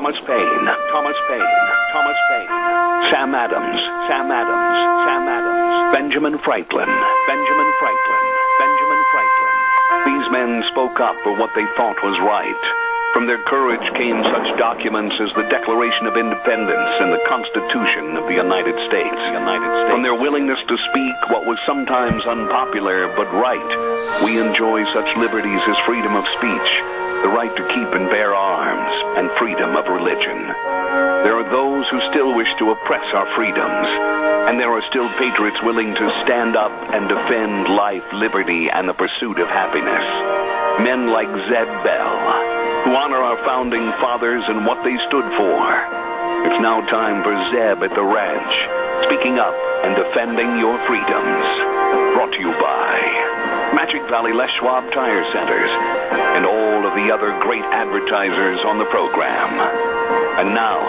Thomas Paine, Thomas Paine, Thomas Paine, Sam Adams, Sam Adams, Sam Adams, Benjamin Franklin, Benjamin Franklin, Benjamin Franklin. These men spoke up for what they thought was right. From their courage came such documents as the Declaration of Independence and the Constitution of the United States. From their willingness to speak what was sometimes unpopular but right, we enjoy such liberties as freedom of speech, the right to keep and bear arms, and freedom of religion. There are those who still wish to oppress our freedoms, and there are still patriots willing to stand up and defend life, liberty, and the pursuit of happiness. Men like Zeb Bell, who honor our founding fathers and what they stood for. It's now time for Zeb at the Ranch, speaking up and defending your freedoms. Brought to you by Magic Valley Les Schwab Tire Centers and all of the other great advertisers on the program. And now,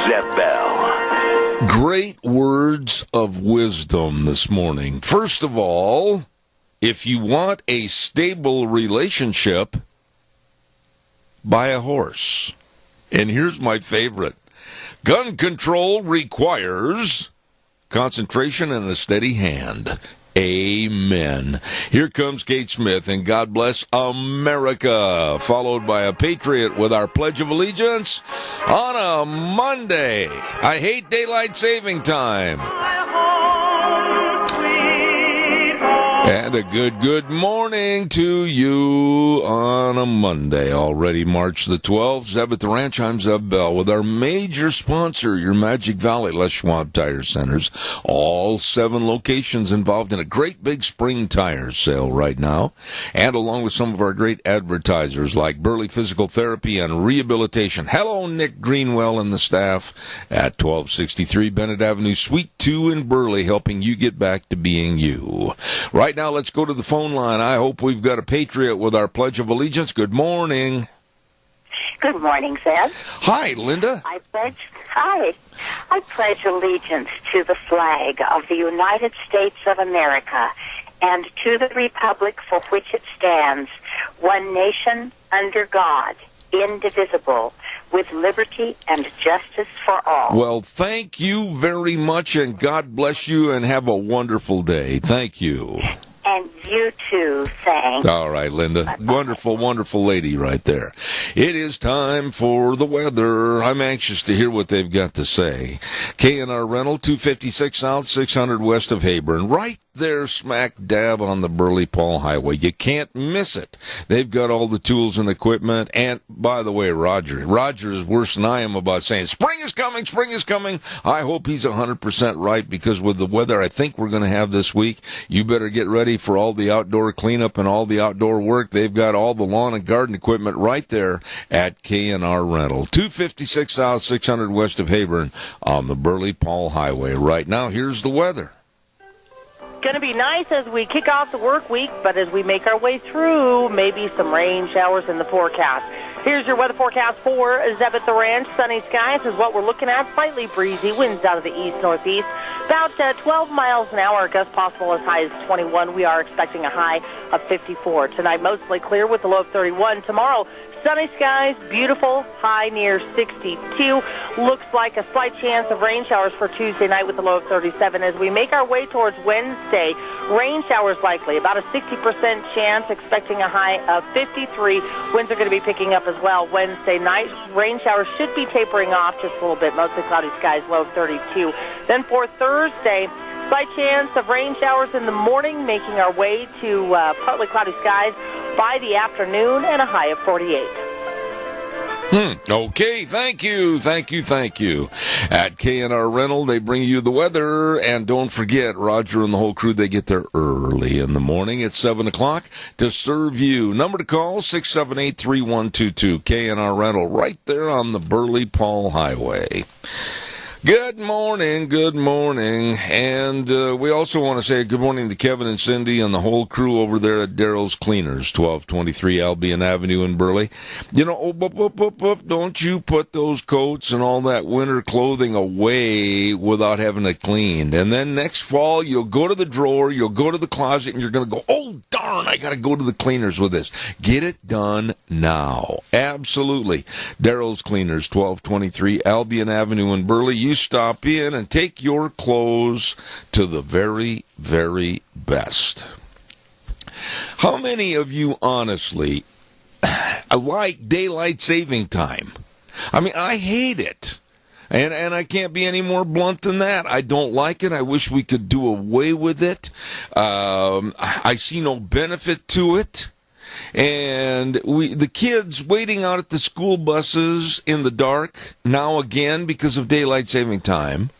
Zeb Bell. Great words of wisdom this morning. First of all, if you want a stable relationship, buy a horse. And here's my favorite. Gun control requires concentration and a steady hand. Amen. Here comes Kate Smith and God Bless America, followed by a Patriot with our Pledge of Allegiance on a Monday. I hate daylight saving time. And a good morning to you on a Monday, already March the 12th. Zeb at the Ranch, I'm Zeb Bell with our major sponsor, your Magic Valley Les Schwab Tire Centers. All 7 locations involved in a great big spring tire sale right now. And along with some of our great advertisers like Burley Physical Therapy and Rehabilitation. Hello, Nick Greenwell and the staff at 1263 Bennett Avenue, Suite 2 in Burley, helping you get back to being you. Right now, let's go to the phone line. I hope we've got a Patriot with our Pledge of Allegiance. Good morning. Good morning, Zeb. Hi, Linda. I pledge allegiance to the flag of the United States of America and to the republic for which it stands, one nation, under God, indivisible, with liberty and justice for all. Well, thank you very much, and God bless you, and have a wonderful day. Thank you. And you too, thanks. All right, Linda. Wonderful, wonderful lady right there. It is time for the weather. I'm anxious to hear what they've got to say. K&R Rental, 256 South, 600 west of Heyburn. Right there, smack dab on the Burley-Paul Highway. You can't miss it. They've got all the tools and equipment. And, by the way, Roger is worse than I am about saying, spring is coming, spring is coming. I hope he's 100% right, because with the weather I think we're going to have this week, you better get ready for all the outdoor cleanup and all the outdoor work. They've got all the lawn and garden equipment right there at K&R Rental. 256 South, 600 west of Heyburn on the Burley-Paul Highway. Right now, here's the weather. Going to be nice as we kick off the work week, but as we make our way through, maybe some rain showers in the forecast. Here's your weather forecast for Zeb at the Ranch. Sunny skies is what we're looking at. Slightly breezy. Winds out of the east-northeast. About 12 miles an hour. Gusts possible as high as 21. We are expecting a high of 54. Tonight, mostly clear with a low of 31. Tomorrow, sunny skies, beautiful, high near 62. Looks like a slight chance of rain showers for Tuesday night with a low of 37. As we make our way towards Wednesday, rain showers likely, about a 60% chance, expecting a high of 53. Winds are going to be picking up as well Wednesday night. Rain showers should be tapering off just a little bit, mostly cloudy skies, low of 32. Then for Thursday, slight chance of rain showers in the morning, making our way to partly cloudy skies by the afternoon, and a high of 48. Okay, thank you. At K&R Rental, they bring you the weather, and don't forget, Roger and the whole crew, they get there early in the morning at 7 o'clock to serve you. Number to call, 678-3122, K&R Rental, right there on the Burley-Paul Highway. Good morning, good morning. And we also want to say good morning to Kevin and Cindy and the whole crew over there at Daryl's Cleaners, 1223 Albion Avenue in Burley. You know, don't you put those coats and all that winter clothing away without having it cleaned. And then next fall, you'll go to the drawer, you'll go to the closet, and you're going to go, oh, darn, I got to go to the cleaners with this. Get it done now. Absolutely. Daryl's Cleaners, 1223 Albion Avenue in Burley. You stop in and take your clothes to the very, very best. How many of you honestly like daylight saving time? I mean, I hate it. And I can't be any more blunt than that. I don't like it. I wish we could do away with it. I see no benefit to it. And the kids waiting out at the school buses in the dark now again because of daylight saving time.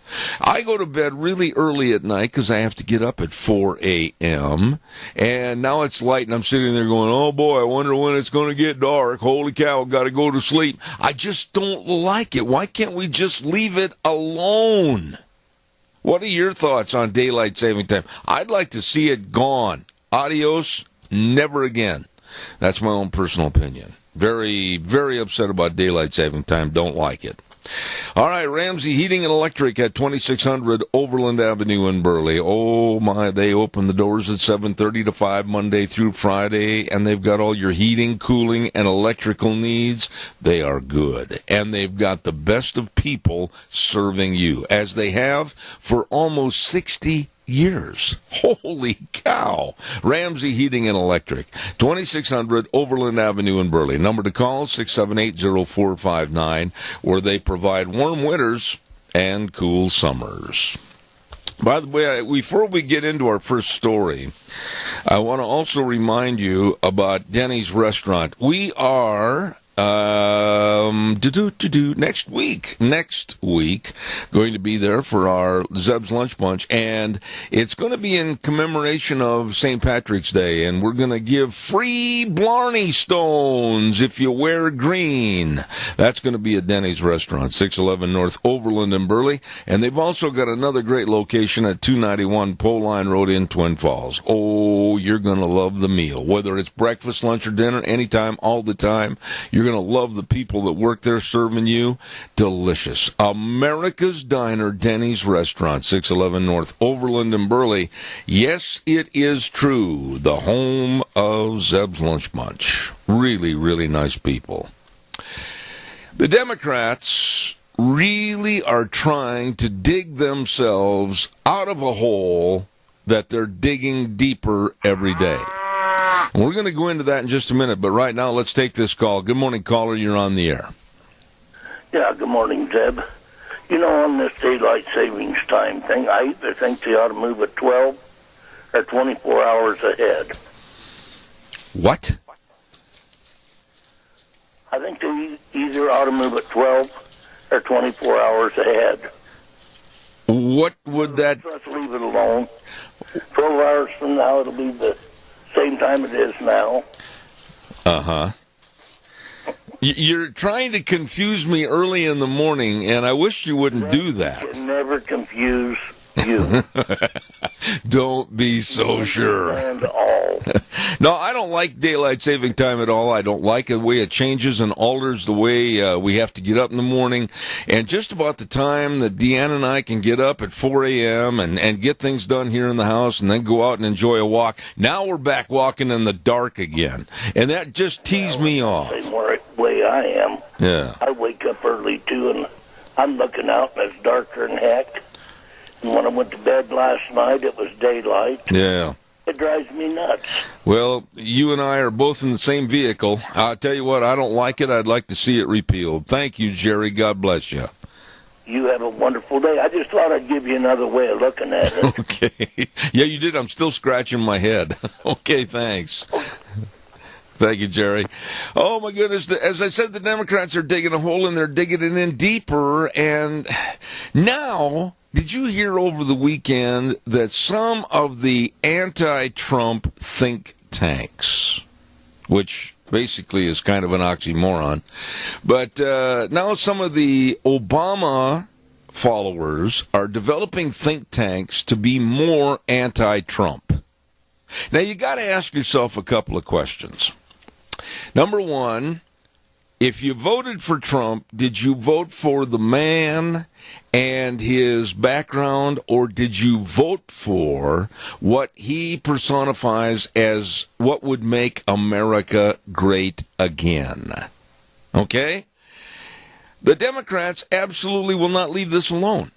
I go to bed really early at night because I have to get up at 4 a.m. And now it's light and I'm sitting there going, oh boy, I wonder when it's going to get dark. Holy cow, got to go to sleep. I just don't like it. Why can't we just leave it alone? What are your thoughts on daylight saving time? I'd like to see it gone. Adios, never again. That's my own personal opinion. Very, very upset about daylight saving time. Don't like it. All right, Ramsey Heating and Electric at 2600 Overland Avenue in Burley. Oh, my, they open the doors at 7:30 to 5 Monday through Friday, and they've got all your heating, cooling, and electrical needs. They are good, and they've got the best of people serving you, as they have for almost 60 years. Holy cow. Ramsey Heating and Electric, 2600 Overland Avenue in Burley. Number to call, 678-0459, where they provide warm winters and cool summers. By the way, before we get into our first story, I want to also remind you about Denny's Restaurant. We are next week going to be there for our Zeb's Lunch Bunch, and it's going to be in commemoration of St. Patrick's Day, and we're going to give free Blarney stones if you wear green. That's going to be at Denny's Restaurant, 611 North Overland in Burley, and they've also got another great location at 291 Pole Line Road in Twin Falls. Oh, you're going to love the meal, whether it's breakfast, lunch, or dinner, anytime, all the time. You're going to love the people that work there serving you. Delicious. America's Diner, Denny's Restaurant, 611 North Overland in Burley. Yes, it is true. The home of Zeb's Lunch Bunch. Really, really nice people. The Democrats really are trying to dig themselves out of a hole that they're digging deeper every day. We're going to go into that in just a minute, but right now let's take this call. Good morning, caller. You're on the air. Yeah, good morning, Zeb. You know, on this daylight savings time thing, I either think they ought to move it 12 or 24 hours ahead. What? I think they either ought to move it 12 or 24 hours ahead. What would that... Let's leave it alone. 12 hours from now, it'll be the same time it is now. Uh-huh. You're trying to confuse me early in the morning, and I wish you wouldn't do that. I can never confuse you. Don't be so sure. And all. No, I don't like daylight saving time at all. I don't like the way it changes and alters the way we have to get up in the morning. And just about the time that Deanna and I can get up at 4 a.m. and get things done here in the house and then go out and enjoy a walk, now we're back walking in the dark again. And that just teased me off. Same way I am. Yeah. I wake up early, too, and I'm looking out, and it's darker than heck. And when I went to bed last night, it was daylight. Yeah. It drives me nuts. Well, you and I are both in the same vehicle. I'll tell you what, I don't like it. I'd like to see it repealed. Thank you, Jerry. God bless you. You have a wonderful day. I just thought I'd give you another way of looking at it. Okay. Yeah, you did. I'm still scratching my head. Okay, thanks. Thank you, Jerry. Oh, my goodness. As I said, the Democrats are digging a hole, and they're digging it in deeper. And now... Did you hear over the weekend that some of the anti-Trump think tanks, which basically is kind of an oxymoron, but now some of the Obama followers are developing think tanks to be more anti-Trump. Now, you got to ask yourself a couple of questions. Number one, if you voted for Trump, did you vote for the man and his background, or did you vote for what he personifies as what would make America great again? Okay? The Democrats absolutely will not leave this alone.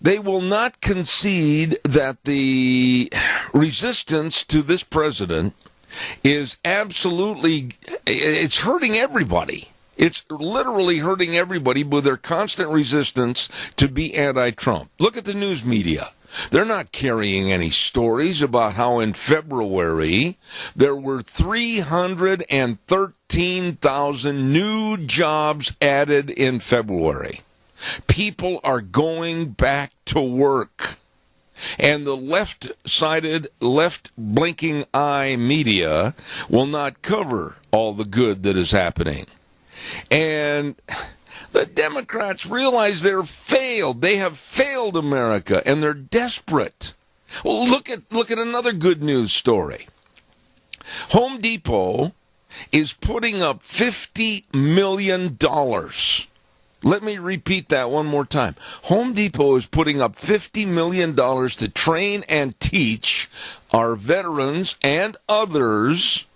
They will not concede that the resistance to this president is absolutely, it's hurting everybody. It's literally hurting everybody with their constant resistance to be anti-Trump. Look at the news media. They're not carrying any stories about how in February there were 313,000 new jobs added in February. People are going back to work. And the left-sided, left-blinking eye media will not cover all the good that is happening. And the Democrats realize they're failed. They have failed America, and they're desperate. Well, look at another good news story. Home Depot is putting up $50 million. Let me repeat that one more time. Home Depot is putting up $50 million to train and teach our veterans and others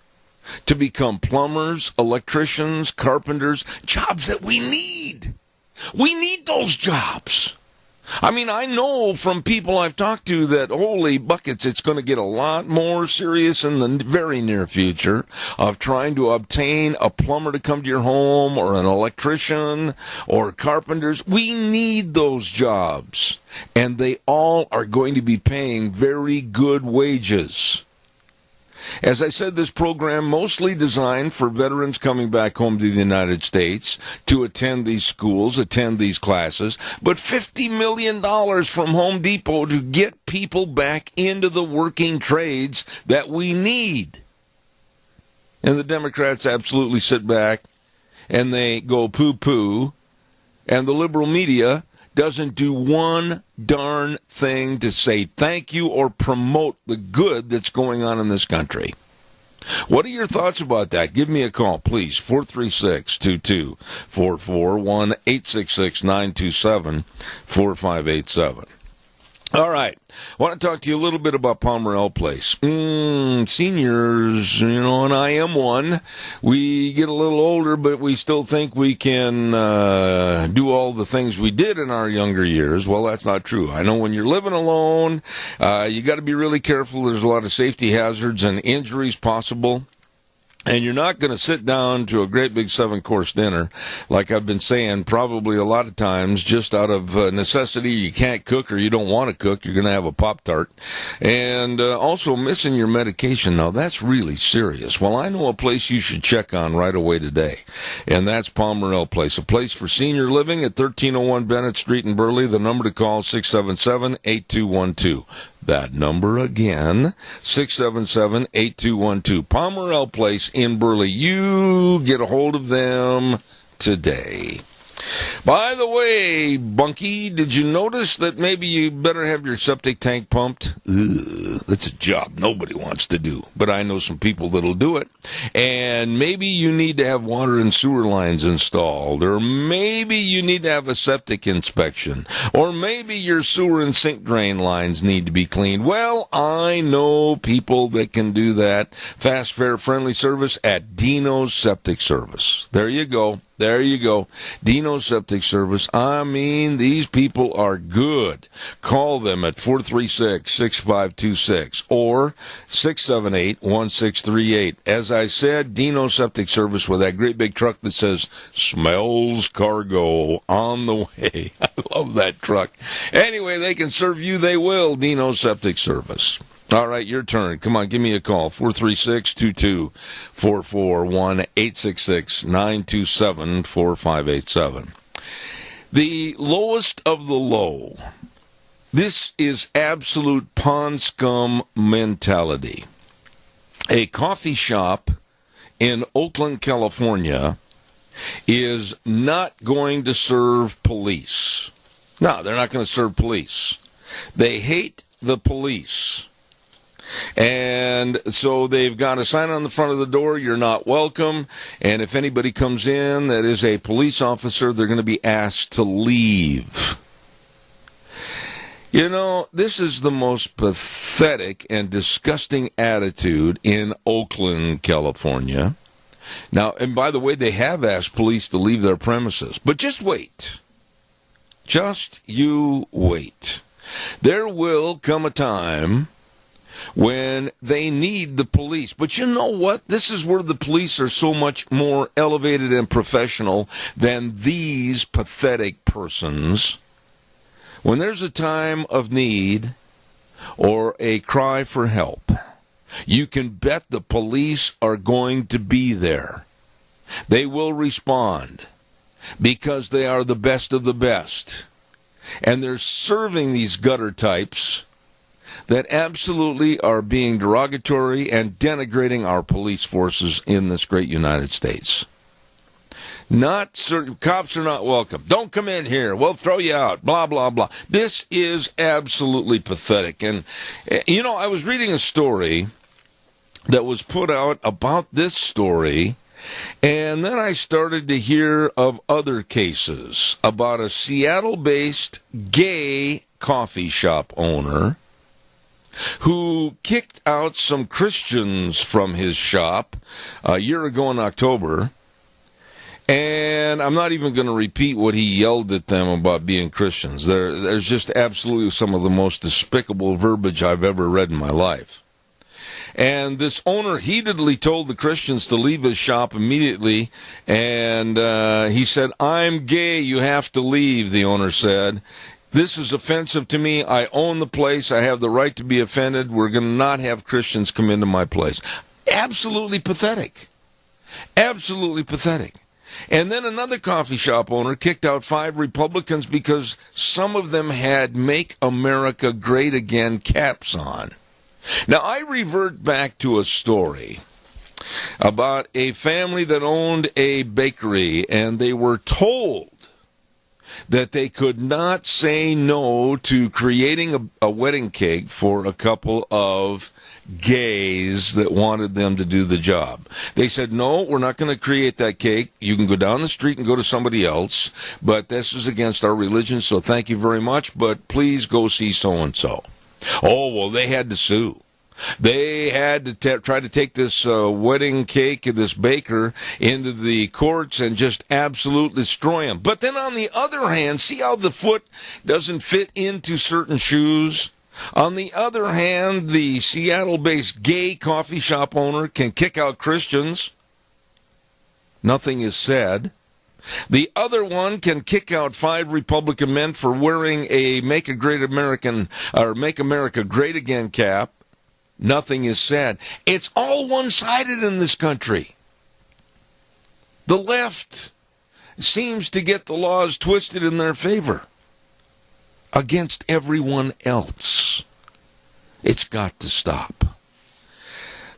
to become plumbers, electricians, carpenters, jobs that we need. We need those jobs. I mean, I know from people I've talked to that, holy buckets, it's going to get a lot more serious in the very near future of trying to obtain a plumber to come to your home or an electrician or carpenters. We need those jobs, and they all are going to be paying very good wages. As I said, this program mostly designed for veterans coming back home to the United States to attend these schools, attend these classes, but $50 million from Home Depot to get people back into the working trades that we need. And the Democrats absolutely sit back and they go poo-poo, and the liberal media doesn't do one darn thing to say thank you or promote the good that's going on in this country. What are your thoughts about that? Give me a call, please. 436-2244, 1-866-927-4587. All right. I want to talk to you a little bit about Pomerelle Place. Seniors, and I am one. We get a little older, but we still think we can do all the things we did in our younger years. Well, that's not true. I know when you're living alone, you got to be really careful. There's a lot of safety hazards and injuries possible. And you're not going to sit down to a great big 7-course dinner, like I've been saying probably a lot of times, just out of necessity. You can't cook or you don't want to cook. You're going to have a Pop-Tart. And also missing your medication. Now, that's really serious. Well, I know a place you should check on right away today, and that's Pomerelle Place, a place for senior living at 1301 Bennett Street in Burley. The number to call is 677-8212. That number again, 677-8212. Pomerelle Place in Burley. You get a hold of them today. By the way, Bunky, did you notice that maybe you better have your septic tank pumped? That's a job nobody wants to do, but I know some people that'll do it. And maybe you need to have water and sewer lines installed, or maybe you need to have a septic inspection, or maybe your sewer and sink drain lines need to be cleaned. Well, I know people that can do that. Fast, fair, friendly service at Dino's Septic Service. There you go. There you go. Dino's Septic Service. I mean, these people are good. Call them at 436-6526 or 678-1638. As I said, Dino's Septic Service with that great big truck that says, "Smells Cargo" on the way. I love that truck. Anyway, they can serve you. They will. Dino's Septic Service. All right, your turn. Come on, give me a call. 436-2244, 1-866-927-4587. The lowest of the low. This is absolute pond scum mentality. A coffee shop in Oakland, California is not going to serve police. No, they're not going to serve police. They hate the police. And so they've got a sign on the front of the door, you're not welcome. And if anybody comes in that is a police officer, they're going to be asked to leave. You know, this is the most pathetic and disgusting attitude in Oakland, California. Now, and by the way, they have asked police to leave their premises. But just wait. Just you wait. There will come a time when they need the police. But you know what? This is where the police are so much more elevated and professional than these pathetic persons. When there's a time of need or a cry for help, you can bet the police are going to be there. They will respond because they are the best of the best. And they're serving these gutter types that absolutely are being derogatory and denigrating our police forces in this great United States. Not certain cops are not welcome. Don't come in here. We'll throw you out. Blah, blah, blah. This is absolutely pathetic. And, you know, I was reading a story that was put out about this story, and then I started to hear of other cases about a Seattle-based gay coffee shop owner who kicked out some Christians from his shop a year ago in October. And I'm not even going to repeat what he yelled at them about being Christians. There's just absolutely some of the most despicable verbiage I've ever read in my life. And this owner heatedly told the Christians to leave his shop immediately. And he said, "I'm gay, you have to leave," the owner said. "This is offensive to me. I own the place. I have the right to be offended. We're going to not have Christians come into my place." Absolutely pathetic. Absolutely pathetic. And then another coffee shop owner kicked out 5 Republicans because some of them had "Make America Great Again" caps on. Now, I revert back to a story about a family that owned a bakery, and they were told that they could not say no to creating a wedding cake for a couple of gays that wanted them to do the job. They said, "No, we're not going to create that cake. You can go down the street and go to somebody else, but this is against our religion, so thank you very much, but please go see so-and-so." Oh, well, they had to sue. They had to try to take this wedding cake of this baker into the courts and just absolutely destroy him. But then on the other hand, see how the foot doesn't fit into certain shoes? On the other hand, the Seattle-based gay coffee shop owner can kick out Christians. Nothing is said. The other one can kick out 5 Republican men for wearing a Make America Great Again cap. Nothing is said. It's all one-sided in this country. The left seems to get the laws twisted in their favor against everyone else. It's got to stop.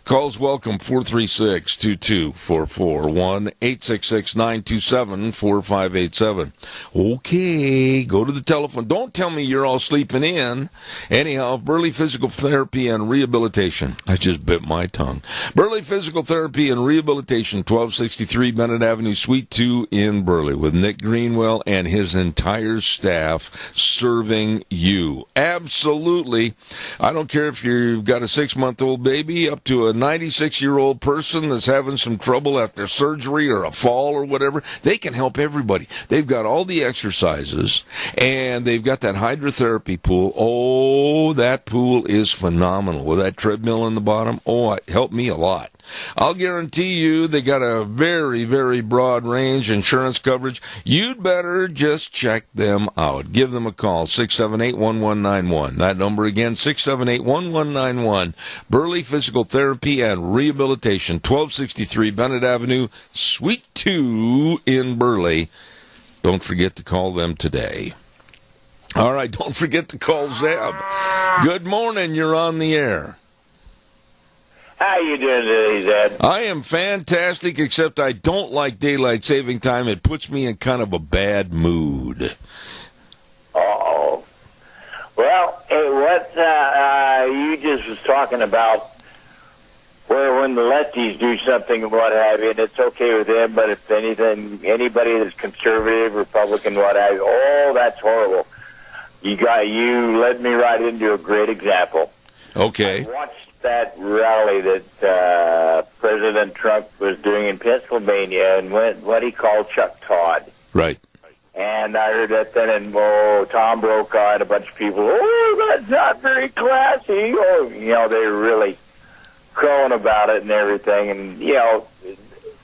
Calls welcome, 436-2244, 1-866-927-4587. Okay, go to the telephone. Don't tell me you're all sleeping in. Anyhow, Burley Physical Therapy and Rehabilitation. I just bit my tongue. Burley Physical Therapy and Rehabilitation, 1263 Bennett Avenue, Suite 2 in Burley, with Nick Greenwell and his entire staff serving you. Absolutely. I don't care if you've got a 6-month-old baby up to a 96-year-old person that's having some trouble after surgery or a fall or whatever. They can help everybody. They've got all the exercises, and they've got that hydrotherapy pool. Oh, that pool is phenomenal with that treadmill in the bottom. Oh, it helped me a lot. I'll guarantee you they got a very, very broad range insurance coverage. You'd better just check them out. Give them a call, 678-1191. That number again, 678-1191. Burley Physical Therapy and Rehabilitation, 1263 Bennett Avenue, Suite 2 in Burley. Don't forget to call them today. All right, don't forget to call Zeb. Good morning, you're on the air. How you doing today, Zeb? I am fantastic, except I don't like daylight saving time. It puts me in kind of a bad mood. Oh, what you just was talking about, where when the lefties do something and what have you, and it's okay with them, but if anything, anybody that's conservative, Republican, what have you, oh, that's horrible. You led me right into a great example. Okay. I watched that rally that President Trump was doing in Pennsylvania and what he called Chuck Todd. Right. And I heard that then, and Tom Brokaw and a bunch of people, oh, that's not very classy. Oh, they were really crowing about it and everything. And,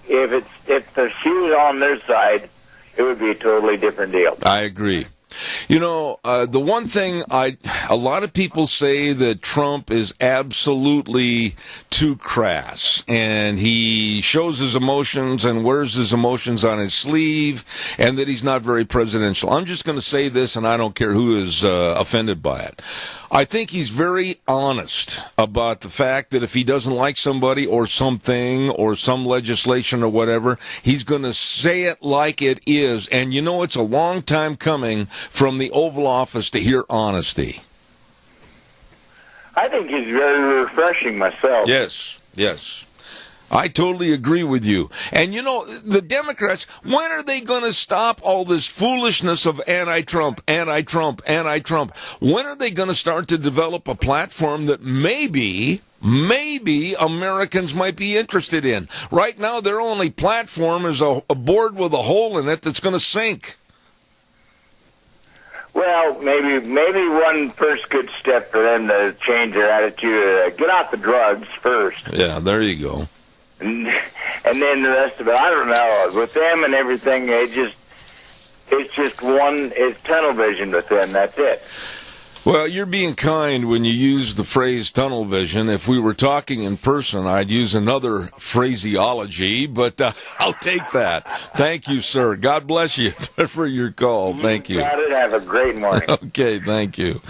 if the shoe's on their side, it would be a totally different deal. I agree. The one thing a lot of people say that Trump is absolutely too crass, and he shows his emotions and wears his emotions on his sleeve, and that he's not very presidential. I'm just going to say this, and I don't care who is offended by it. I think he's very honest about the fact that if he doesn't like somebody or something or some legislation or whatever, he's going to say it like it is. And it's a long time coming from the Oval Office to hear honesty. I think he's very refreshing myself. Yes. I totally agree with you. And the Democrats, when are they going to stop all this foolishness of anti-Trump? When are they going to start to develop a platform that maybe Americans might be interested in? Right now, their only platform is a board with a hole in it that's going to sink. Well, maybe one first good step for them to change their attitude, get off the drugs first. Yeah, there you go. And then the rest of it, I don't know. With them and everything, it's tunnel vision with them. That's it. Well, you're being kind when you use the phrase tunnel vision. If we were talking in person, I'd use another phraseology, but I'll take that. Thank you, sir. God bless you for your call. Thank you. Got it. Have a great morning. Okay, thank you.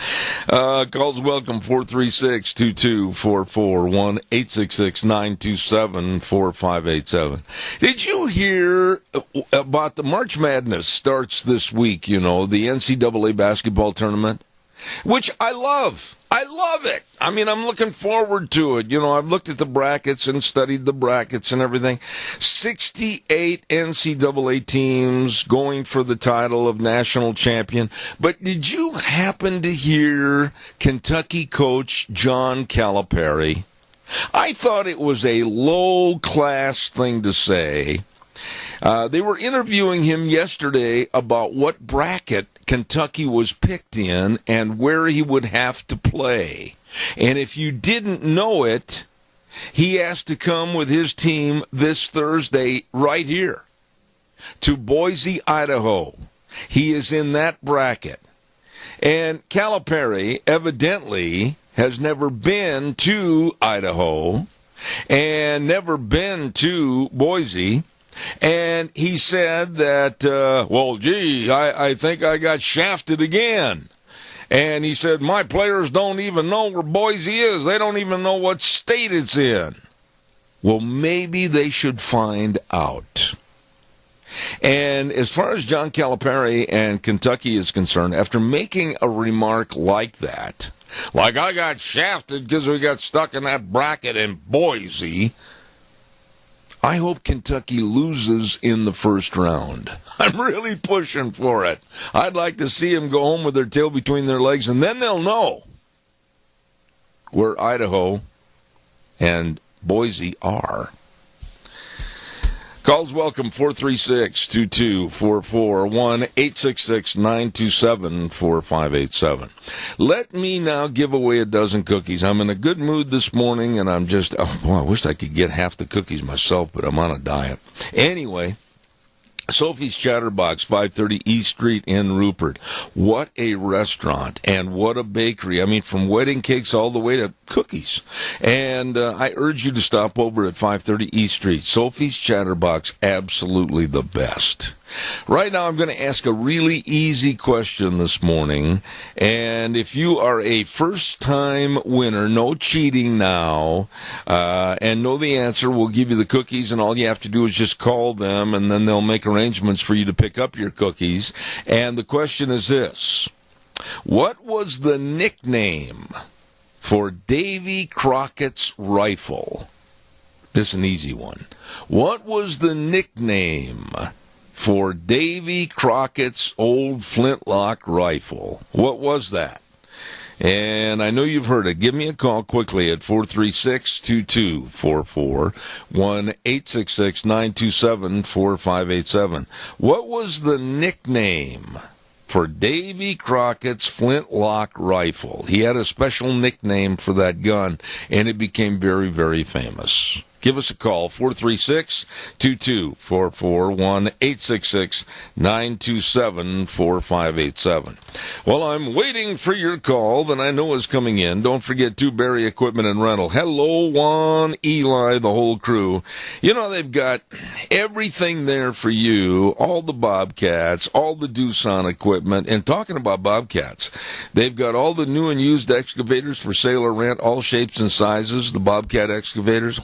Calls welcome, 436-2244, 1-866-927-4587. Did you hear about the March Madness starts this week, the NCAA basketball tournament? Which I love. I love it. I mean, I'm looking forward to it. I've looked at the brackets and studied the brackets and everything. 68 NCAA teams going for the title of national champion. But did you happen to hear Kentucky coach John Calipari? I thought it was a low-class thing to say. They were interviewing him yesterday about what bracket Kentucky was picked in and where he would have to play. And if you didn't know it, he has to come with his team this Thursday right here to Boise, Idaho. He is in that bracket. And Calipari evidently has never been to Idaho and never been to Boise. And he said that, I think I got shafted again. And he said, my players don't even know where Boise is. They don't even know what state it's in. Well, maybe they should find out. And as far as John Calipari and Kentucky is concerned, after making a remark like that, like I got shafted because we got stuck in that bracket in Boise, I hope Kentucky loses in the first round. I'm really pushing for it. I'd like to see them go home with their tail between their legs, and then they'll know where Idaho and Boise are. Calls welcome, 436-2244, 1-866-927-4587. Let me now give away a dozen cookies. I'm in a good mood this morning, and I'm just, I wish I could get half the cookies myself, but I'm on a diet. Anyway, Sophie's Chatterbox, 530 East Street in Rupert. What a restaurant and what a bakery. I mean, from wedding cakes all the way to cookies. And I urge you to stop over at 530 East Street. Sophie's Chatterbox, absolutely the best. Right now, I'm going to ask a really easy question this morning. And if you are a first-time winner, no cheating now, and know the answer, we'll give you the cookies, and all you have to do is just call them, and then they'll make arrangements for you to pick up your cookies. And the question is this: What was the nickname for Davy Crockett's rifle? This is an easy one. What was the nickname for Davy Crockett's old flintlock rifle? What was that? And I know you've heard it. Give me a call quickly at 436-2244, 1-866-927-4587. What was the nickname for Davy Crockett's flintlock rifle? He had a special nickname for that gun, and it became very, very famous. Give us a call, 436-2244, 1-866-927-4587. Well, I'm waiting for your call that I know is coming in. Don't forget to Barry Equipment and Rental. Hello, Juan, Eli, the whole crew. You know, they've got everything there for you, all the Bobcats, all the Doosan equipment. And talking about Bobcats, they've got all the new and used excavators for sale or rent, all shapes and sizes, the Bobcat excavators.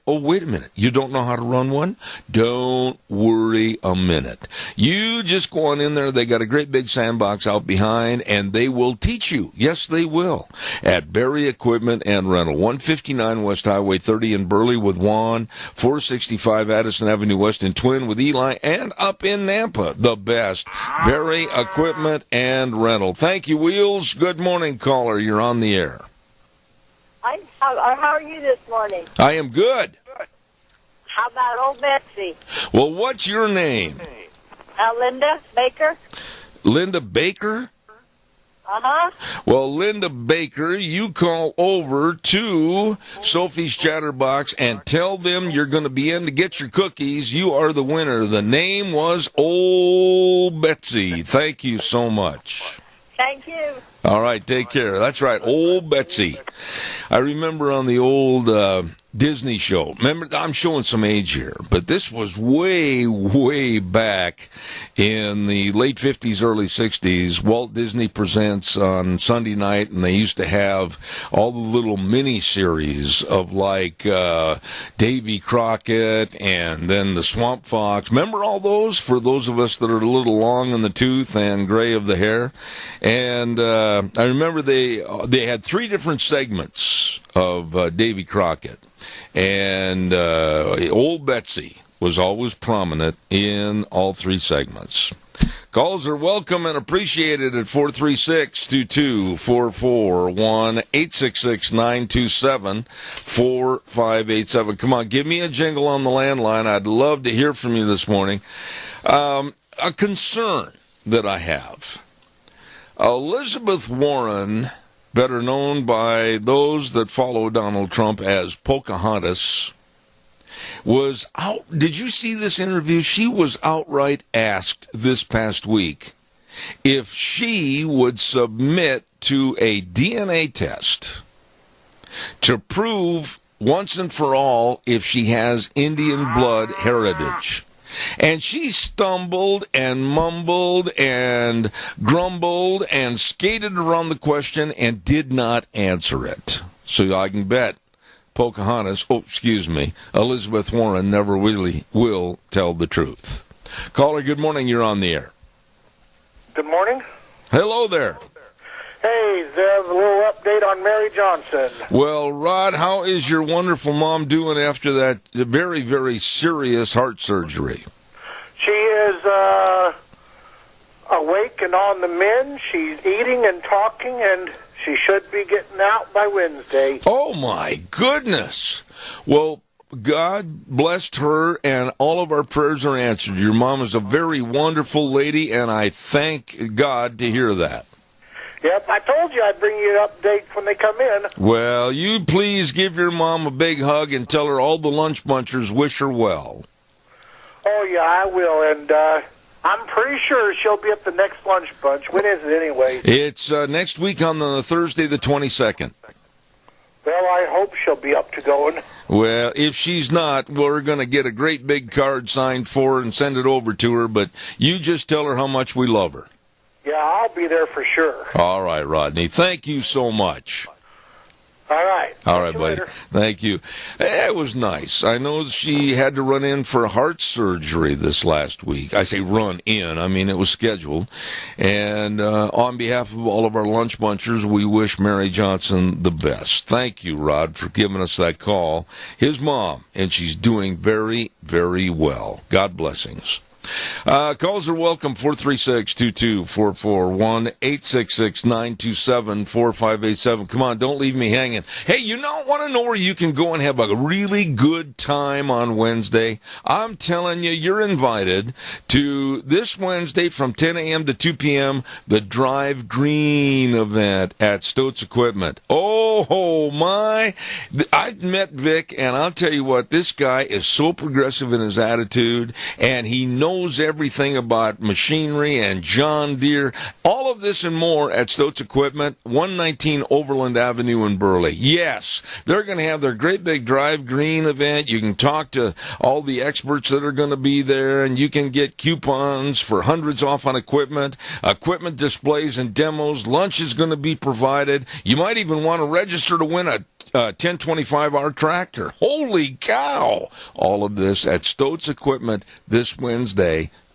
Oh, wait a minute. You don't know how to run one? Don't worry a minute. You just go on in there. They got a great big sandbox out behind, and they will teach you. Yes, they will. At Barry Equipment and Rental, 159 West Highway 30 in Burley with Juan, 465 Addison Avenue West in Twin with Eli, and up in Nampa, the best. Barry Equipment and Rental. Thank you, Wheels. Good morning, caller. You're on the air. How are you this morning? I am good. How about old Betsy? Well, what's your name? Linda Baker. Linda Baker? Uh-huh. Well, Linda Baker, you call over to Sophie's Chatterbox and tell them you're going to be in to get your cookies. You are the winner. The name was Old Betsy. Thank you so much. Thank you. All right, take care. That's right, Old Betsy. I remember on the old Disney show. Remember, I'm showing some age here, but this was way, way back in the late 50s, early 60s. Walt Disney Presents on Sunday night, and they used to have all the little mini-series of like Davy Crockett and then the Swamp Fox. Remember all those, for those of us that are a little long in the tooth and gray of the hair? And I remember they had three different segments of Davy Crockett. And Old Betsy was always prominent in all three segments. Calls are welcome and appreciated at 436-2244, 1-866-927-4587. Come on, give me a jingle on the landline. I'd love to hear from you this morning. A concern that I have. Elizabeth Warren, better known by those that follow Donald Trump as Pocahontas, was out. Did you see this interview? She was outright asked this past week if she would submit to a DNA test to prove once and for all if she has Indian blood heritage. And she stumbled and mumbled and grumbled and skated around the question and did not answer it. So I can bet Elizabeth Warren never really will tell the truth. Caller, good morning. You're on the air. Good morning. Hello there. Hey, Zev, a little update on Mary Johnson. Well, Rod, how is your wonderful mom doing after that very, very serious heart surgery? She is awake and on the mend. She's eating and talking, and she should be getting out by Wednesday. Oh, my goodness. Well, God blessed her, and all of our prayers are answered. Your mom is a very wonderful lady, and I thank God to hear that. Yep, I told you I'd bring you an update when they come in. Well, you please give your mom a big hug and tell her all the lunch bunchers wish her well. Oh, yeah, I will, and I'm pretty sure she'll be at the next lunch bunch. When is it anyway? It's next week on the Thursday the 22nd. Well, I hope she'll be up to going. Well, if she's not, we're going to get a great big card signed for her and send it over to her, but you just tell her how much we love her. Yeah, I'll be there for sure. All right, Rodney. Thank you so much. All right. All right, Catch you buddy. later. Thank you. It was nice. I know she had to run in for heart surgery this last week. I say run in. I mean, it was scheduled. And on behalf of all of our lunch bunchers, we wish Mary Johnson the best. Thank you, Rod, for giving us that call. His mom, and she's doing very, very well. God blessings. Calls are welcome, 436-2244, 1-866-927-4587. Come on, don't leave me hanging. Hey, you want to know where you can go and have a really good time on Wednesday? I'm telling you, you're invited to this Wednesday from 10 a.m. to 2 p.m., the Drive Green event at Stoats Equipment. Oh, my. I've met Vic, and I'll tell you what, this guy is so progressive in his attitude, and he knows everything about machinery and John Deere. All of this and more at Stoats Equipment, 119 Overland Avenue in Burley. Yes, they're going to have their great big Drive Green event. You can talk to all the experts that are going to be there, and you can get coupons for hundreds off on equipment displays and demos. Lunch is going to be provided. You might even want to register to win a 1025R tractor. Holy cow! All of this at Stoats Equipment this Wednesday.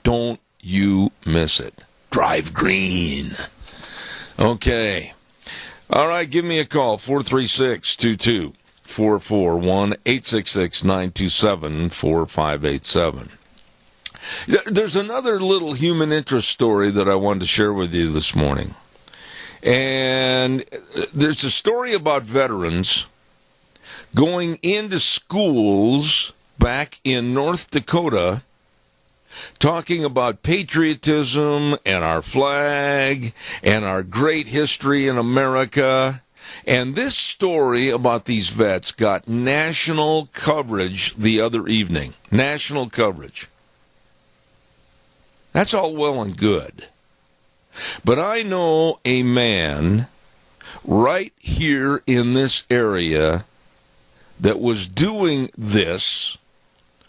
Don't you miss it. Drive Green. Okay. All right, give me a call, 436-2244, 1-866-927-4587. There's another little human interest story that I wanted to share with you this morning. And there's a story about veterans going into schools back in North Dakota talking about patriotism and our flag and our great history in America. And this story about these vets got national coverage the other evening. National coverage. That's all well and good. But I know a man right here in this area that was doing this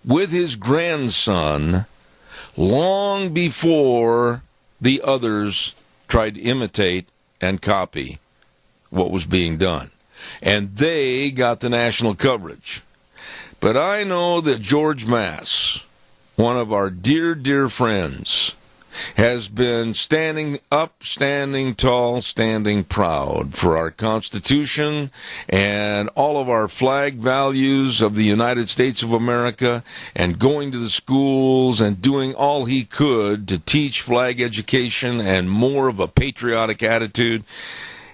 with his grandson long before the others tried to imitate and copy what was being done. And they got the national coverage. But I know that George Mass, one of our dear, dear friends, has been standing up, standing tall, standing proud for our Constitution and all of our flag values of the United States of America, and going to the schools and doing all he could to teach flag education and more of a patriotic attitude.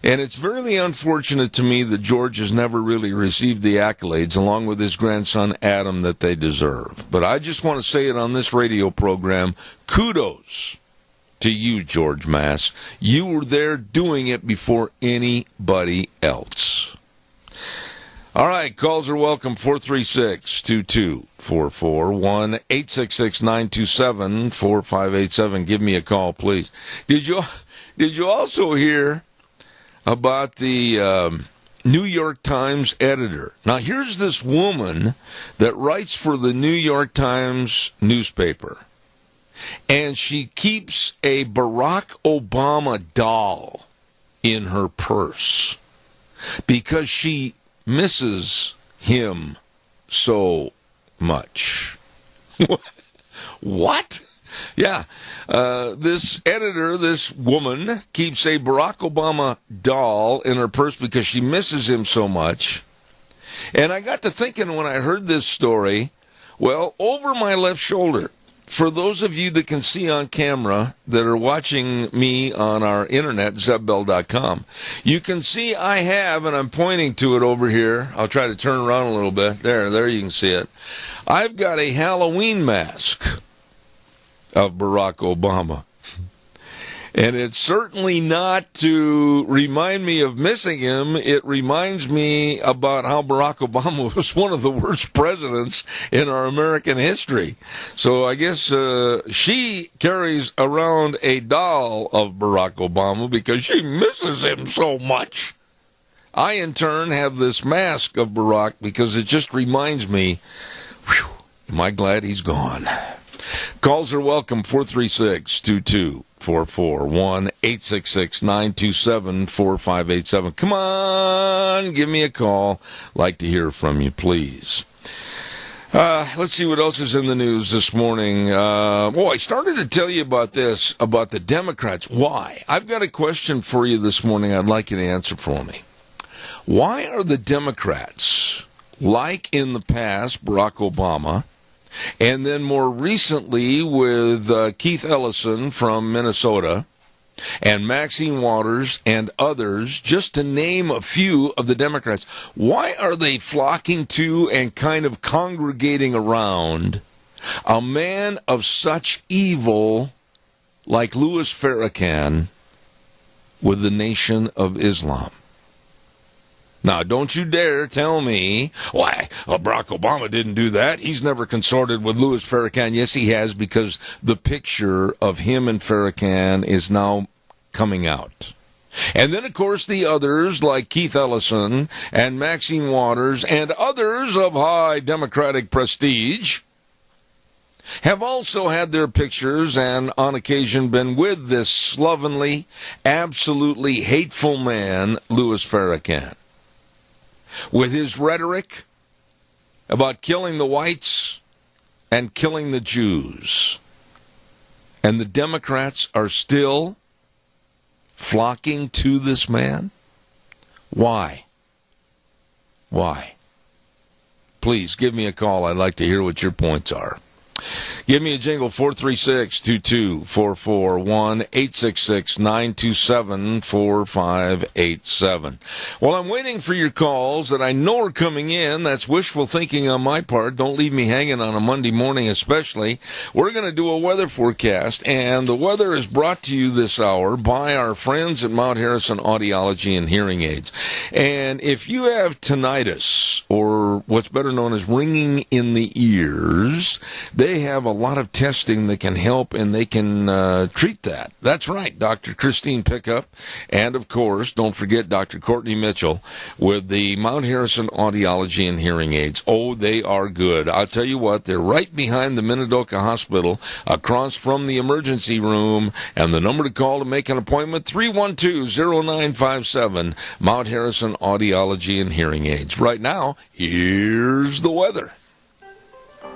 And it's very unfortunate to me that George has never really received the accolades, along with his grandson Adam, that they deserve. But I just want to say it on this radio program, kudos to you, George Mass. You were there doing it before anybody else. All right, calls are welcome, 436-2244, 1-866-927-4587. Give me a call, please. Did you also hear about the New York Times editor? Now, here's this woman that writes for the New York Times newspaper, and she keeps a Barack Obama doll in her purse because she misses him so much. What? Yeah, this editor, this woman, keeps a Barack Obama doll in her purse because she misses him so much. And I got to thinking when I heard this story, well, over my left shoulder, for those of you that can see on camera that are watching me on our internet, zebbell.com, you can see I have, and I'm pointing to it over here. I'll try to turn around a little bit. There you can see it. I've got a Halloween mask of Barack Obama. And it's certainly not to remind me of missing him. It reminds me about how Barack Obama was one of the worst presidents in our American history. So I guess she carries around a doll of Barack Obama because she misses him so much. I, in turn, have this mask of Barack because it just reminds me, whew, am I glad he's gone. Calls are welcome, 436-2244, 1-866-927-4587. Come on, give me a call. Like to hear from you, please. Let's see what else is in the news this morning. I started to tell you about this, about the Democrats. Why? I've got a question for you this morning I'd like you to answer for me. Why are the Democrats, like in the past, Barack Obama, and then more recently with Keith Ellison from Minnesota, and Maxine Waters and others, just to name a few of the Democrats, why are they flocking to and kind of congregating around a man of such evil like Louis Farrakhan with the Nation of Islam? Now, don't you dare tell me, why, Barack Obama didn't do that. He's never consorted with Louis Farrakhan. Yes, he has, because the picture of him and Farrakhan is now coming out. And then, of course, the others, like Keith Ellison and Maxine Waters and others of high Democratic prestige, have also had their pictures and, on occasion, been with this slovenly, absolutely hateful man, Louis Farrakhan. With his rhetoric about killing the whites and killing the Jews. And the Democrats are still flocking to this man? Why? Why? Please give me a call. I'd like to hear what your points are. Give me a jingle, 436-2244, 1-866-927-4587. Well, I'm waiting for your calls that I know are coming in. That's wishful thinking on my part. Don't leave me hanging on a Monday morning especially. We're going to do a weather forecast, and the weather is brought to you this hour by our friends at Mount Harrison Audiology and Hearing Aids. And if you have tinnitus, or what's better known as ringing in the ears, they have a lot of testing that can help, and they can treat that. That's right, Dr. Christine Pickup, and of course, don't forget Dr. Courtney Mitchell with the Mount Harrison Audiology and Hearing Aids. Oh, they are good. I'll tell you what, they're right behind the Minidoka Hospital, across from the emergency room, and the number to call to make an appointment, 312-0957, Mount Harrison Audiology and Hearing Aids. Right now, here's the weather.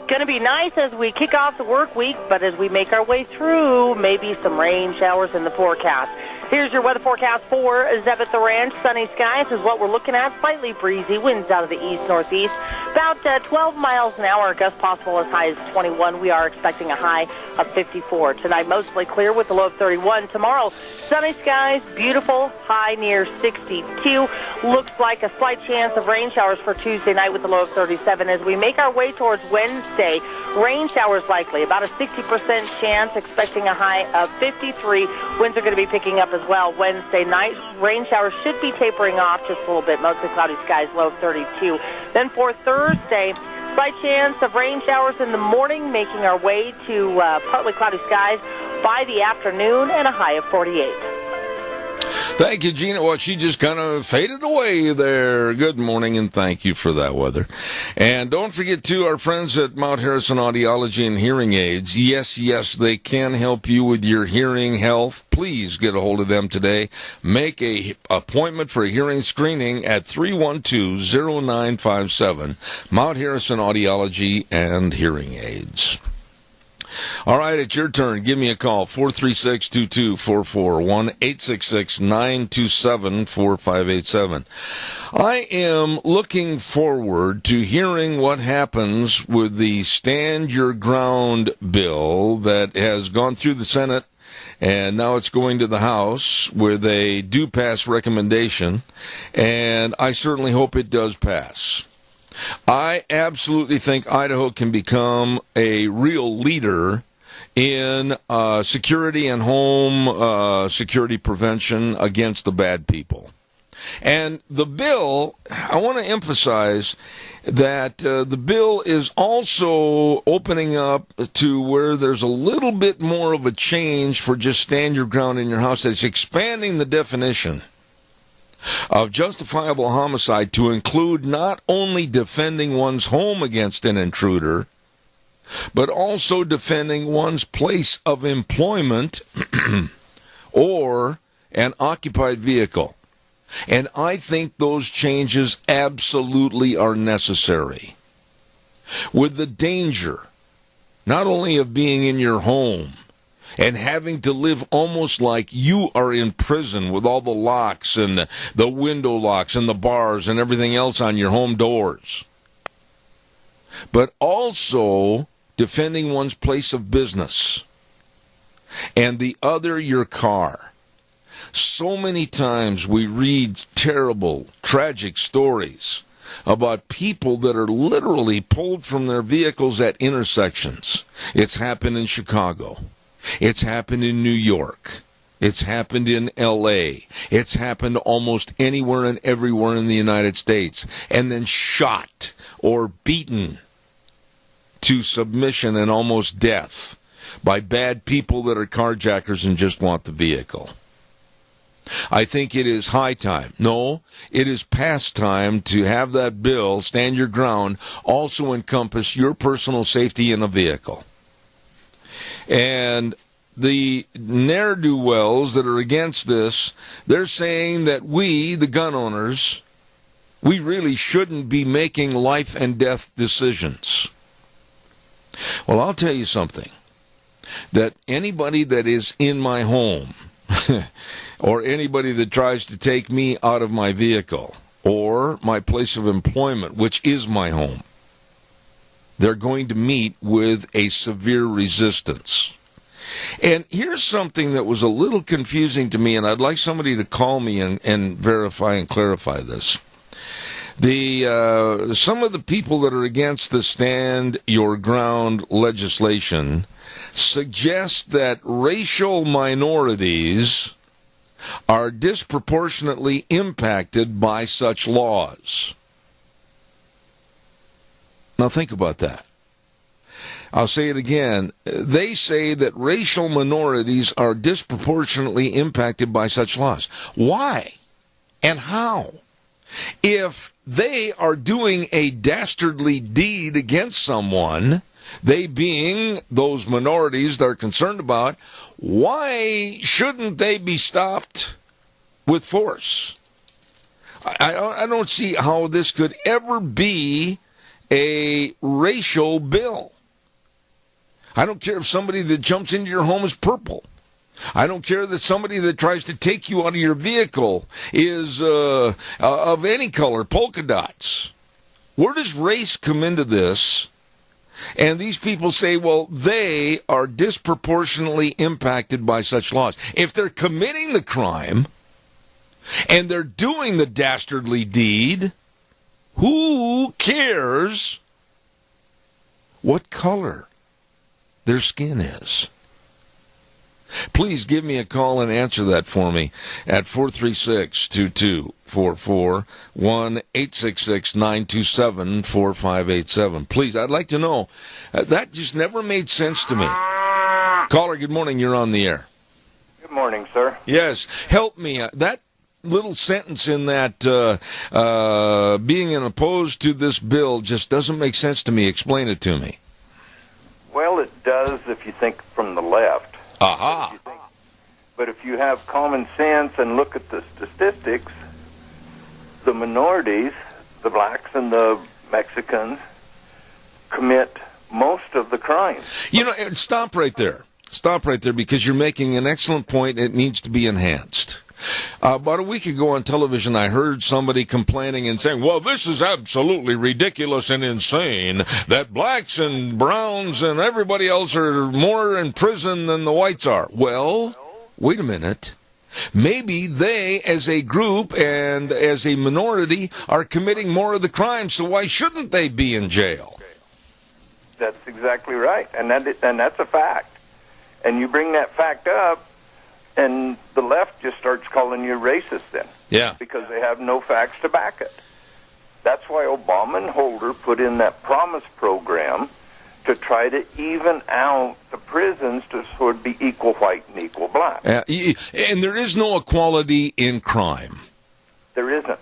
Going to be nice as we kick off the work week, but as we make our way through, maybe some rain showers in the forecast. Here's your weather forecast for Zeb at the Ranch. Sunny skies is what we're looking at. Slightly breezy. Winds out of the east-northeast. About 12 miles an hour. Gusts possible as high as 21. We are expecting a high of 54. Tonight, mostly clear with a low of 31. Tomorrow, sunny skies, beautiful, high near 62. Looks like a slight chance of rain showers for Tuesday night with a low of 37. As we make our way towards Wednesday, rain showers likely. About a 60% chance, expecting a high of 53. Winds are going to be picking up as well Wednesday night. Rain showers should be tapering off just a little bit. Mostly cloudy skies, low of 32. Then for Thursday, slight chance of rain showers in the morning, making our way to partly cloudy skies by the afternoon, and a high of 48. Thank you, Gina. Well, she just kind of faded away there. Good morning, and thank you for that weather. And don't forget, too, our friends at Mount Harrison Audiology and Hearing Aids. Yes, they can help you with your hearing health. Please get a hold of them today. Make an appointment for a hearing screening at 312-0957. Mount Harrison Audiology and Hearing Aids. All right, it's your turn. Give me a call, 436-2244, 1-866-927-4587. I am looking forward to hearing what happens with the Stand Your Ground bill that has gone through the Senate, and now it's going to the House with a do-pass recommendation, and I certainly hope it does pass. I absolutely think Idaho can become a real leader in security and home security prevention against the bad people. And the bill, I want to emphasize that the bill is also opening up to where there's a little bit more of a change for just stand your ground in your house. It's expanding the definition of justifiable homicide to include not only defending one's home against an intruder, but also defending one's place of employment or an occupied vehicle. And I think those changes absolutely are necessary. With the danger, not only of being in your home and having to live almost like you are in prison with all the locks and the window locks and the bars and everything else on your home doors, but also defending one's place of business, and the other, your car. So many times we read terrible, tragic stories about people that are literally pulled from their vehicles at intersections. It's happened in Chicago. It's happened in New York. It's happened in L.A. It's happened almost anywhere and everywhere in the United States. And then shot or beaten to submission and almost death by bad people that are carjackers and just want the vehicle. I think it is high time. No, it is past time to have that bill, Stand Your Ground, also encompass your personal safety in a vehicle. And the ne'er-do-wells that are against this, they're saying that we, the gun owners, we really shouldn't be making life and death decisions. Well, I'll tell you something, that anybody that is in my home or anybody that tries to take me out of my vehicle or my place of employment, which is my home, they're going to meet with a severe resistance. And here's something that was a little confusing to me, and I'd like somebody to call me and verify and clarify this. Some of the people that are against the Stand Your Ground legislation suggest that racial minorities are disproportionately impacted by such laws. Now think about that. I'll say it again. They say that racial minorities are disproportionately impacted by such laws. Why? And how? If they are doing a dastardly deed against someone, they being those minorities they're concerned about, why shouldn't they be stopped with force? I don't see how this could ever be a racial bill. I don't care if somebody that jumps into your home is purple. I don't care that somebody that tries to take you out of your vehicle is of any color, polka dots. Where does race come into this? And these people say, well, they are disproportionately impacted by such laws. If they're committing the crime and they're doing the dastardly deed, who cares what color their skin is? Please give me a call and answer that for me at 436-2244, 1-866-927-4587. Please, I'd like to know. That just never made sense to me. Caller, good morning. You're on the air. Good morning, sir. Yes. Help me. That little sentence in that being opposed to this bill just doesn't make sense to me. Explain it to me. Well, it does if you think from the left. Aha. But if you have common sense and look at the statistics, the minorities, the blacks and the Mexicans, commit most of the crimes. You know, stop right there. Stop right there, because you're making an excellent point. It needs to be enhanced. About a week ago on television, I heard somebody complaining and saying, well, this is absolutely ridiculous and insane that blacks and browns and everybody else are more in prison than the whites are. Well, wait a minute. Maybe they, as a group and as a minority, are committing more of the crimes, so why shouldn't they be in jail? That's exactly right, and that's a fact. And you bring that fact up, and the left just starts calling you racist then. Yeah. Because they have no facts to back it. That's why Obama and Holder put in that Promise program to try to even out the prisons to sort of be equal white and equal black. And there is no equality in crime. There isn't.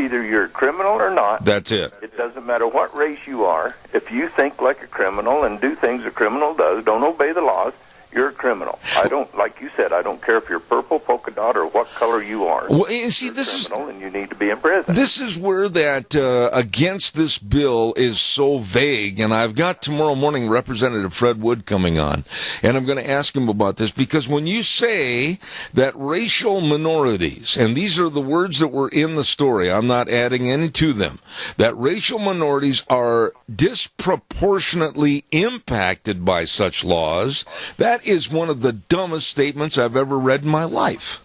Either you're a criminal or not. That's it. It doesn't matter what race you are. If you think like a criminal and do things a criminal does, don't obey the laws, you're a criminal. I don't, like you said, I don't care if you're purple, polka dot, or what color you are. Well, and see, you're this a criminal, and you need to be in prison. This is where that against this bill is so vague, and I've got tomorrow morning Representative Fred Wood coming on, and I'm going to ask him about this, because when you say that racial minorities, and these are the words that were in the story, I'm not adding any to them, that racial minorities are disproportionately impacted by such laws, that is one of the dumbest statements I've ever read in my life.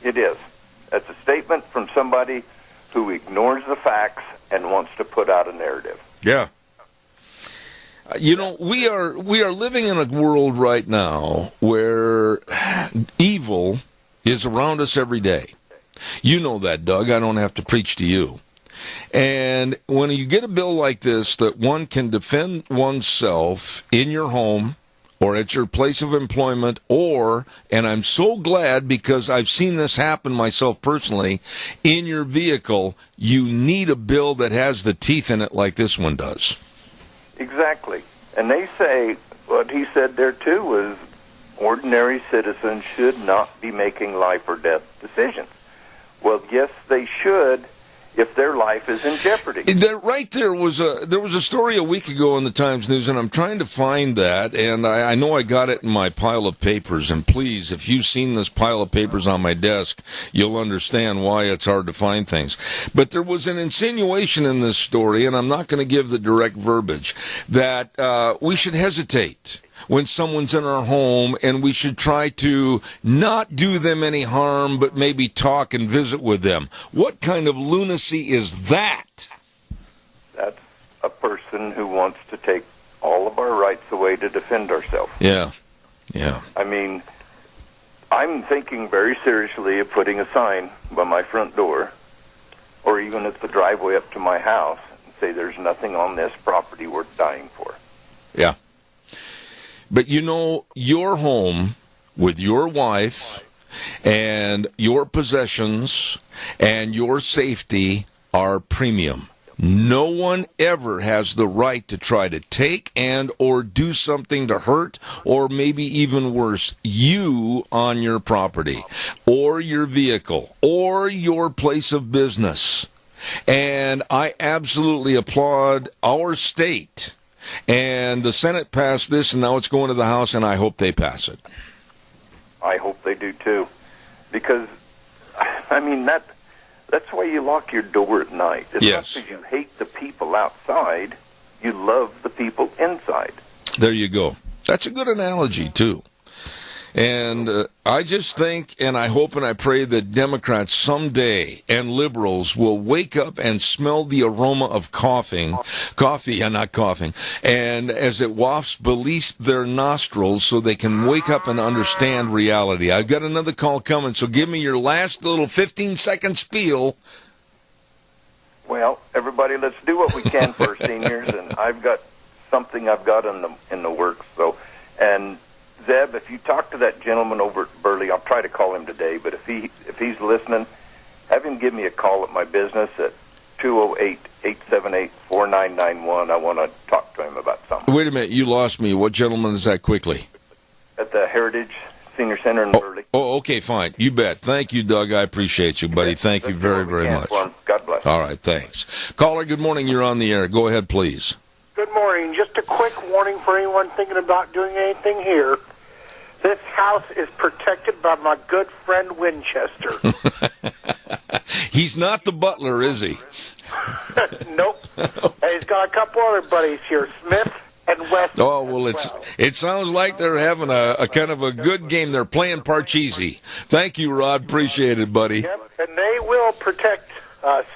It is. That's a statement from somebody who ignores the facts and wants to put out a narrative. Yeah. You know, we are living in a world right now where evil is around us every day. You know that, Doug. I don't have to preach to you. And when you get a bill like this that one can defend oneself in your home or at your place of employment, or, and I'm so glad because I've seen this happen myself personally, in your vehicle, you need a bill that has the teeth in it like this one does. Exactly. And they say, what he said there too was, ordinary citizens should not be making life or death decisions. Well, yes, they should, if their life is in jeopardy. There was a story a week ago in the Times News, and I'm trying to find that, and I know I got it in my pile of papers, and please, if you've seen this pile of papers on my desk, you'll understand why it's hard to find things. But there was an insinuation in this story, and I'm not going to give the direct verbiage, that we should hesitate when someone's in our home, and we should try to not do them any harm, but maybe talk and visit with them. What kind of lunacy is that? That's a person who wants to take all of our rights away to defend ourselves. Yeah. I mean, I'm thinking very seriously of putting a sign by my front door, or even at the driveway up to my house, and say there's nothing on this property worth dying for. Yeah. But you know, your home with your wife and your possessions and your safety are premium. No one ever has the right to try to take and or do something to hurt, or maybe even worse, you on your property or your vehicle or your place of business. And I absolutely applaud our state. And the Senate passed this, and now it's going to the House, and I hope they pass it. I hope they do, too. Because, I mean, that's why you lock your door at night. It's yes. not because you hate the people outside. You love the people inside. There you go. That's a good analogy, too. And I just think, and I hope and I pray that Democrats someday and liberals will wake up and smell the aroma of coffee, and as it wafts beneath their nostrils so they can wake up and understand reality. I've got another call coming, so give me your last little 15-second spiel. Well, everybody, let's do what we can for our seniors, and I've got something I've got in the works. So, and Zeb, if you talk to that gentleman over at Burley, I'll try to call him today, but if he's listening, have him give me a call at my business at 208-878-4991. I want to talk to him about something. Wait a minute, you lost me. What gentleman is that, quickly? At the Heritage Senior Center in Burley. Oh, okay, fine. You bet. Thank you, Doug. I appreciate you, buddy. Thank you very, very much. God bless. All right, thanks. Caller, good morning. You're on the air. Go ahead, please. Good morning. Just a quick warning for anyone thinking about doing anything here. This house is protected by my good friend Winchester. He's not the butler, is he? Nope. He's got a couple other buddies here, Smith and West. Oh, well, it sounds like they're having a kind of a good game. They're playing Parcheesi. Thank you, Rod. Appreciate it, buddy. Yep, and they will protect us.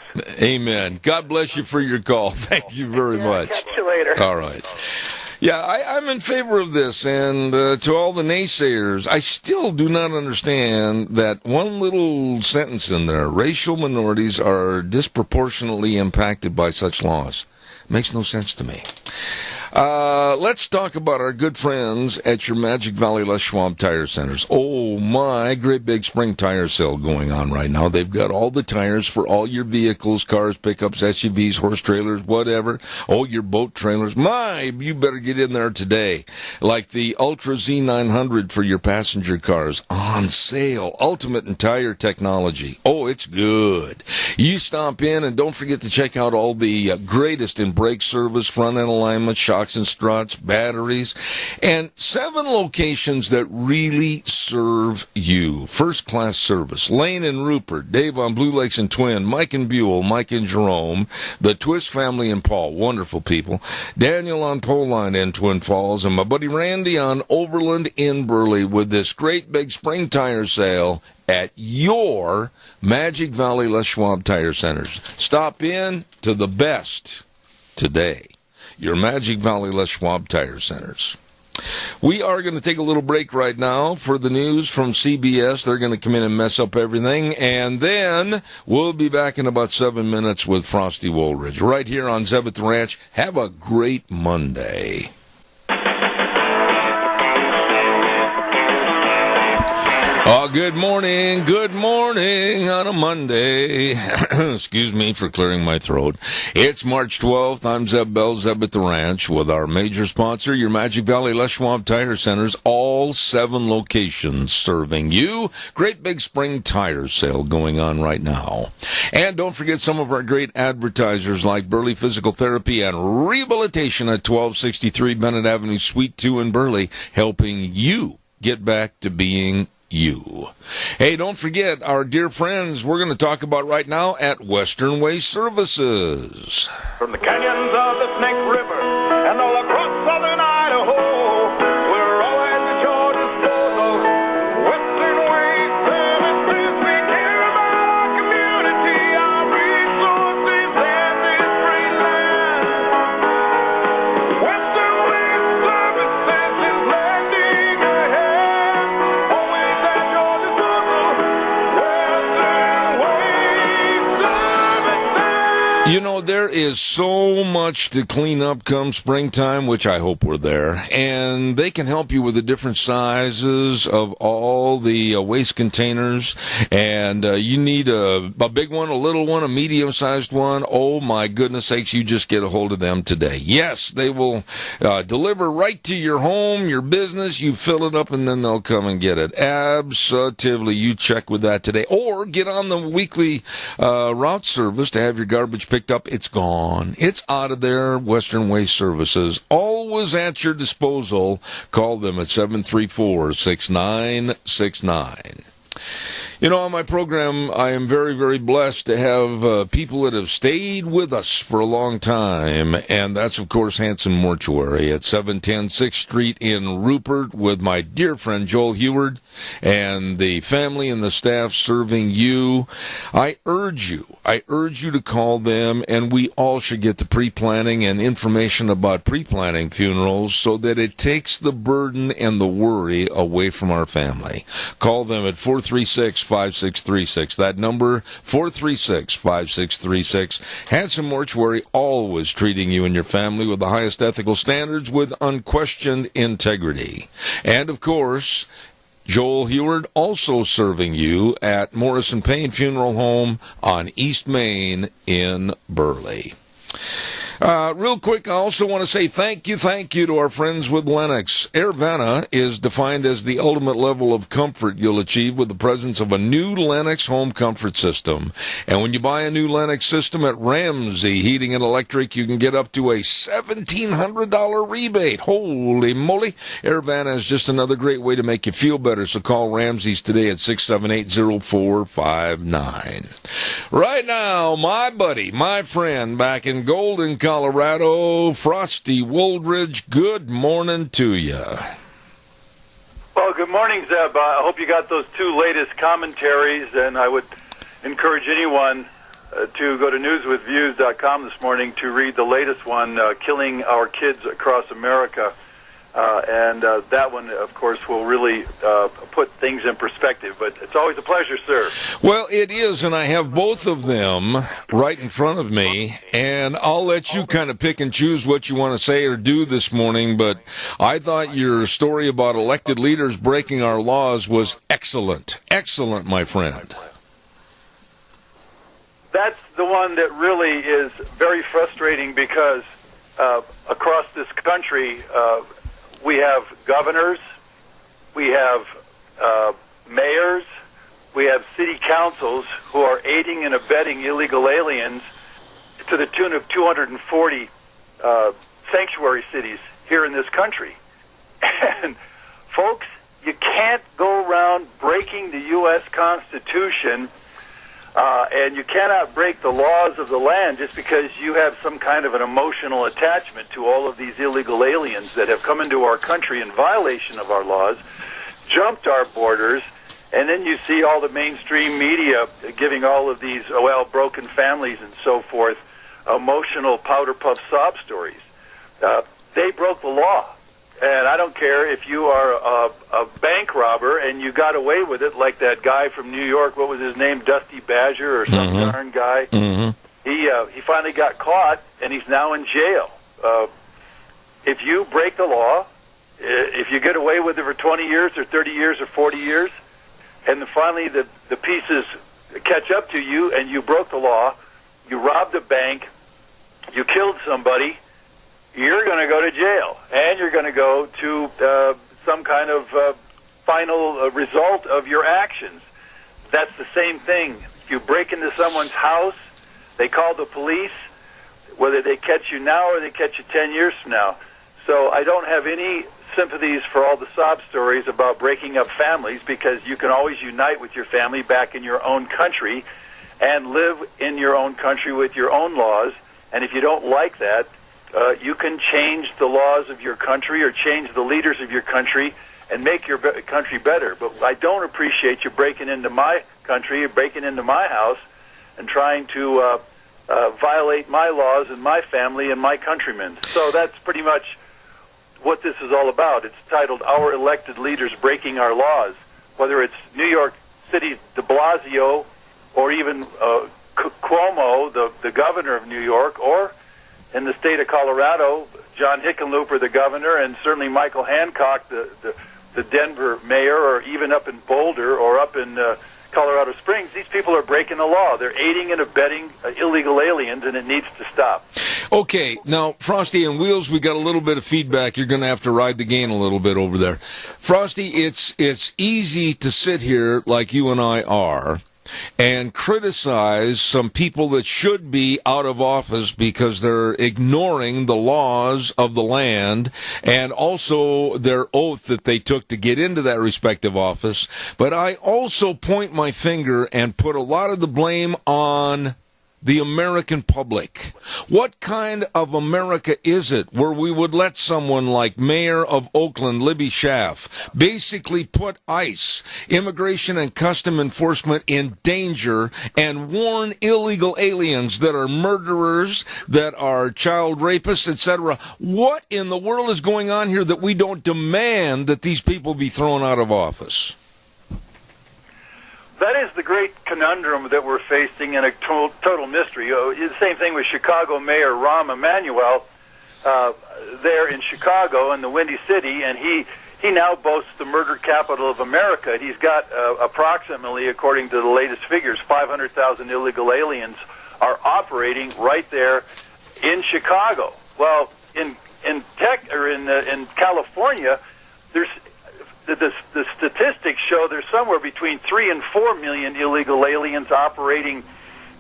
Amen. God bless you for your call. Thank you very much. Catch you later. All right. Yeah, I'm in favor of this, and to all the naysayers, I still do not understand that one little sentence in there, racial minorities are disproportionately impacted by such laws. Makes no sense to me. Let's talk about our good friends at your Magic Valley Les Schwab Tire Centers. Oh, my, great big spring tire sale going on right now. They've got all the tires for all your vehicles, cars, pickups, SUVs, horse trailers, whatever. Oh, your boat trailers. My, you better get in there today. Like the Ultra Z900 for your passenger cars on sale. Ultimate in tire technology. Oh, it's good. You stop in and don't forget to check out all the greatest in brake service, front end alignment, shocks and struts, batteries, and 7 locations that really serve you. First class service. Lane and Rupert, Dave on Blue Lakes and Twin, Mike and Buell, Mike and Jerome, the Twist family and Paul, wonderful people, Daniel on Pole Line in Twin Falls, and my buddy Randy on Overland in Burley with this great big spring tire sale at your Magic Valley Les Schwab Tire Centers. Stop in to the best today. Your Magic Valley Les Schwab Tire Centers. We are going to take a little break right now for the news from CBS. They're going to come in and mess up everything, and then we'll be back in about 7 minutes with Frosty Woolridge right here on Zeb at the Ranch. Have a great Monday. Oh, good morning on a Monday. Excuse me for clearing my throat. It's March 12th. I'm Zeb Bell, Zeb at the Ranch, with our major sponsor, your Magic Valley Les Schwab Tire Centers, all 7 locations serving you. Great big spring tire sale going on right now. And don't forget some of our great advertisers like Burley Physical Therapy and Rehabilitation at 1263 Bennett Avenue, Suite 2 in Burley, helping you get back to being you. Hey, don't forget our dear friends we're going to talk about right now at Western Waste Services. From the canyons of the Snake River and all across southern Idaho, we're always at your disposal. Western Waste Services, we care about our community, our resources, and this great land. Western Waste Services is lending a hand, always at your disposal. Western Waste Services. You know, there is so much to clean up come springtime, which I hope we're there, and they can help you with the different sizes of all the waste containers, and you need a big one, a little one, a medium-sized one. Oh, my goodness sakes, you just get a hold of them today. Yes, they will deliver right to your home, your business. You fill it up, and then they'll come and get it. Absolutely, you check with that today, or get on the weekly route service to have your garbage picked up. It's gone. It's out of there. Western Waste Services, always at your disposal. Call them at 734-6969. You know, on my program, I am very, very blessed to have people that have stayed with us for a long time, and that's, of course, Hanson Mortuary at 710 6th Street in Rupert with my dear friend Joel Heward and the family and the staff serving you. I urge you to call them, and we all should get the pre-planning and information about pre-planning funerals so that it takes the burden and the worry away from our family. Call them at 436-5636. That number, 436-5636. Hanson Mortuary, always treating you and your family with the highest ethical standards with unquestioned integrity. And, of course, Joel Heward also serving you at Morrison Payne Funeral Home on East Main in Burley. Real quick, I also want to say thank you to our friends with Lennox. AirVana is defined as the ultimate level of comfort you'll achieve with the presence of a new Lennox home comfort system. And when you buy a new Lennox system at Ramsey Heating and Electric, you can get up to a $1,700 rebate. Holy moly. AirVana is just another great way to make you feel better. So call Ramsey's today at 678-0459. Right now, my buddy, my friend back in Golden, Colorado, Frosty Woolridge, good morning to you. Well, good morning, Zeb. I hope you got those 2 latest commentaries, and I would encourage anyone to go to newswithviews.com this morning to read the latest one, Killing Our Kids Across America. And that one, of course, will really put things in perspective. But it's always a pleasure, sir. Well, it is, and I have both of them right in front of me, and I'll let you kind of pick and choose what you want to say or do this morning, but I thought your story about elected leaders breaking our laws was excellent. Excellent, my friend. That's the one that really is very frustrating because across this country, we have governors, we have mayors, we have city councils who are aiding and abetting illegal aliens to the tune of 240 sanctuary cities here in this country. And, folks, you can't go around breaking the U.S. Constitution, and you cannot break the laws of the land just because you have some kind of an emotional attachment to all of these illegal aliens that have come into our country in violation of our laws, jumped our borders, and then you see all the mainstream media giving all of these, broken families and so forth, emotional powder puff sob stories. They broke the law. And I don't care if you are a bank robber and you got away with it, like that guy from New York. What was his name? Dusty Badger or some darn guy. He finally got caught, and he's now in jail. If you break the law, if you get away with it for 20 years or 30 years or 40 years, and then finally the pieces catch up to you and you broke the law, you robbed a bank, you killed somebody, you're going to go to jail, and you're going to go to some kind of final result of your actions. That's the same thing. If you break into someone's house, they call the police, whether they catch you now or they catch you 10 years from now. So I don't have any sympathies for all the sob stories about breaking up families, because you can always unite with your family back in your own country and live in your own country with your own laws. And if you don't like that, you can change the laws of your country or change the leaders of your country and make your country better. But I don't appreciate you breaking into my country, or breaking into my house, and trying to violate my laws and my family and my countrymen. So that's pretty much what this is all about. It's titled Our Elected Leaders Breaking Our Laws. Whether it's New York City de Blasio or even Cuomo, the governor of New York, or in the state of Colorado, John Hickenlooper, the governor, and certainly Michael Hancock, the Denver mayor, or even up in Boulder or up in Colorado Springs, these people are breaking the law. They're aiding and abetting illegal aliens, and it needs to stop. Okay, now, Frosty and Wheels, we got a little bit of feedback. You're going to have to ride the gain a little bit over there. Frosty, it's easy to sit here like you and I are and criticize some people that should be out of office because they're ignoring the laws of the land and also their oath that they took to get into that respective office. But I also point my finger and put a lot of the blame on the American public. What kind of America is it where we would let someone like Mayor of Oakland, Libby Schaaf, basically put ICE, Immigration and Custom Enforcement, in danger and warn illegal aliens that are murderers, that are child rapists, etc.? What in the world is going on here that we don't demand that these people be thrown out of office? That is the great conundrum that we're facing, and a total mystery. The same thing with Chicago Mayor Rahm Emanuel there in Chicago in the Windy City, and he now boasts the murder capital of America. He's got approximately, according to the latest figures, 500,000 illegal aliens are operating right there in Chicago. Well, in California, there's the statistics show there's somewhere between 3 and 4 million illegal aliens operating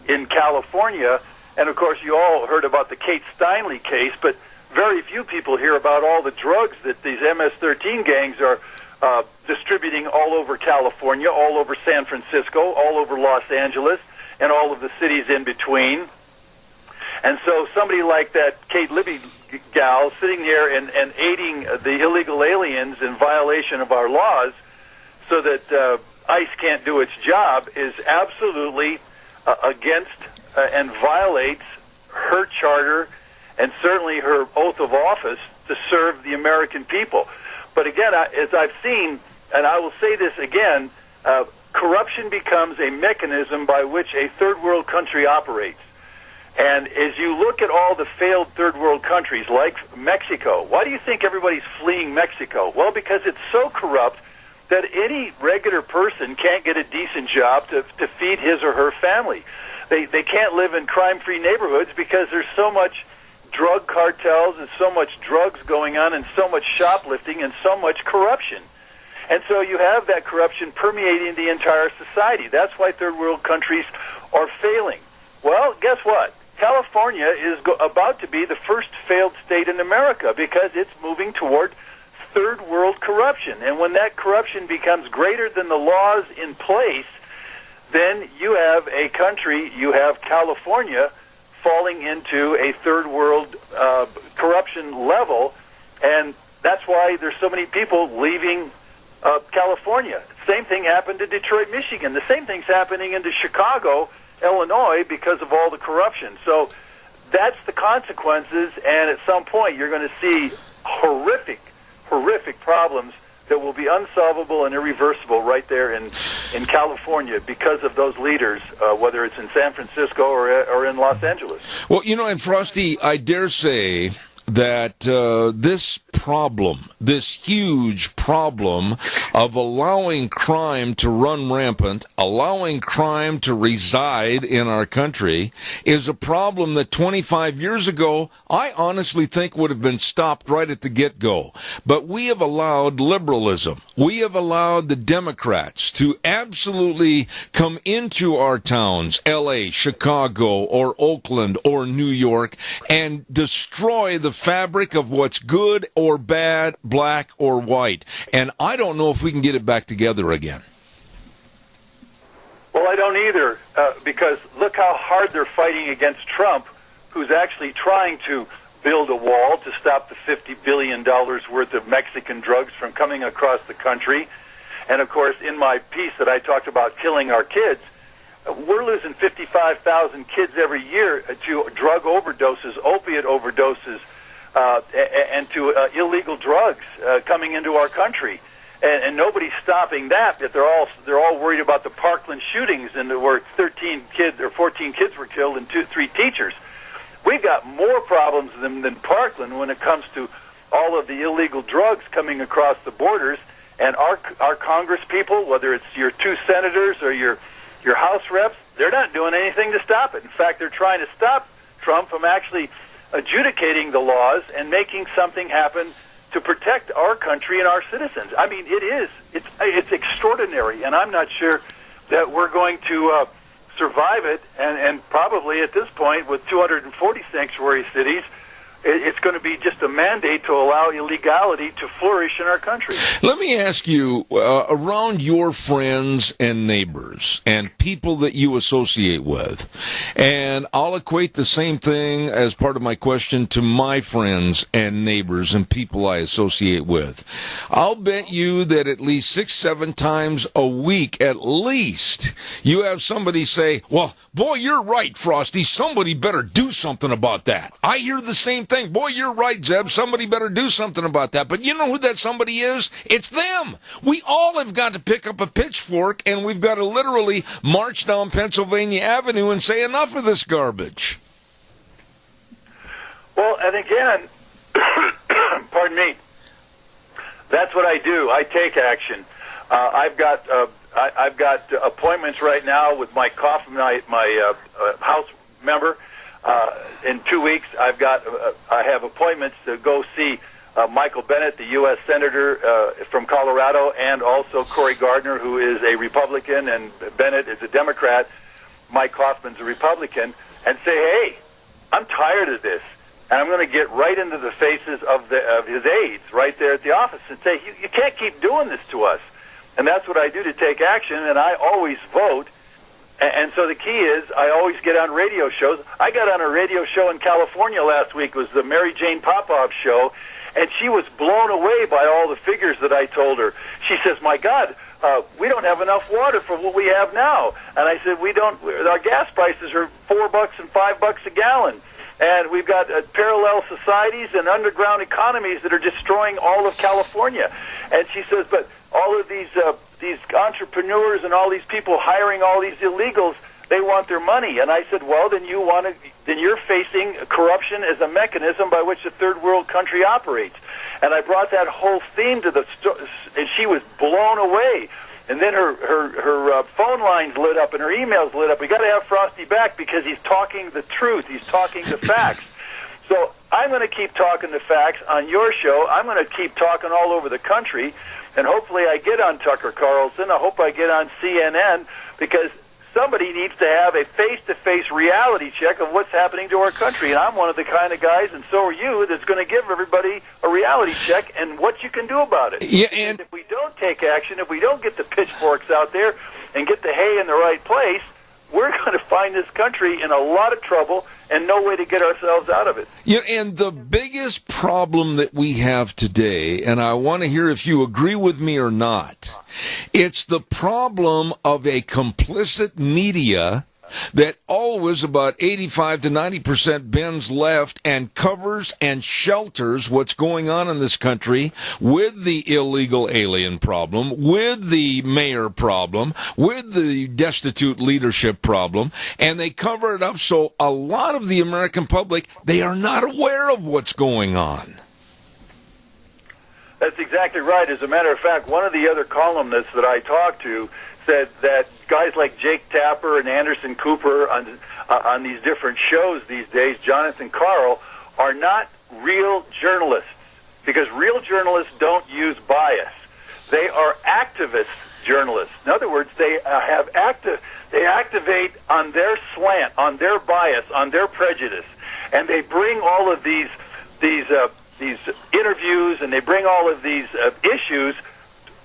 in California. And, of course, you all heard about the Kate Steinle case, but very few people hear about all the drugs that these MS-13 gangs are distributing all over California, all over San Francisco, all over Los Angeles, and all of the cities in between. And so somebody like that Kate Libby gal sitting there and aiding the illegal aliens in violation of our laws so that ICE can't do its job is absolutely against and violates her charter and certainly her oath of office to serve the American people. But again, as I've seen, and I will say this again, corruption becomes a mechanism by which a third world country operates. And as you look at all the failed third world countries like Mexico, why do you think everybody's fleeing Mexico? Well, because it's so corrupt that any regular person can't get a decent job to feed his or her family. They can't live in crime-free neighborhoods because there's so much drug cartels and so much drugs going on and so much shoplifting and so much corruption. And so you have that corruption permeating the entire society. That's why third world countries are failing. Well, guess what? California is about to be the first failed state in America because it's moving toward third world corruption. And when that corruption becomes greater than the laws in place, then you have a country, you have California, falling into a third world corruption level. And that's why there's so many people leaving California. Same thing happened to Detroit, Michigan. The same thing's happening into Chicago, Illinois, because of all the corruption. So that's the consequences, and at some point you're going to see horrific problems that will be unsolvable and irreversible right there in California because of those leaders, whether it's in San Francisco or in Los Angeles. Well, and Frosty, I dare say that this problem, this huge problem of allowing crime to run rampant, allowing crime to reside in our country, is a problem that 25 years ago, I honestly think would have been stopped right at the get-go. But we have allowed liberalism. We have allowed the Democrats to absolutely come into our towns, L.A., Chicago, or Oakland, or New York, and destroy the fabric of what's good or bad, black or white. And I don't know if we can get it back together again. Well, I don't either, because look how hard they're fighting against Trump, who's actually trying to build a wall to stop the $50 billion worth of Mexican drugs from coming across the country. And, of course, in my piece that I talked about killing our kids, we're losing 55,000 kids every year to drug overdoses, opiate overdoses, and to illegal drugs coming into our country, and nobody's stopping that. But they're all worried about the Parkland shootings, and where 13 kids or 14 kids were killed and 3 teachers. We've got more problems than Parkland when it comes to all of the illegal drugs coming across the borders. And our Congress people, whether it's your 2 senators or your House reps, they're not doing anything to stop it. In fact, they're trying to stop Trump from actually adjudicating the laws and making something happen to protect our country and our citizens. I mean, it's extraordinary, and I'm not sure that we're going to survive it, and probably at this point, with 240 sanctuary cities, it's going to be just a mandate to allow illegality to flourish in our country. Let me ask you, around your friends and neighbors and people that you associate with, and I'll equate the same thing as part of my question to my friends and neighbors and people I associate with. I'll bet you that at least 6-7 times a week, at least, you have somebody say, well, boy, you're right, Frosty. Somebody better do something about that. I hear the same thing. Boy, you're right, Zeb. Somebody better do something about that. But you know who that somebody is? It's them. We all have got to pick up a pitchfork, and we've got to literally march down Pennsylvania Avenue and say enough of this garbage. Well, and again, pardon me, that's what I do. I take action. I've got appointments right now with my House member. In 2 weeks, I have appointments to go see Michael Bennet, the U.S. Senator from Colorado, and also Cory Gardner, who is a Republican, and Bennet is a Democrat. Mike Hoffman's a Republican, and say, hey, I'm tired of this. And I'm going to get right into the faces of his aides right there at the office and say, you can't keep doing this to us. And that's what I do to take action, and I always vote. And so the key is I always get on radio shows. I got on a radio show in California last week. It was the Mary Jane Popoff show, and she was blown away by all the figures that I told her. She says, my God, we don't have enough water for what we have now. And I said, we don't. Our gas prices are $4 and $5 a gallon. And we've got parallel societies and underground economies that are destroying all of California. And she says, but all of these entrepreneurs and all these people hiring all these illegals, they want their money. And I said, well, then you're facing corruption as a mechanism by which a third world country operates. And I brought that whole theme to and she was blown away. And then her phone lines lit up and her emails lit up. We got to have Frosty back because he's talking the truth. He's talking the facts. So I'm going to keep talking the facts on your show. I'm going to keep talking all over the country. And hopefully I get on Tucker Carlson. I hope I get on CNN because somebody needs to have a face-to-face reality check of what's happening to our country. And I'm one of the kind of guys, and so are you, that's going to give everybody a reality check and what you can do about it. Yeah, and if we don't take action, if we don't get the pitchforks out there and get the hay in the right place, we're going to find this country in a lot of trouble and no way to get ourselves out of it. Yeah, and the biggest problem that we have today, and I want to hear if you agree with me or not, it's the problem of a complicit media that always about 85 to 90% bends left and covers and shelters what's going on in this country with the illegal alien problem, with the mayor problem, with the destitute leadership problem, and they cover it up so a lot of the American public, they are not aware of what's going on. That's exactly right. As a matter of fact, one of the other columnists that I talked to said that guys like Jake Tapper and Anderson Cooper on these different shows these days, Jonathan Karl, are not real journalists because real journalists don't use bias. They are activist journalists. In other words, they activate on their slant, on their bias, on their prejudice, and they bring all of these interviews and they bring all of these issues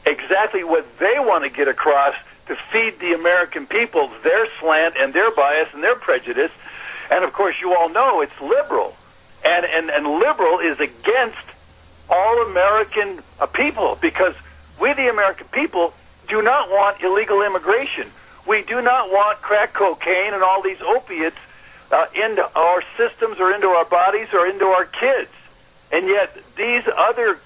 exactly what they want to get across to feed the American people their slant and their bias and their prejudice. And, of course, you all know it's liberal. And liberal is against all American people because we, the American people, do not want illegal immigration. We do not want crack cocaine and all these opiates into our systems or into our bodies or into our kids. And yet these other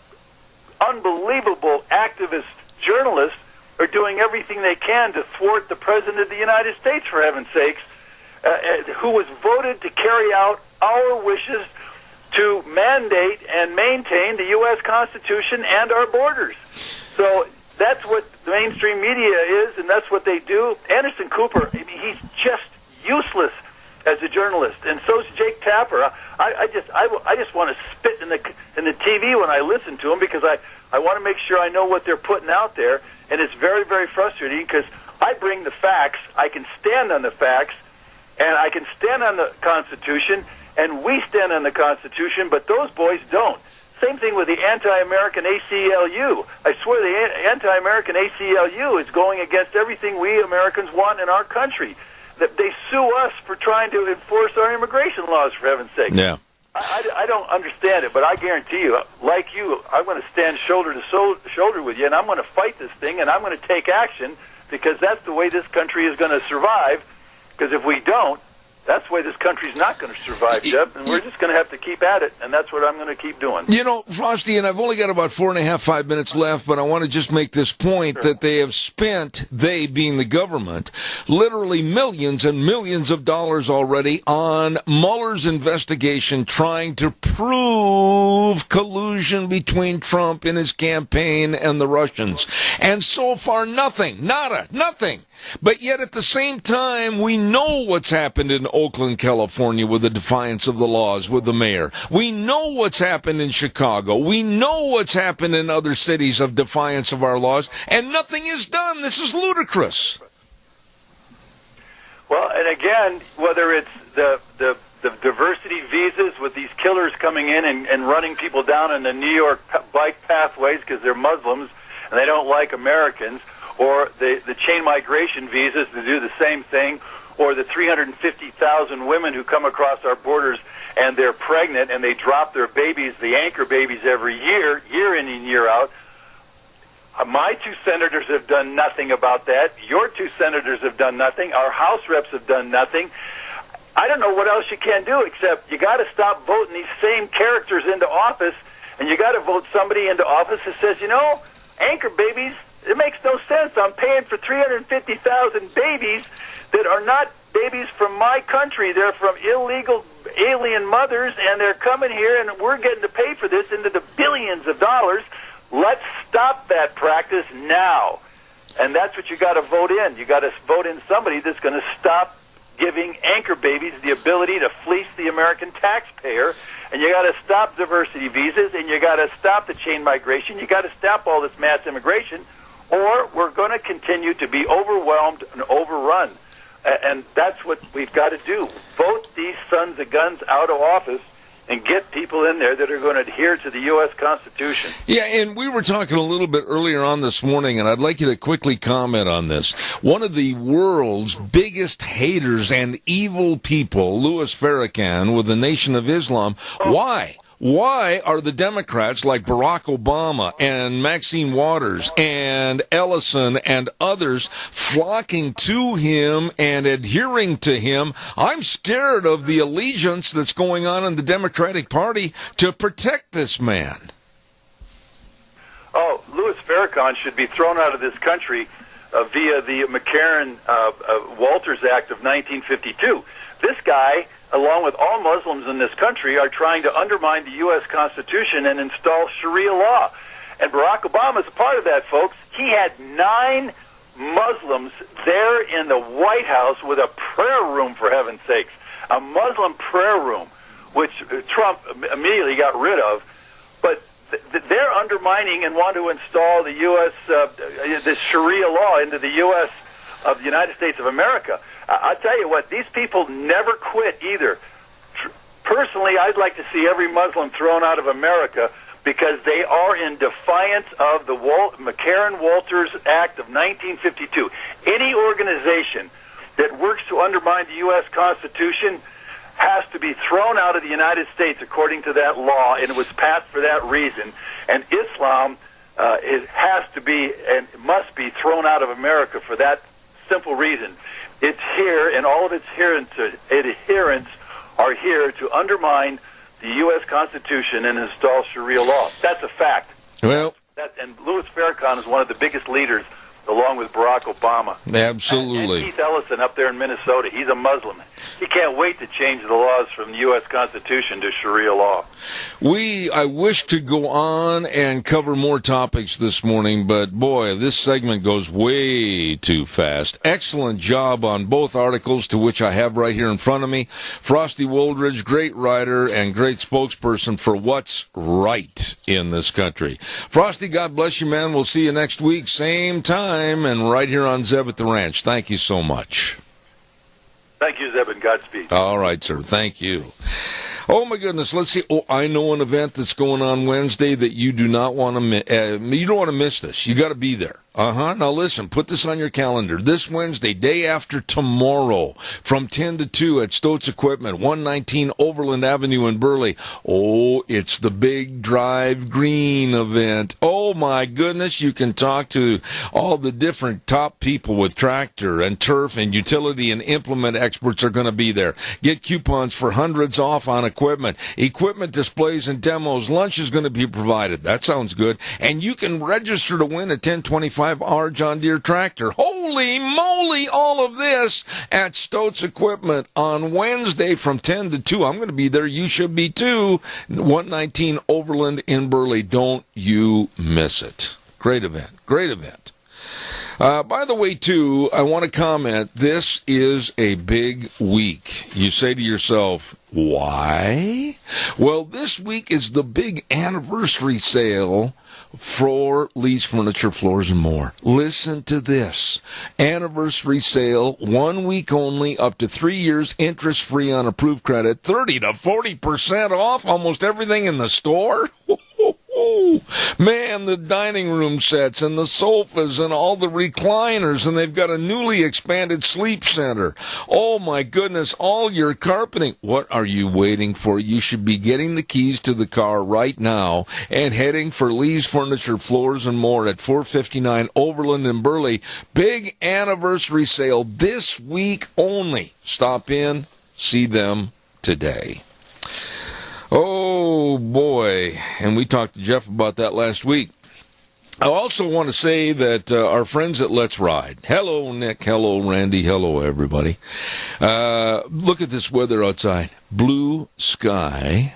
unbelievable activist journalists are doing everything they can to thwart the President of the United States, for heaven's sakes, who was voted to carry out our wishes to mandate and maintain the U.S. Constitution and our borders. So that's what the mainstream media is, and that's what they do. Anderson Cooper, I mean, he's just useless as a journalist, and so is Jake Tapper. I just want to spit in the TV when I listen to them because I want to make sure I know what they're putting out there, and it's very, very frustrating because I bring the facts, I can stand on the facts, and I can stand on the Constitution, and we stand on the Constitution, but those boys don't. Same thing with the anti-American ACLU. I swear the anti-American ACLU is going against everything we Americans want in our country. That they sue us for trying to enforce our immigration laws, for heaven's sake. Yeah. I don't understand it, but I guarantee you, like you, I'm going to stand shoulder to shoulder with you, and I'm going to fight this thing, and I'm going to take action because that's the way this country is going to survive. Because if we don't, that's the way this country's not going to survive, Jeb, and we're just going to have to keep at it, and that's what I'm going to keep doing. You know, Frosty, and I've only got about 5 minutes left, but I want to just make this point that they have spent, they being the government, literally millions and millions of dollars already on Mueller's investigation trying to prove collusion between Trump and his campaign and the Russians. And so far, nothing. Nada. Nothing. But yet at the same time, we know what's happened in Oakland, California with the defiance of the laws with the mayor. We know what's happened in Chicago. We know what's happened in other cities of defiance of our laws, and nothing is done. This is ludicrous. Well, and again, whether it's the diversity visas with these killers coming in and running people down in the New York bike pathways because they're Muslims and they don't like Americans, or the chain migration visas to do the same thing, or the 350,000 women who come across our borders and they're pregnant and they drop their babies, the anchor babies, every year, year in and year out. My two senators have done nothing about that. Your two senators have done nothing. Our House reps have done nothing. I don't know what else you can do except you got to stop voting these same characters into office, and you got to vote somebody into office that says, anchor babies, it makes no sense. I'm paying for 350,000 babies that are not babies from my country. They're from illegal alien mothers, and they're coming here, and we're getting to pay for this into the billions of dollars. Let's stop that practice now. And that's what you got to vote in. You got to vote in somebody that's going to stop giving anchor babies the ability to fleece the American taxpayer. And you got to stop diversity visas, and you got to stop the chain migration. You got to stop all this mass immigration, or we're going to continue to be overwhelmed and overrun. And that's what we've got to do. Vote these sons of guns out of office and get people in there that are going to adhere to the U.S. Constitution. Yeah, and we were talking a little bit earlier on this morning, and I'd like you to quickly comment on this. One of the world's biggest haters and evil people, Louis Farrakhan, with the Nation of Islam. Why? Why are the Democrats like Barack Obama and Maxine Waters and Ellison and others flocking to him and adhering to him? I'm scared of the allegiance that's going on in the Democratic Party to protect this man. Oh, Louis Farrakhan should be thrown out of this country via the McCarran-Walters Act of 1952. This guy, along with all Muslims in this country, are trying to undermine the U.S. Constitution and install Sharia law. And Barack Obama is a part of that, folks. He had 9 Muslims there in the White House with a prayer room, for heaven's sakes, a Muslim prayer room, which Trump immediately got rid of. But they're undermining and want to install the U.S. The Sharia law into the U.S. of the United States of America. I'll tell you what, these people never quit either. Personally, I'd like to see every Muslim thrown out of America because they are in defiance of the McCarran-Walters Act of 1952. Any organization that works to undermine the U.S. Constitution has to be thrown out of the United States according to that law, and it was passed for that reason. And Islam it has to be and must be thrown out of America for that simple reason. It's here, and all of its adherents are here to undermine the U.S. Constitution and install Sharia law. That's a fact. Well, and Louis Farrakhan is one of the biggest leaders, along with Barack Obama. Absolutely. And Keith Ellison up there in Minnesota. He's a Muslim. He can't wait to change the laws from the U.S. Constitution to Sharia law. I wish to go on and cover more topics this morning, but boy, this segment goes way too fast. Excellent job on both articles, to which I have right here in front of me. Frosty Woldridge, great writer and great spokesperson for what's right in this country. Frosty, God bless you, man. We'll see you next week, same time, and right here on Zeb at the Ranch. Thank you so much. Thank you, Zeb, and Godspeed. All right, sir. Thank you. Oh, my goodness. Let's see. Oh, I know an event that's going on Wednesday that you do not want to miss. You don't want to miss this. You got to be there. Now listen, put this on your calendar. This Wednesday, day after tomorrow, from 10 to 2 at Stotz Equipment, 119 Overland Avenue in Burley. Oh, it's the Big Drive Green event. Oh, my goodness. You can talk to all the different top people with tractor and turf and utility and implement experts are going to be there. Get coupons for hundreds off on equipment. Equipment displays and demos. Lunch is going to be provided. That sounds good. And you can register to win a 1025 R John Deere tractor. Holy moly, all of this at Stotz Equipment on Wednesday from 10 to 2. I'm going to be there. You should be too. 119 Overland in Burley. Don't you miss it. Great event. Great event. By the way, too, I want to comment, this is a big week. You say to yourself, why? Well, this week is the big anniversary sale for Lee's Furniture, Floors, and More. Listen to this. Anniversary sale, 1 week only, up to 3 years, interest-free on approved credit, 30 to 40% off almost everything in the store. Man, the dining room sets and the sofas and all the recliners, and they've got a newly expanded sleep center. Oh, my goodness, all your carpeting. What are you waiting for? You should be getting the keys to the car right now and heading for Lee's Furniture, Floors, and More at 459 Overland in Burley. Big anniversary sale this week only. Stop in see them today. Oh, boy. And we talked to Jeff about that last week. I also want to say that our friends at Let's Ride. Hello, Nick. Hello, Randy. Hello, everybody. Look at this weather outside. Blue sky.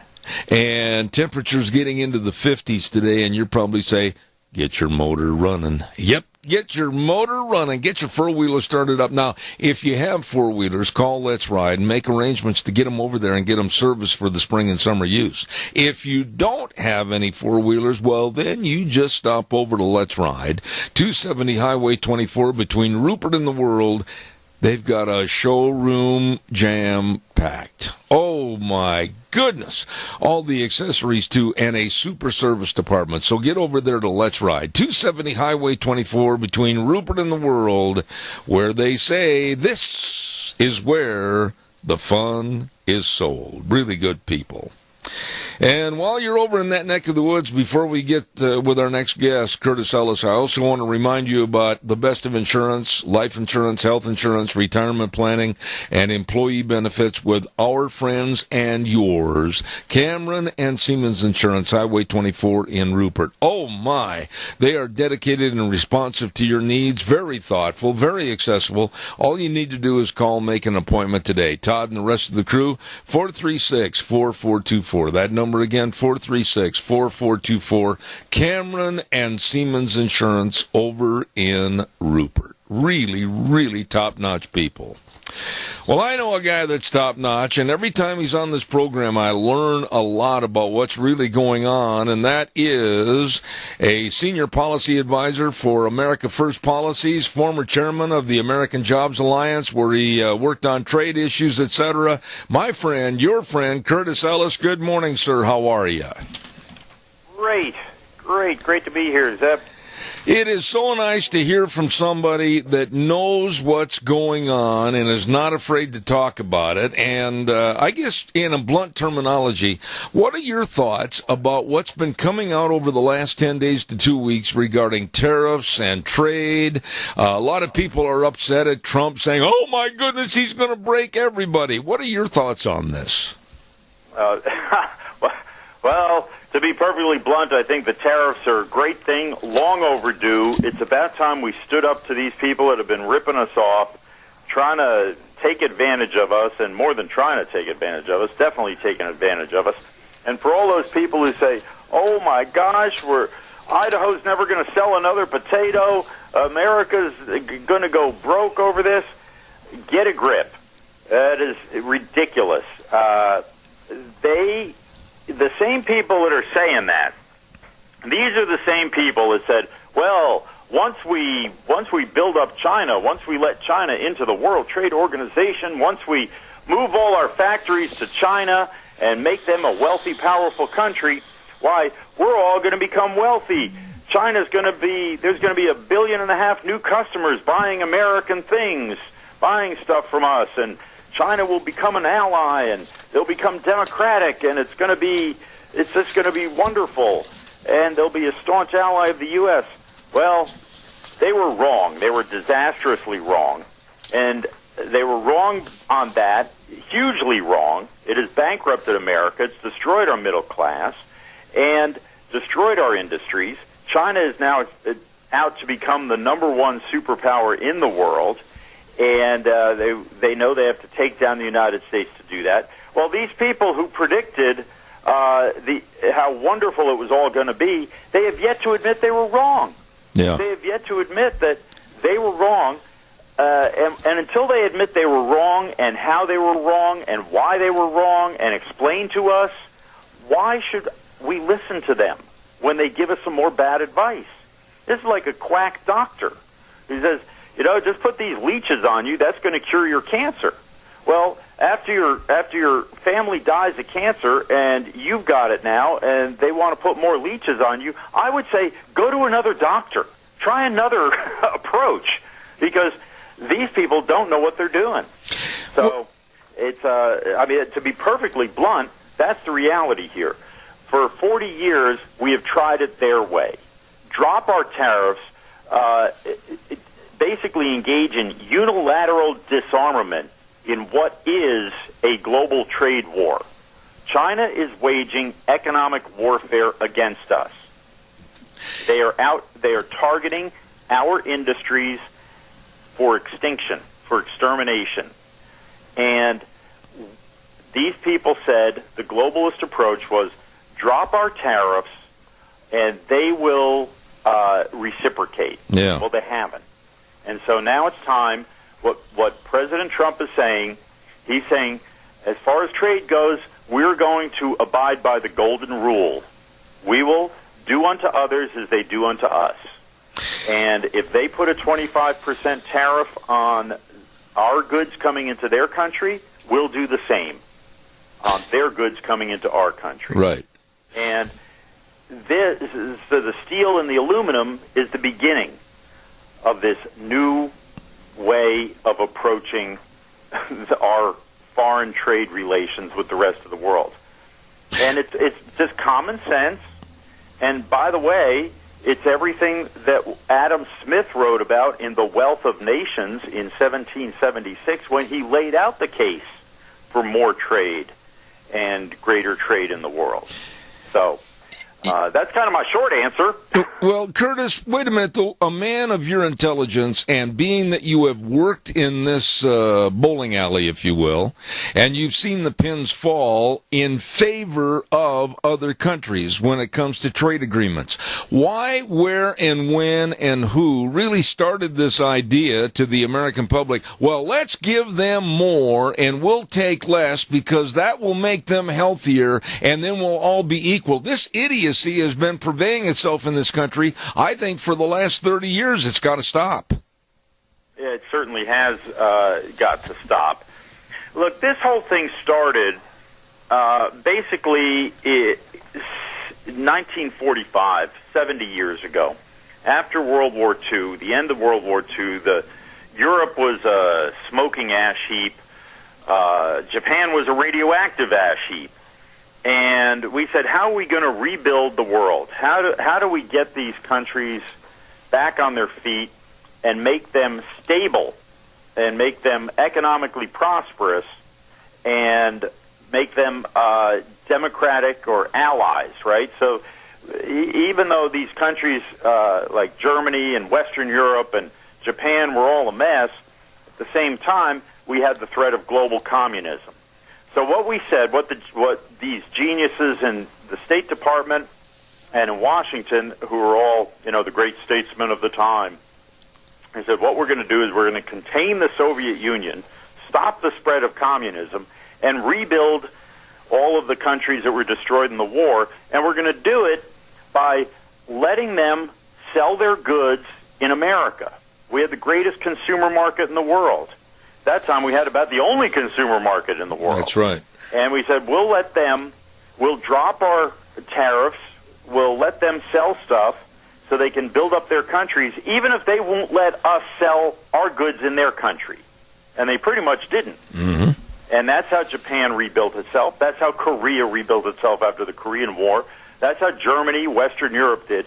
And temperatures getting into the 50s today. And you'll probably say, get your motor running. Yep. Get your motor running. Get your four-wheeler started up. Now, if you have four-wheelers, call Let's Ride and make arrangements to get them over there and get them serviced for the spring and summer use. If you don't have any four-wheelers, well, then you just stop over to Let's Ride, 270 Highway 24 between Rupert and the World. They've got a showroom jam-packed. Oh, my goodness. All the accessories, too, and a super service department. So get over there to Let's Ride. 270 Highway 24 between Rupert and the World, where they say this is where the fun is sold. Really good people. And while you're over in that neck of the woods, before we get with our next guest, Curtis Ellis, I also want to remind you about the best of insurance, life insurance, health insurance, retirement planning, and employee benefits with our friends and yours, Cameron and Siemens Insurance, Highway 24 in Rupert. Oh, my. They are dedicated and responsive to your needs, very thoughtful, very accessible. All you need to do is call, make an appointment today. Todd and the rest of the crew, 436-4424. That number again, 436-4424. Cameron and Siemens Insurance over in Rupert. Really, really top-notch people. Well, I know a guy that's top-notch, and every time he's on this program, I learn a lot about what's really going on, and that is a senior policy advisor for America First Policies, former chairman of the American Jobs Alliance, where he worked on trade issues, etc. My friend, your friend, Curtis Ellis. Good morning, sir. How are you? Great to be here, Zeb. It is so nice to hear from somebody that knows what's going on and is not afraid to talk about it. And I guess in a blunt terminology, what are your thoughts about what's been coming out over the last 10 days to 2 weeks regarding tariffs and trade? A lot of people are upset at Trump saying, oh, my goodness, he's going to break everybody. What are your thoughts on this? Well, to be perfectly blunt, I think the tariffs are a great thing, long overdue. It's about time we stood up to these people that have been ripping us off, trying to take advantage of us, and more than trying to take advantage of us, definitely taking advantage of us. And for all those people who say, oh my gosh, Idaho's never going to sell another potato, America's going to go broke over this, get a grip. That is ridiculous. The same people that are saying that, these are the same people that said, well, once we build up China, once we let China into the World Trade Organization, once we move all our factories to China and make them a wealthy, powerful country, why, we're all going to become wealthy. There's going to be 1.5 billion new customers buying American things, buying stuff from us, and China will become an ally, and they'll become democratic, and it's just going to be wonderful, and they'll be a staunch ally of the U.S. Well, they were wrong. They were disastrously wrong, and they were wrong on that, hugely wrong. It has bankrupted America. It's destroyed our middle class and destroyed our industries. China is now out to become the #1 superpower in the world. And they know they have to take down the United States to do that. Well, these people who predicted how wonderful it was all going to be, they have yet to admit they were wrong. Yeah. They have yet to admit that they were wrong. And until they admit they were wrong and how they were wrong and why they were wrong and explain to us, why should we listen to them when they give us some more bad advice? This is like a quack doctor who says, just put these leeches on you. That's going to cure your cancer. Well, after your family dies of cancer and you've got it now, and they want to put more leeches on you, I would say go to another doctor. Try another approach, because these people don't know what they're doing. So it's to be perfectly blunt, that's the reality here. For 40 years, we have tried it their way. Drop our tariffs. Basically engage in unilateral disarmament, in what is a global trade war. China is waging economic warfare against us. They are targeting our industries for extinction, for extermination. And these people said the globalist approach was drop our tariffs and they will reciprocate. Yeah. Well, they haven't. And so now it's time, what President Trump is saying, he's saying, as far as trade goes, we're going to abide by the golden rule. We will do unto others as they do unto us. And if they put a 25% tariff on our goods coming into their country, we'll do the same on their goods coming into our country. Right. And so the steel and the aluminum is the beginning of this new way of approaching our foreign trade relations with the rest of the world. And it's just common sense. And by the way, it's everything that Adam Smith wrote about in The Wealth of Nations in 1776 when he laid out the case for more trade and greater trade in the world. So that's kind of my short answer. Well, Curtis, wait a minute, though. A man of your intelligence, and being that you have worked in this bowling alley, if you will, and you've seen the pins fall in favor of other countries when it comes to trade agreements, why, where, and when, and who really started this idea to the American public? Well, let's give them more, and we'll take less because that will make them healthier, and then we'll all be equal. This idiocy has been pervading itself in this country, I think, for the last 30 years. It's got to stop. It certainly has got to stop. Look, this whole thing started basically in 1945, 70 years ago. After World War II, the end of World War II, Europe was a smoking ash heap. Japan was a radioactive ash heap. And we said, how are we going to rebuild the world? How do we get these countries back on their feet and make them stable and make them economically prosperous and make them democratic or allies, right? So even though these countries like Germany and Western Europe and Japan were all a mess, at the same time, we had the threat of global communism. So what we said, what these geniuses in the State Department and in Washington, who are all, the great statesmen of the time, they said, what we're going to do is we're going to contain the Soviet Union, stop the spread of communism, and rebuild all of the countries that were destroyed in the war, and we're going to do it by letting them sell their goods in America. We had the greatest consumer market in the world. That time we had about the only consumer market in the world. That's right. And we said, we'll drop our tariffs, we'll let them sell stuff so they can build up their countries, even if they won't let us sell our goods in their country. And they pretty much didn't. Mm-hmm. And that's how Japan rebuilt itself. That's how Korea rebuilt itself after the Korean War. That's how Germany, Western Europe did.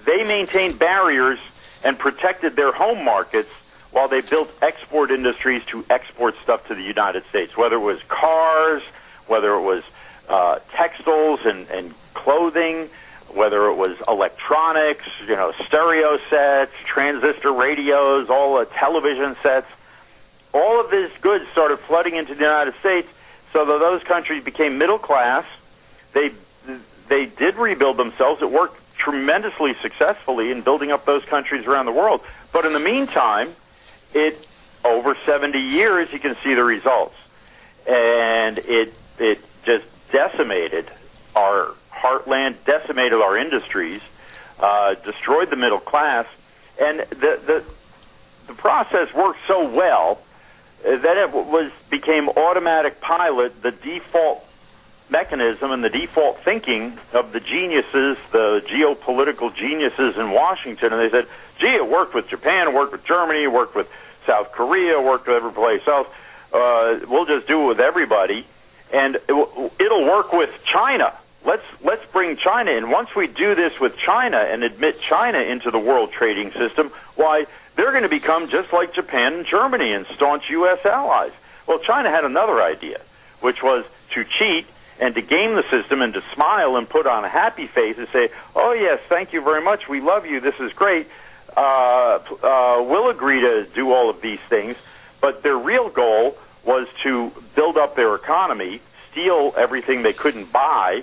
They maintained barriers and protected their home markets while they built export industries to export stuff to the United States, whether it was cars, whether it was textiles and clothing, whether it was electronics, stereo sets, transistor radios, all the television sets. All of these goods started flooding into the United States, so that those countries became middle class. They did rebuild themselves. It worked tremendously successfully in building up those countries around the world. But in the meantime, over 70 years, you can see the results. And it just decimated our heartland, decimated our industries, destroyed the middle class. And the process worked so well that it became automatic pilot, the default mechanism and the default thinking of the geniuses, the geopolitical geniuses in Washington. And they said, gee, it worked with Japan, it worked with Germany, it worked with South Korea, worked with every place else. We'll just do it with everybody, and it'll work with China. Let's bring China in. Once we do this with China and admit China into the world trading system, why, they're going to become just like Japan and Germany and staunch U.S. allies. Well, China had another idea, which was to cheat and to game the system and to smile and put on a happy face and say, oh, yes, thank you very much. We love you. This is great. We'll agree to do all of these things. But their real goal was to build up their economy, steal everything they couldn't buy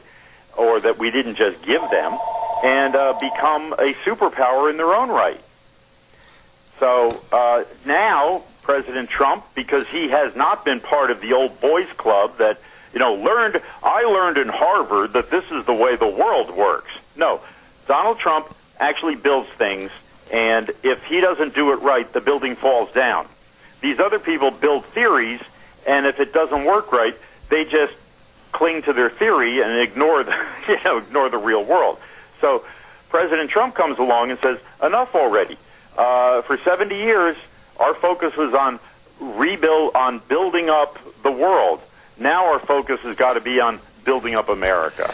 or that we didn't just give them, and become a superpower in their own right. So now President Trump, because he has not been part of the old boys club that, I learned in Harvard that this is the way the world works. No, Donald Trump actually builds things, and if he doesn't do it right, the building falls down. These other people build theories, and if it doesn't work right, they just cling to their theory and ignore the real world. So President Trump comes along and says, enough already. For 70 years, our focus was on building up the world. Now our focus has got to be on building up America.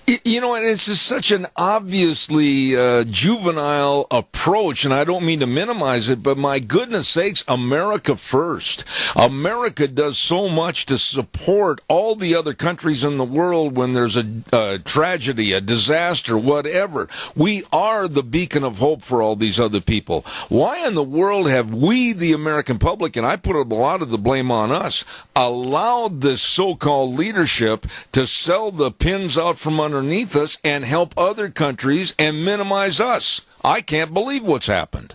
And it's just such an obviously juvenile approach, and I don't mean to minimize it, but my goodness sakes, America first. America does so much to support all the other countries in the world when there's a tragedy, a disaster, whatever. We are the beacon of hope for all these other people. Why in the world have we, the American public, and I put a lot of the blame on us, allowed this so-called leadership to sell the pins out from underneath us and help other countries and minimize us? I can't believe what's happened.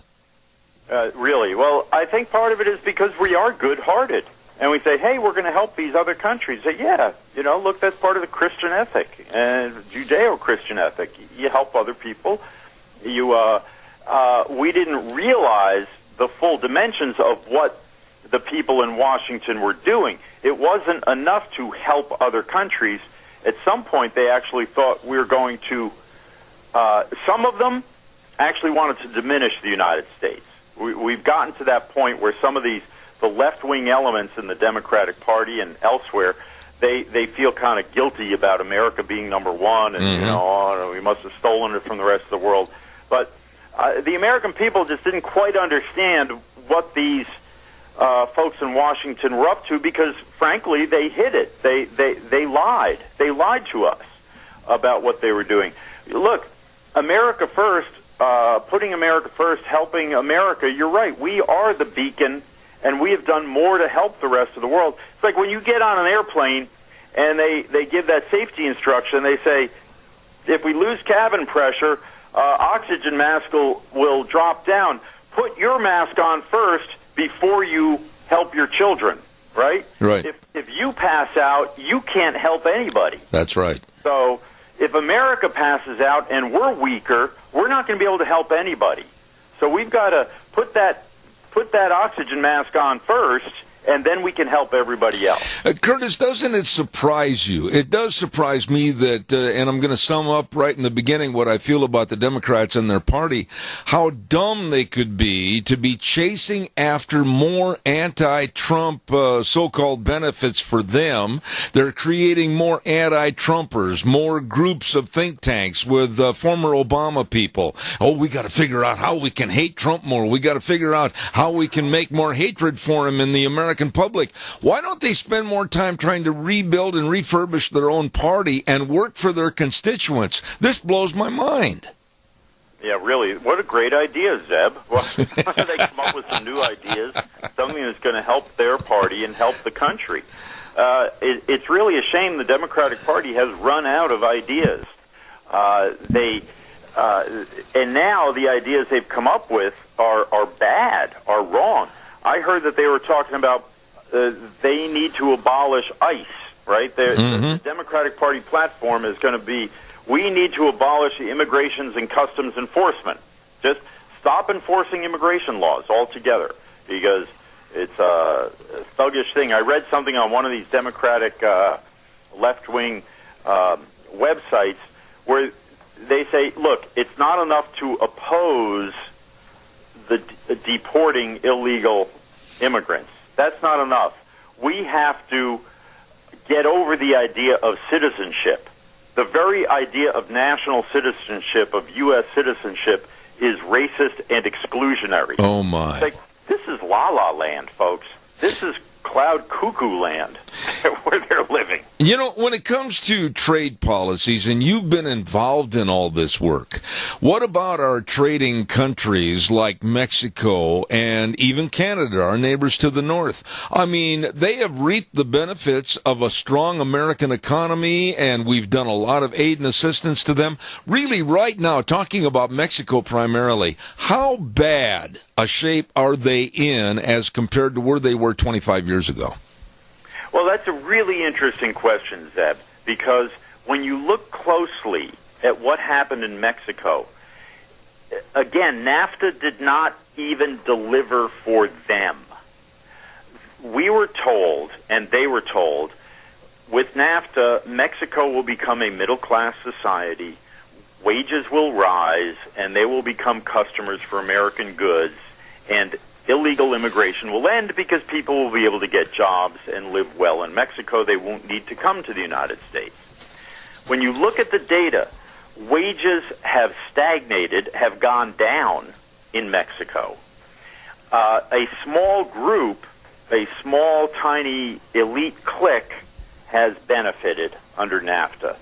Really? Well, I think part of it is because we are good-hearted. And we say, hey, we're going to help these other countries. Say, yeah, look, that's part of the Christian ethic and Judeo-Christian ethic. You help other people. We didn't realize the full dimensions of what the people in Washington were doing. It wasn't enough to help other countries. At some point, they actually thought we were going to, some of them actually wanted to diminish the United States. We've gotten to that point where some of the left-wing elements in the Democratic Party and elsewhere, they feel kind of guilty about America being number one, and, we must have stolen it from the rest of the world. But the American people just didn't quite understand what these folks in Washington were up to because, frankly, they hid it. They lied. They lied to us about what they were doing. Look, America first, putting America first, helping America, you're right. We are the beacon, and we have done more to help the rest of the world. It's like when you get on an airplane and they give that safety instruction, they say, if we lose cabin pressure, oxygen mask will drop down. Put your mask on first before you help your children, right? Right. If you pass out, you can't help anybody. That's right. So if America passes out and we're weaker, we're not going to be able to help anybody. So we've got to put that oxygen mask on first, and then we can help everybody else. Curtis, doesn't it surprise you? It does surprise me that, and I'm going to sum up right in the beginning what I feel about the Democrats and their party, how dumb they could be to be chasing after more anti-Trump so-called benefits for them. They're creating more anti-Trumpers, more groups of think tanks with former Obama people. Oh, we got to figure out how we can hate Trump more. We got to figure out how we can make more hatred for him in the American public. Why don't they spend more time trying to rebuild and refurbish their own party and work for their constituents? This blows my mind. Yeah, really. What a great idea, Zeb. Well, they come up with some new ideas, something that's going to help their party and help the country. It's really a shame the Democratic Party has run out of ideas. And now the ideas they've come up with are bad, are wrong. I heard that they were talking about they need to abolish ICE, right? The Democratic Party platform is going to be, we need to abolish the Immigrations and Customs Enforcement. Just stop enforcing immigration laws altogether because it's a thuggish thing. I read something on one of these Democratic left-wing websites where they say, look, it's not enough to oppose the deporting illegal immigrants. That's not enough. We have to get over the idea of citizenship. The very idea of national citizenship, of U.S. citizenship, is racist and exclusionary. Oh, my. It's like, this is la-la land, folks. This is cloud cuckoo land where they're living. You know, when it comes to trade policies, and you've been involved in all this work, what about our trading countries like Mexico and even Canada, our neighbors to the north? I mean, they have reaped the benefits of a strong American economy, and we've done a lot of aid and assistance to them. Really, right now, talking about Mexico primarily, how bad a shape are they in as compared to where they were 25 years ago? Well, that's a really interesting question, Zeb, because when you look closely at what happened in Mexico, again, NAFTA did not even deliver for them. We were told, and they were told, with NAFTA, Mexico will become a middle-class society, wages will rise, and they will become customers for American goods, and illegal immigration will end because people will be able to get jobs and live well in Mexico. They won't need to come to the United States. When you look at the data, wages have stagnated, have gone down in Mexico. A small group, a small, tiny, elite clique has benefited under NAFTA.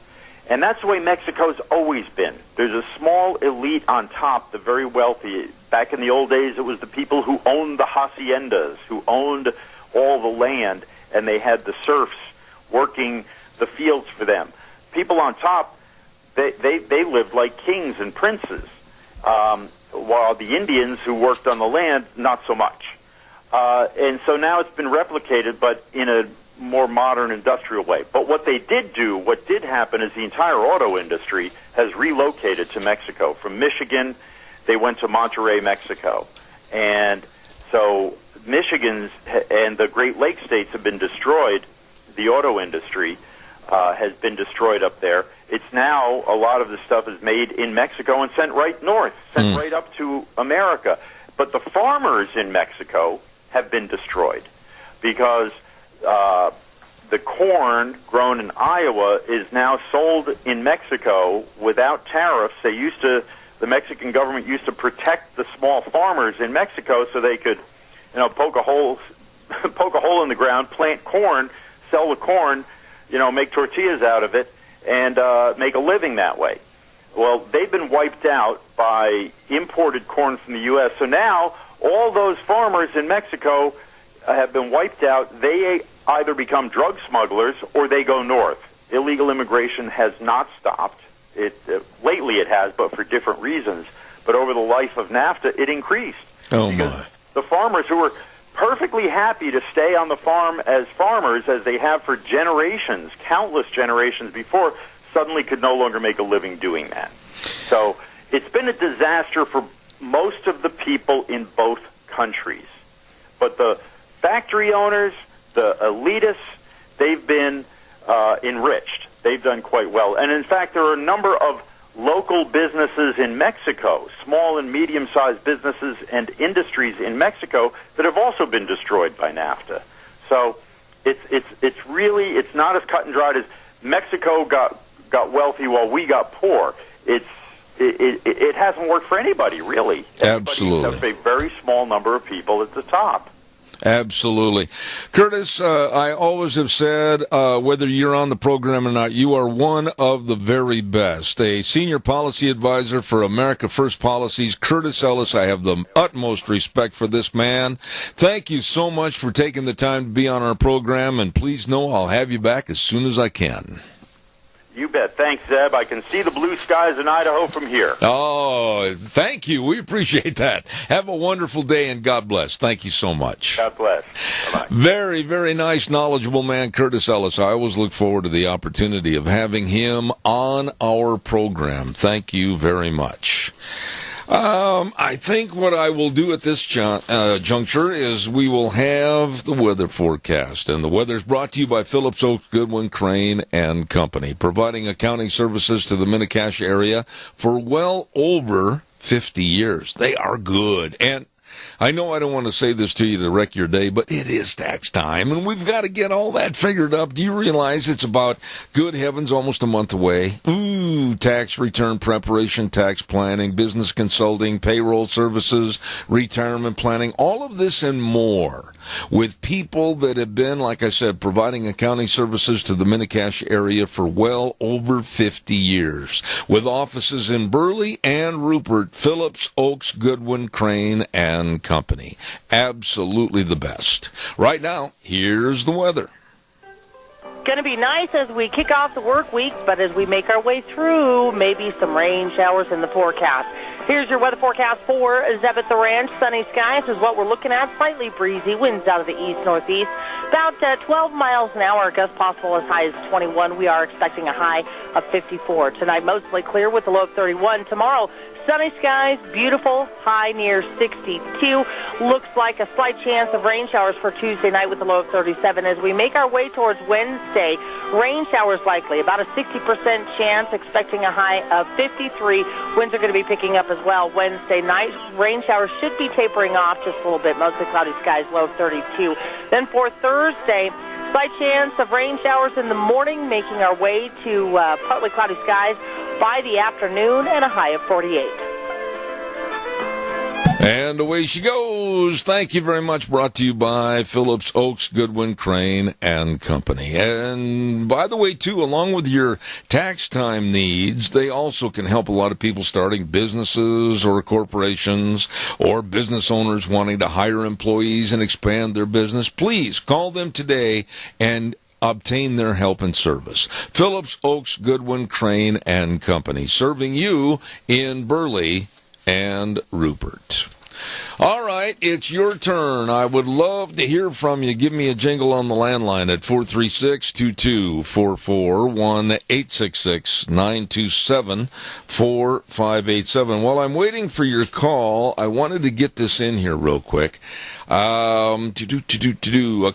And that's the way Mexico's always been. There's a small elite on top, the very wealthy. Back in the old days, it was the people who owned the haciendas, who owned all the land, and they had the serfs working the fields for them. People on top, they lived like kings and princes, while the Indians who worked on the land, not so much. And so now it's been replicated, but in a more modern industrial way. But what they did do, what did happen is the entire auto industry has relocated to Mexico. From Michigan, they went to Monterrey, Mexico. And so Michigan's and the Great Lakes states have been destroyed. The auto industry has been destroyed up there. It's now, a lot of the stuff is made in Mexico and sent right north, sent right up to America. But the farmers in Mexico have been destroyed because the corn grown in Iowa is now sold in Mexico without tariffs. The Mexican government used to protect the small farmers in Mexico so they could, poke a hole in the ground, plant corn, sell the corn, make tortillas out of it, and make a living that way. Well, they've been wiped out by imported corn from the U.S. So now all those farmers in Mexico have been wiped out. They either become drug smugglers or they go north. Illegal immigration has not stopped. Lately it has, but for different reasons. But over the life of NAFTA, it increased. Oh, my. The farmers who were perfectly happy to stay on the farm as farmers, as they have for generations, countless generations before, suddenly could no longer make a living doing that. So it's been a disaster for most of the people in both countries. But the factory owners, the elitists, they've been enriched. They've done quite well. And in fact, there are a number of local businesses in Mexico, small and medium-sized businesses and industries in Mexico that have also been destroyed by NAFTA. So it's not as cut and dried as Mexico got wealthy while we got poor. It hasn't worked for anybody, really. Absolutely. Except a very small number of people at the top. Absolutely. Curtis, I always have said, whether you're on the program or not, you are one of the very best. A senior policy advisor for America First Policies, Curtis Ellis. I have the utmost respect for this man. Thank you so much for taking the time to be on our program, and please know I'll have you back as soon as I can. You bet. Thanks, Zeb. I can see the blue skies in Idaho from here. Oh, thank you. We appreciate that. Have a wonderful day, and God bless. Thank you so much. God bless. Bye-bye. Very, very nice, knowledgeable man, Curtis Ellis. I always look forward to the opportunity of having him on our program. Thank you very much. I think what I will do at this juncture is we will have the weather forecast. And the weather is brought to you by Phillips Oaks Goodwin Crane and Company, providing accounting services to the Mini-Cache area for well over 50 years. They are good. And I know I don't want to say this to you to wreck your day, but it is tax time, and we've got to get all that figured up. Do you realize it's about, good heavens, almost a month away? Ooh, tax return preparation, tax planning, business consulting, payroll services, retirement planning, all of this and more with people that have been, like I said, providing accounting services to the Mini-Cash area for well over 50 years, with offices in Burley and Rupert. Phillips, Oaks, Goodwin, Crane, and Company. Absolutely the best. Right now, here's the weather. Going to be nice as we kick off the work week, but as we make our way through, maybe some rain showers in the forecast. Here's your weather forecast for Zeb at the Ranch. Sunny skies is what we're looking at. Slightly breezy. Winds out of the east-northeast. About 12 miles an hour. Gusts possible as high as 21. We are expecting a high of 54. Tonight, mostly clear with a low of 31. Tomorrow, sunny skies, beautiful, high near 62. Looks like a slight chance of rain showers for Tuesday night with a low of 37. As we make our way towards Wednesday, rain showers likely, about a 60% chance, expecting a high of 53. Winds are going to be picking up as well Wednesday night. Rain showers should be tapering off just a little bit, mostly cloudy skies, low of 32. Then for Thursday, slight chance of rain showers in the morning, making our way to partly cloudy skies by the afternoon and a high of 48. And away she goes. Thank you very much. Brought to you by Phillips, Oaks, Goodwin, Crane, and Company. And by the way, too, along with your tax time needs, they also can help a lot of people starting businesses or corporations or business owners wanting to hire employees and expand their business. Please call them today and obtain their help and service. Phillips, Oaks, Goodwin, Crane, and Company, serving you in Burley and Rupert. All right, it's your turn. I would love to hear from you. Give me a jingle on the landline at 436-2244, 1-866-927-4587. While I'm waiting for your call, I wanted to get this in here real quick. A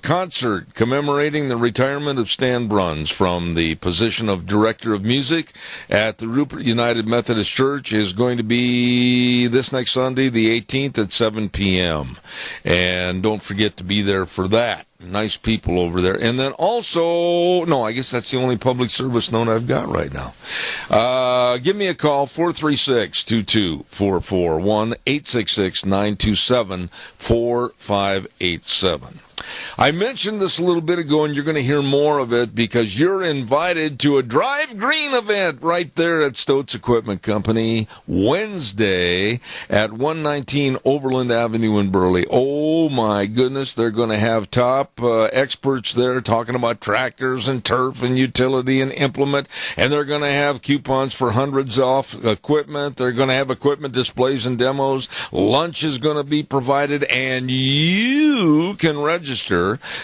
concert commemorating the retirement of Stan Bruns from the position of Director of Music at the Rupert United Methodist Church is going to be this next Sunday, the 18th at 7 p.m. And don't forget to be there for that. Nice people over there. And then also, no, I guess that's the only public service note I've got right now. Give me a call, 436-2244, 1-866-927-4587. I mentioned this a little bit ago, and you're going to hear more of it because you're invited to a Drive Green event right there at Stotz Equipment Company Wednesday at 119 Overland Avenue in Burley. Oh, my goodness. They're going to have top experts there talking about tractors and turf and utility and implement, and they're going to have coupons for hundreds off equipment. They're going to have equipment displays and demos. Lunch is going to be provided, and you can register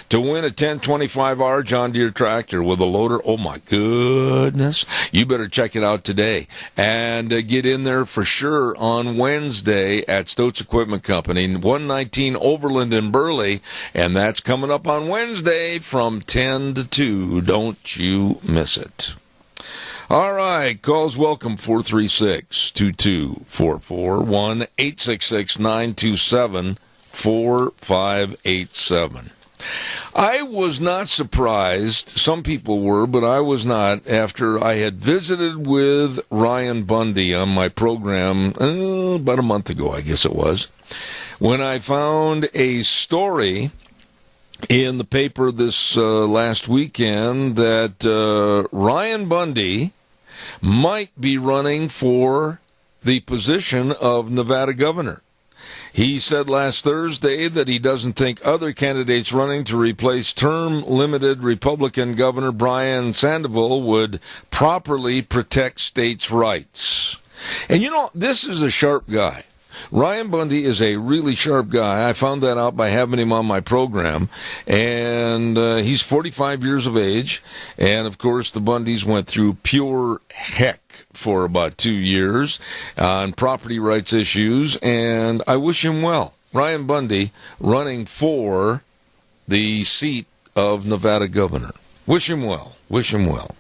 to win a 1025R John Deere tractor with a loader. Oh, my goodness. You better check it out today and get in there for sure on Wednesday at Stotz Equipment Company, 119 Overland in Burley, and that's coming up on Wednesday from 10 to 2. Don't you miss it. All right, calls welcome, 436-2244, 1-866-927-4587. I was not surprised, some people were, but I was not, after I had visited with Ryan Bundy on my program about a month ago, I guess it was, when I found a story in the paper this last weekend that Ryan Bundy might be running for the position of Nevada governor. He said last Thursday that he doesn't think other candidates running to replace term-limited Republican Governor Brian Sandoval would properly protect states' rights. And you know, this is a sharp guy. Ryan Bundy is a really sharp guy. I found that out by having him on my program. And he's 45 years of age. And, of course, the Bundys went through pure heck for about 2 years on property rights issues. And I wish him well. Ryan Bundy running for the seat of Nevada governor. Wish him well. Wish him well.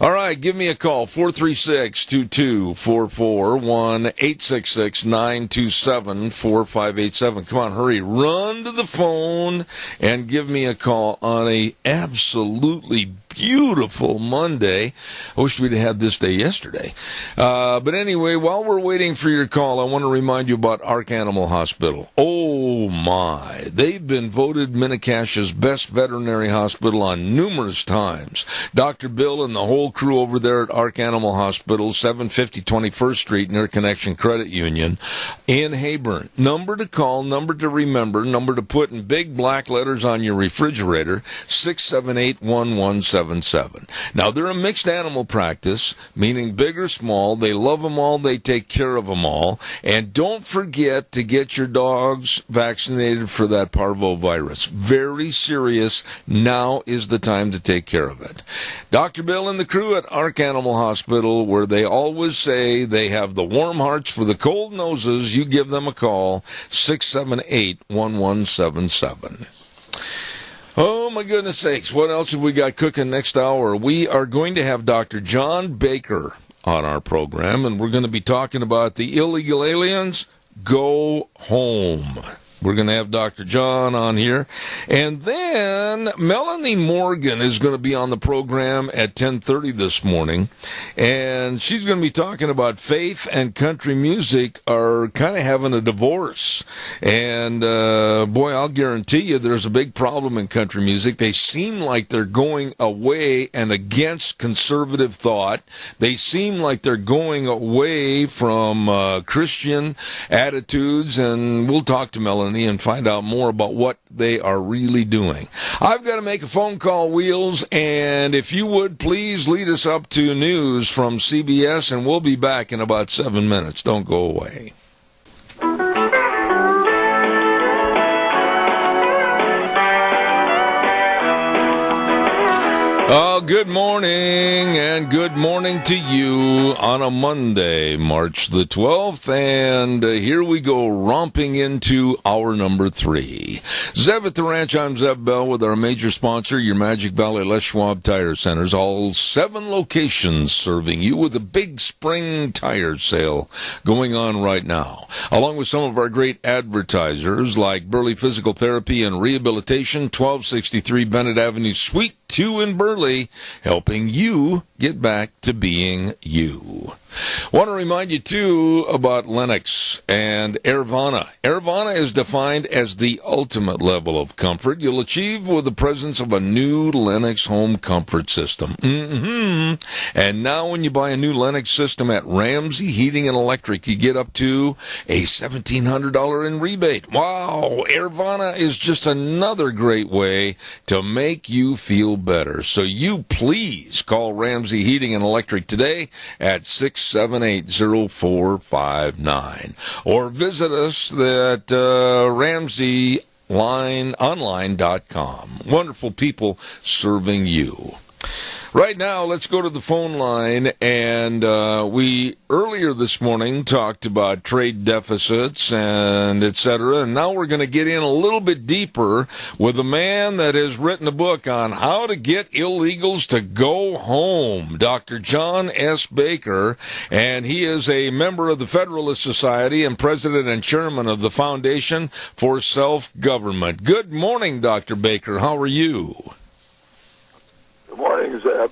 All right, give me a call, 436-2244, 1-866-927-4587. Come on, hurry, run to the phone and give me a call on a absolutely beautiful Monday. I wish we'd had this day yesterday. But anyway, while we're waiting for your call, I want to remind you about Ark Animal Hospital. Oh my, they've been voted Mini-Cash's best veterinary hospital on numerous times. Dr. Bill and the whole crew over there at Ark Animal Hospital, 750 21st Street near Connection Credit Union in Heyburn. Number to call, number to remember, number to put in big black letters on your refrigerator, 678-1177. Now, they're a mixed animal practice, meaning big or small. They love them all. They take care of them all. And don't forget to get your dogs vaccinated for that parvovirus. Very serious. Now is the time to take care of it. Dr. Bill and the crew at Ark Animal Hospital, where they always say they have the warm hearts for the cold noses, you give them a call, 678-1177. Oh, my goodness sakes. What else have we got cooking next hour? We are going to have Dr. John Baker on our program, and we're going to be talking about the illegal aliens go home. We're going to have Dr. John on here. And then Melanie Morgan is going to be on the program at 10:30 this morning. And she's going to be talking about faith and country music are kind of having a divorce. And, boy, I'll guarantee you there's a big problem in country music. They seem like they're going away and against conservative thought. They seem like they're going away from Christian attitudes. And we'll talk to Melanie and find out more about what they are really doing. I've got to make a phone call, Wheels, and if you would, please lead us up to news from CBS, and we'll be back in about 7 minutes. Don't go away. Good morning, and good morning to you on a Monday, March the 12th, and here we go, romping into hour number 3. Zeb at the Ranch, I'm Zeb Bell with our major sponsor, your Magic Valley Les Schwab Tire Centers, all 7 locations serving you with a big spring tire sale going on right now, along with some of our great advertisers like Burley Physical Therapy and Rehabilitation, 1263 Bennett Avenue, Suite 2 in Burley, helping you get back to being you. Want to remind you, too, about Lennox and Airvana. Airvana is defined as the ultimate level of comfort you'll achieve with the presence of a new Lennox home comfort system. And now when you buy a new Lennox system at Ramsey Heating and Electric, you get up to a $1,700 in rebate. Wow! Airvana is just another great way to make you feel better. So you please call Ramsey Heating and Electric today at 678-0459 or visit us at RamseyOnline.com. Wonderful people serving you. Right now, let's go to the phone line, and we earlier this morning talked about trade deficits and et cetera, and now we're going to get in a little bit deeper with a man that has written a book on how to get illegals to go home, Dr. John S. Baker, and he is a member of the Federalist Society and president and chairman of the Foundation for Self-Government. Good morning, Dr. Baker. How are you? Good morning, Zeb.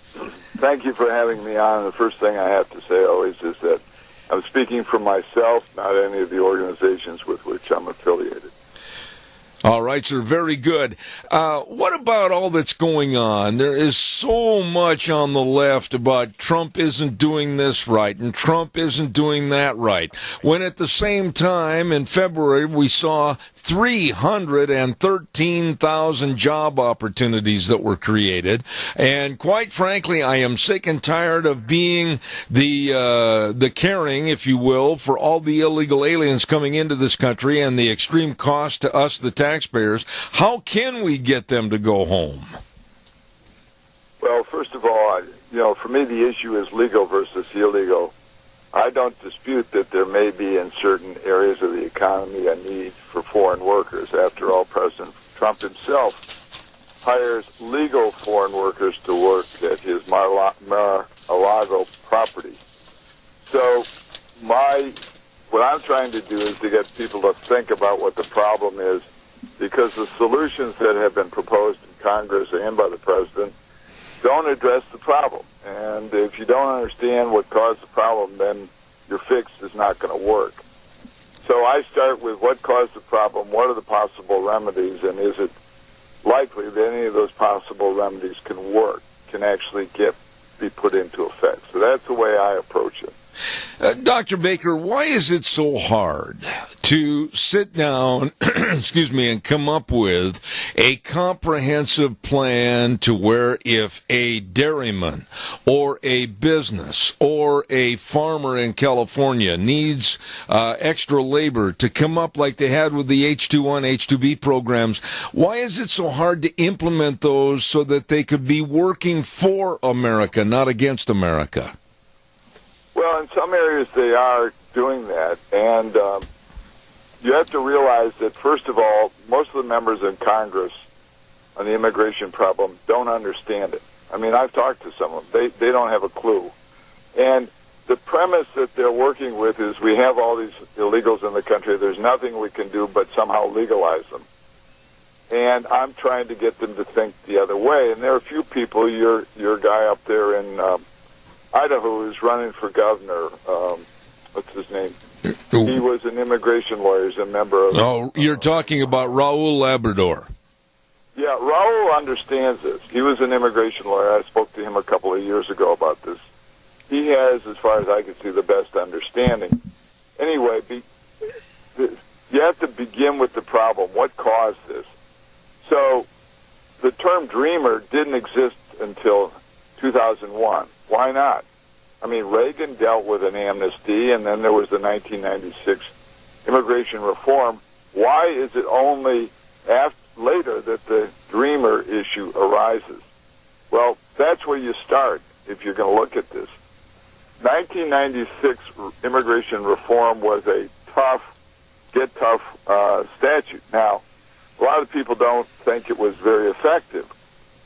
Thank you for having me on. The first thing I have to say always is that I'm speaking for myself, not any of the organizations with which I'm affiliated. All right, sir. Very good. What about all that's going on? There is so much on the left about Trump isn't doing this right and Trump isn't doing that right. When at the same time in February we saw 313,000 job opportunities that were created. And quite frankly, I am sick and tired of being the caring, if you will, for all the illegal aliens coming into this country and the extreme cost to us, the taxpayers. How can we get them to go home? Well, first of all, for me the issue is legal versus illegal. I don't dispute that there may be in certain areas of the economy a need for foreign workers. After all, President Trump himself hires legal foreign workers to work at his Mar-a-Lago property. So what I'm trying to do is to get people to think about what the problem is, because the solutions that have been proposed in Congress and by the President don't address the problem. And if you don't understand what caused the problem, then your fix is not going to work. So I start with what caused the problem, what are the possible remedies, and is it likely that any of those possible remedies can actually be put into effect. So that's the way I approach it. Dr. Baker, why is it so hard to sit down, and come up with a comprehensive plan to where if a dairyman or a business or a farmer in California needs extra labor to come up like they had with the H-2-1, H-2B programs, why is it so hard to implement those so that they could be working for America, not against America? Well, in some areas they are doing that, and you have to realize that, first of all, most of the members in Congress on the immigration problem don't understand it. I mean, I've talked to some of them. They don't have a clue. And the premise that they're working with is we have all these illegals in the country. There's nothing we can do but somehow legalize them. And I'm trying to get them to think the other way. And there are a few people, your guy up there in Idaho is running for governor. What's his name? He was an immigration lawyer. He's a member of... Oh, you're talking about Raul Labrador. Yeah, Raul understands this. He was an immigration lawyer. I spoke to him a couple of years ago about this. He has, as far as I can see, the best understanding. Anyway, you have to begin with the problem. What caused this? So the term dreamer didn't exist until 2001. Why not? I mean, Reagan dealt with an amnesty, and then there was the 1996 immigration reform. Why is it only later that the dreamer issue arises? Well, that's where you start if you're going to look at this. 1996 immigration reform was a get tough statute. Now, a lot of people don't think it was very effective.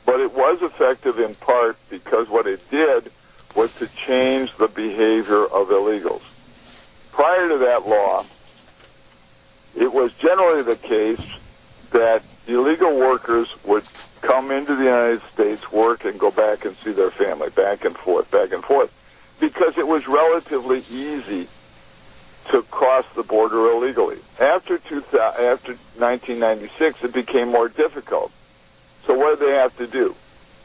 But it was effective in part because what it did was to change the behavior of illegals. Prior to that law, it was generally the case that illegal workers would come into the United States, work, and go back and see their family, back and forth, because it was relatively easy to cross the border illegally. After 1996, it became more difficult. So what did they have to do?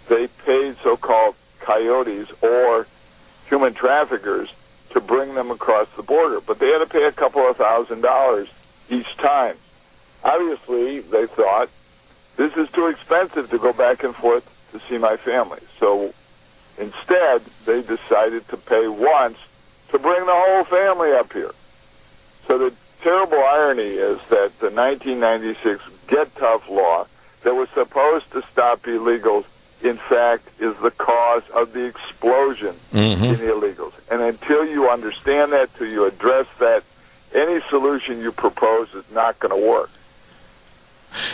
They paid so-called coyotes or human traffickers to bring them across the border. But they had to pay a couple of $1,000s each time. Obviously, they thought, this is too expensive to go back and forth to see my family. So instead, they decided to pay once to bring the whole family up here. So the terrible irony is that the 1996 Get Tough law that was supposed to stop illegals, in fact, is the cause of the explosion in illegals. And until you understand that, till you address that, any solution you propose is not going to work.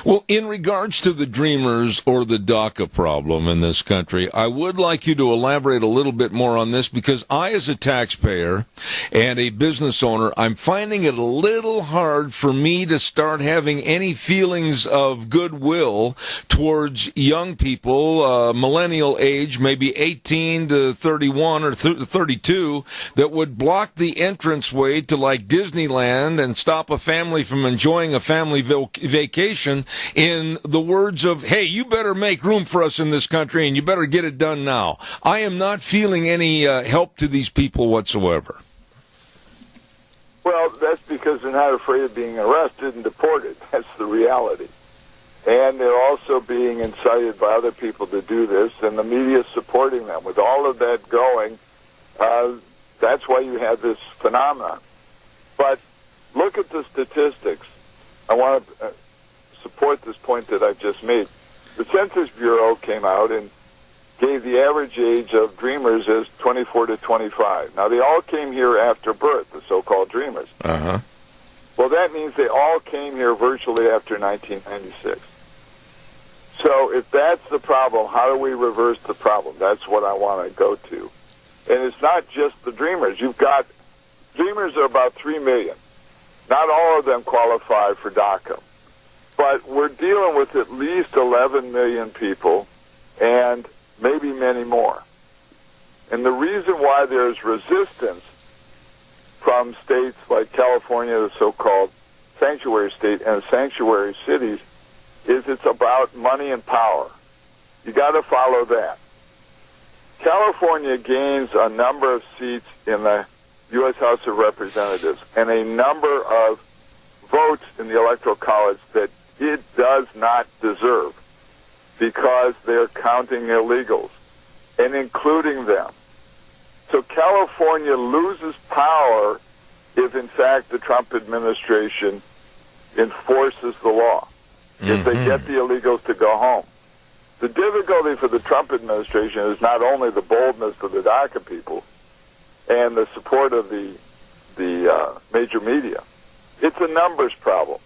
Well, in regards to the Dreamers or the DACA problem in this country, I would like you to elaborate a little bit more on this, because I, as a taxpayer and a business owner, I'm finding it a little hard for me to start having any feelings of goodwill towards young people, millennial age, maybe 18 to 31 or 32, that would block the entranceway to like Disneyland and stop a family from enjoying a family vacation in the words of, hey, you better make room for us in this country and you better get it done now. I am not feeling any help to these people whatsoever. Well, that's because they're not afraid of being arrested and deported. That's the reality. And they're also being incited by other people to do this, and the media is supporting them. With all of that going, that's why you have this phenomenon. But look at the statistics. I want to support this point that I've just made. The Census Bureau came out and gave the average age of dreamers as 24 to 25. Now, they all came here after birth, the so-called dreamers. Well, that means they all came here virtually after 1996. So if that's the problem, how do we reverse the problem? That's what I want to go to. And it's not just the Dreamers. You've got Dreamers are about 3 million. Not all of them qualify for DACA. But we're dealing with at least 11 million people and maybe many more. And the reason why there's resistance from states like California, the so-called sanctuary state, and sanctuary cities is it's about money and power. You got to follow that. California gains a number of seats in the U.S. House of Representatives and a number of votes in the Electoral College that it does not deserve because they're counting illegals and including them. So California loses power if, in fact, the Trump administration enforces the law, if they get the illegals to go home. The difficulty for the Trump administration is not only the boldness of the DACA people and the support of the major media. It's a numbers problem.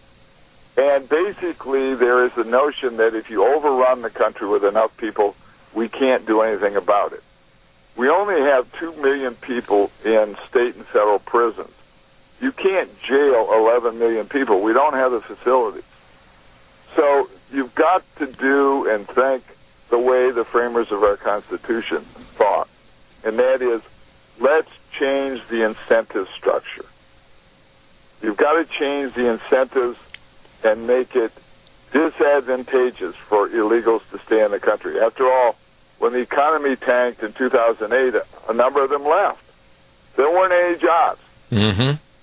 And basically there is the notion that if you overrun the country with enough people, we can't do anything about it. We only have 2 million people in state and federal prisons. You can't jail 11 million people. We don't have the facilities. So you've got to do and think the way the framers of our Constitution thought, and that is, let's change the incentive structure. You've got to change the incentives and make it disadvantageous for illegals to stay in the country. After all, when the economy tanked in 2008, a number of them left. There weren't any jobs.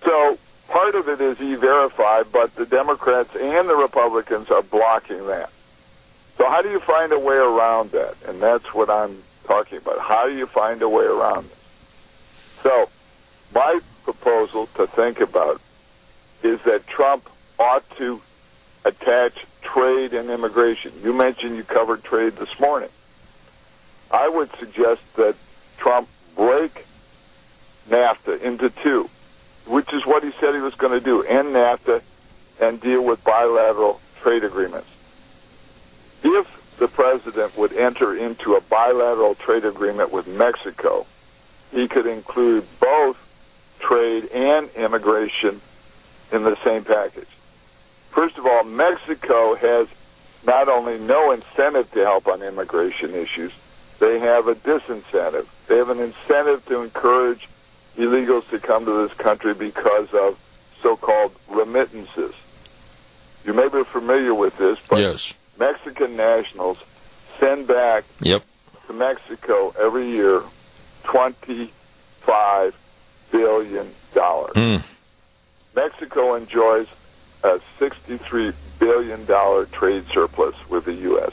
So part of it is E-Verify, but the Democrats and the Republicans are blocking that. So how do you find a way around that? And that's what I'm talking about. How do you find a way around this? So my proposal to think about is that Trump ought to attach trade and immigration. You mentioned you covered trade this morning. I would suggest that Trump break NAFTA into two, which is what he said he was going to do, end NAFTA and deal with bilateral trade agreements. If the president would enter into a bilateral trade agreement with Mexico, he could include both trade and immigration in the same package. First of all, Mexico has not only no incentive to help on immigration issues, they have a disincentive. They have an incentive to encourage illegals to come to this country because of so-called remittances. You may be familiar with this, but yes. Mexican nationals send back to Mexico every year $25 billion. Mexico enjoys a $63 billion trade surplus with the U.S.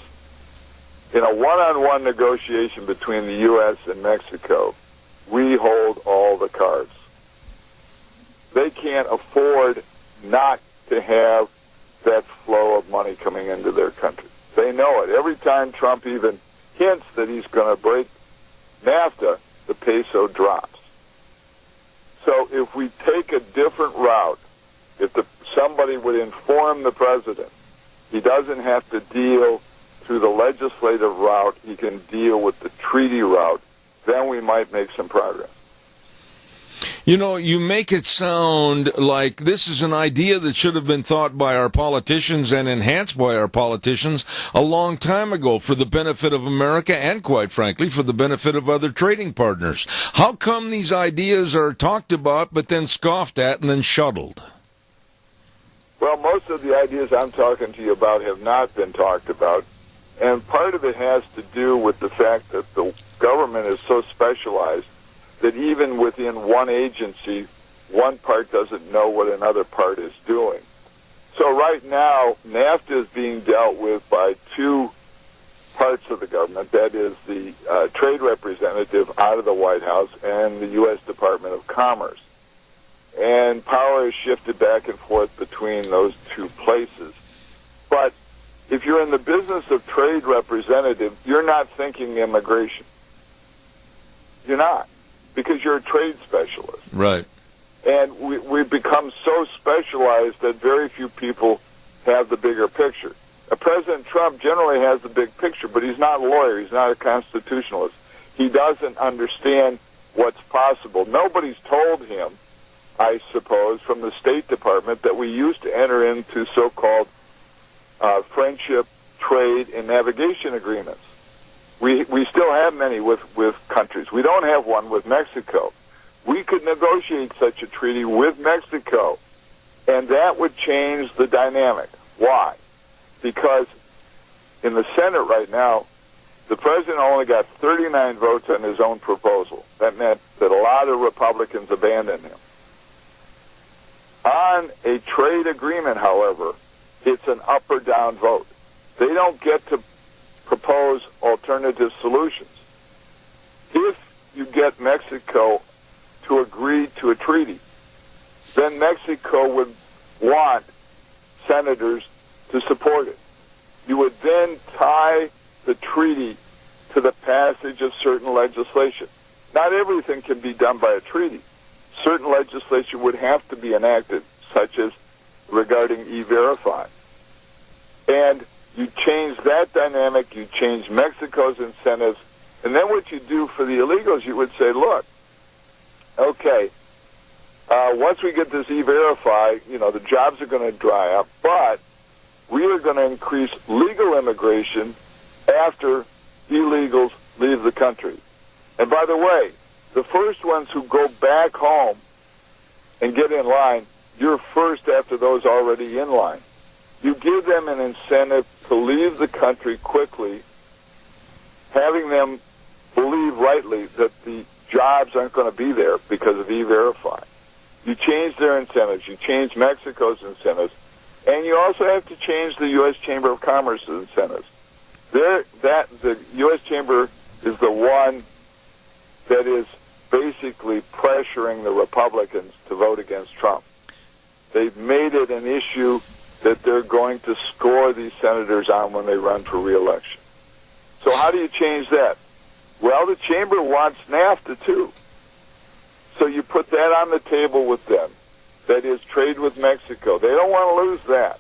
In a one-on-one negotiation between the U.S. and Mexico, we hold all the cards. They can't afford not to have that flow of money coming into their country. They know it. Every time Trump even hints that he's going to break NAFTA, the peso drops. So if we take a different route, if somebody would inform the president, he doesn't have to deal through the legislative route, he can deal with the treaty route, then we might make some progress. You know, you make it sound like this is an idea that should have been thought by our politicians and enhanced by our politicians a long time ago for the benefit of America and, quite frankly, for the benefit of other trading partners. How come these ideas are talked about but then scoffed at and then shuttled? Well, most of the ideas I'm talking to you about have not been talked about, and part of it has to do with the fact that the government is so specialized that even within one agency, one part doesn't know what another part is doing. So right now, NAFTA is being dealt with by two parts of the government. That is the trade representative out of the White House and the U.S. Department of Commerce. And power is shifted back and forth between those two places. But if you're in the business of trade representative, you're not thinking immigration. You're not, because you're a trade specialist. Right. And we've become so specialized that very few people have the bigger picture. President Trump generally has the big picture, but he's not a lawyer. He's not a constitutionalist. He doesn't understand what's possible. Nobody's told him, I suppose, from the State Department that we used to enter into so-called friendship, trade, and navigation agreements. We still have many with countries. We don't have one with Mexico. We could negotiate such a treaty with Mexico, and that would change the dynamic. Why? Because in the Senate right now, the president only got 39 votes on his own proposal. That meant that a lot of Republicans abandoned him. On a trade agreement, however, it's an up or down vote. They don't get to propose alternative solutions. If you get Mexico to agree to a treaty, then Mexico would want senators to support it. You would then tie the treaty to the passage of certain legislation. Not everything can be done by a treaty. Certain legislation would have to be enacted, such as regarding E-Verify. And you change that dynamic, you change Mexico's incentives, and then what you do for the illegals, you would say, look, okay, once we get this E-Verify, the jobs are going to dry up, but we are going to increase legal immigration after illegals leave the country. And by the way, the first ones who go back home and get in line, you're first after those already in line. You give them an incentive to leave the country quickly, having them believe rightly that the jobs aren't going to be there because of E-Verify. You change their incentives. You change Mexico's incentives. And you also have to change the U.S. Chamber of Commerce's incentives. The U.S. Chamber is the one that is basically pressuring the Republicans to vote against Trump. They've made it an issue that they're going to score these senators on when they run for re-election. So how do you change that? Well, the Chamber wants NAFTA too. So you put that on the table with them. That is, trade with Mexico. They don't want to lose that.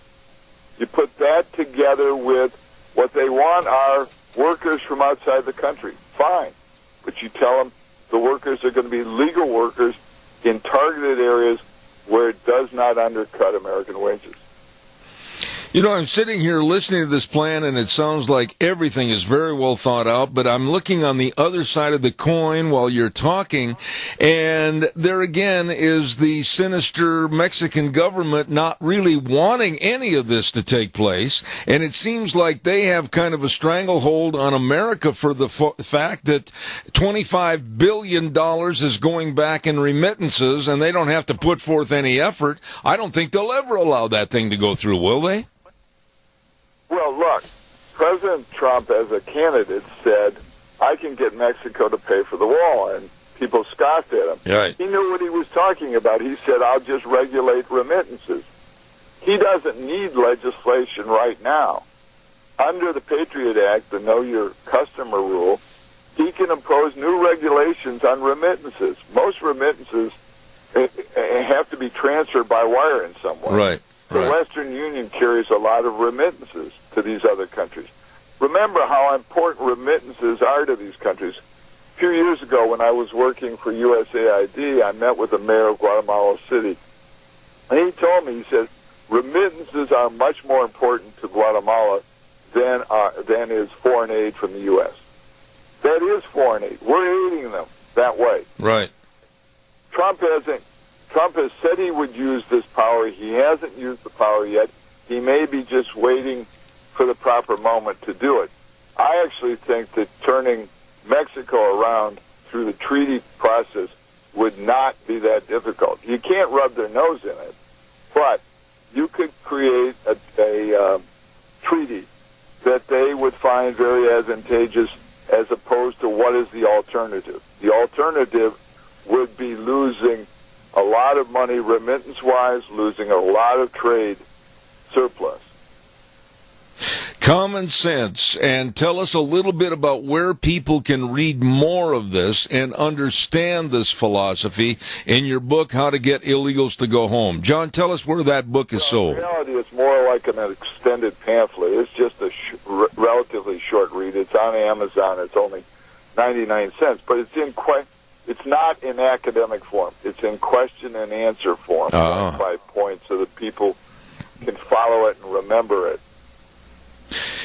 You put that together with what they want are workers from outside the country. Fine. But you tell them the workers are going to be legal workers in targeted areas where it does not undercut American wages. I'm sitting here listening to this plan, and it sounds like everything is very well thought out, but I'm looking on the other side of the coin while you're talking, and there again is the sinister Mexican government not really wanting any of this to take place, and it seems like they have kind of a stranglehold on America for the fact that $25 billion is going back in remittances, and they don't have to put forth any effort. I don't think they'll ever allow that thing to go through, will they? Well, look, President Trump, as a candidate, said, I can get Mexico to pay for the wall, and people scoffed at him. Right. He knew what he was talking about. He said, I'll just regulate remittances. He doesn't need legislation right now. Under the Patriot Act, the Know Your Customer rule, he can impose new regulations on remittances. Most remittances have to be transferred by wire in some way. Right. The Western Union carries a lot of remittances to these other countries. Remember how important remittances are to these countries. A few years ago, when I was working for USAID, I met with the mayor of Guatemala City. And he told me, he said, remittances are much more important to Guatemala than is foreign aid from the U.S. That is foreign aid. We're aiding them that way. Right. Trump has said he would use this power. He hasn't used the power yet. He may be just waiting for the proper moment to do it. I actually think that turning Mexico around through the treaty process would not be that difficult. You can't rub their nose in it, but you could create a treaty that they would find very advantageous as opposed to what is the alternative. The alternative would be losing a lot of money remittance-wise, losing a lot of trade surplus. Common sense. And tell us a little bit about where people can read more of this and understand this philosophy in your book, How to Get Illegals to Go Home. John, tell us where that book is sold. In reality, it's more like an extended pamphlet. It's just a relatively short read. It's on Amazon. It's only 99 cents, but it's in it's not in academic form. It's in question and answer form, point by point, so that people can follow it and remember it.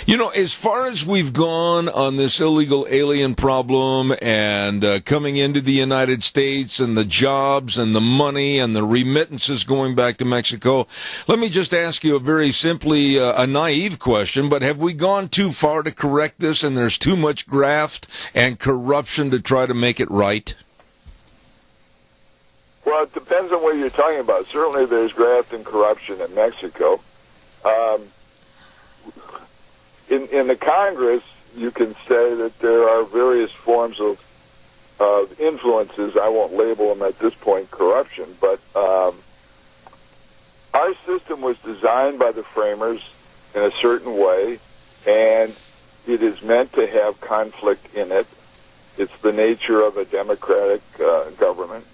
You know, as far as we've gone on this illegal alien problem and coming into the United States and the jobs and the money and the remittances going back to Mexico, let me just ask you a very simply a naive question, but have we gone too far to correct this and there's too much graft and corruption to try to make it right? Well, it depends on what you're talking about. Certainly there's graft and corruption in Mexico. In the Congress, you can say that there are various forms of influences. I won't label them at this point corruption, but our system was designed by the framers in a certain way, and it is meant to have conflict in it. It's the nature of a democratic government.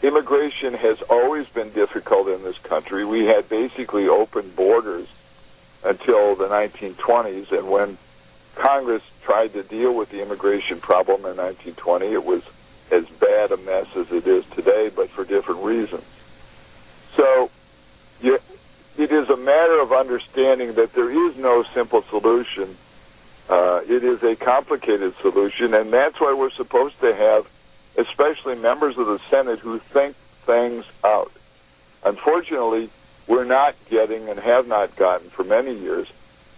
Immigration has always been difficult in this country. We had basically open borders until the 1920s, and when Congress tried to deal with the immigration problem in 1920, it was as bad a mess as it is today, but for different reasons. So it is a matter of understanding that there is no simple solution. It is a complicated solution, and that's why we're supposed to have especially members of the Senate who think things out. Unfortunately, we're not getting and have not gotten for many years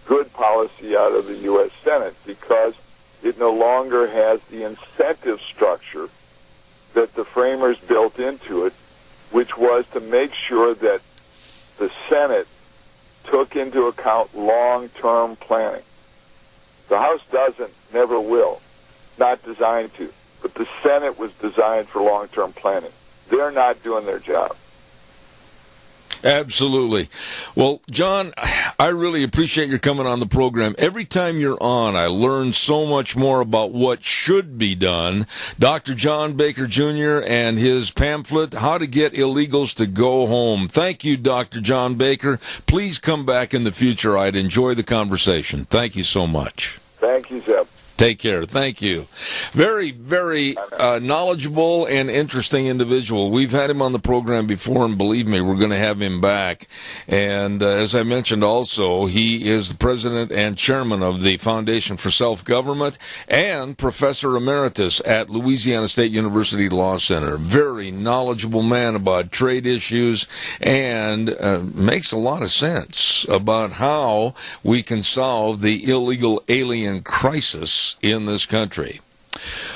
good policy out of the U.S. Senate because it no longer has the incentive structure that the framers built into it, which was to make sure that the Senate took into account long-term planning. The House doesn't, never will, not designed to, but the Senate was designed for long-term planning. They're not doing their job. Absolutely. Well, John, I really appreciate your coming on the program. Every time you're on, I learn so much more about what should be done. Dr. John Baker Jr. and his pamphlet, How to Get Illegals to Go Home. Thank you, Dr. John Baker. Please come back in the future. I'd enjoy the conversation. Thank you so much. Thank you, Zeb. Take care. Thank you. Very, very knowledgeable and interesting individual. We've had him on the program before, and believe me, we're going to have him back. And as I mentioned also, he is the president and chairman of the Foundation for Self-Government and professor emeritus at Louisiana State University Law Center. Very knowledgeable man about trade issues and makes a lot of sense about how we can solve the illegal alien crisis in this country.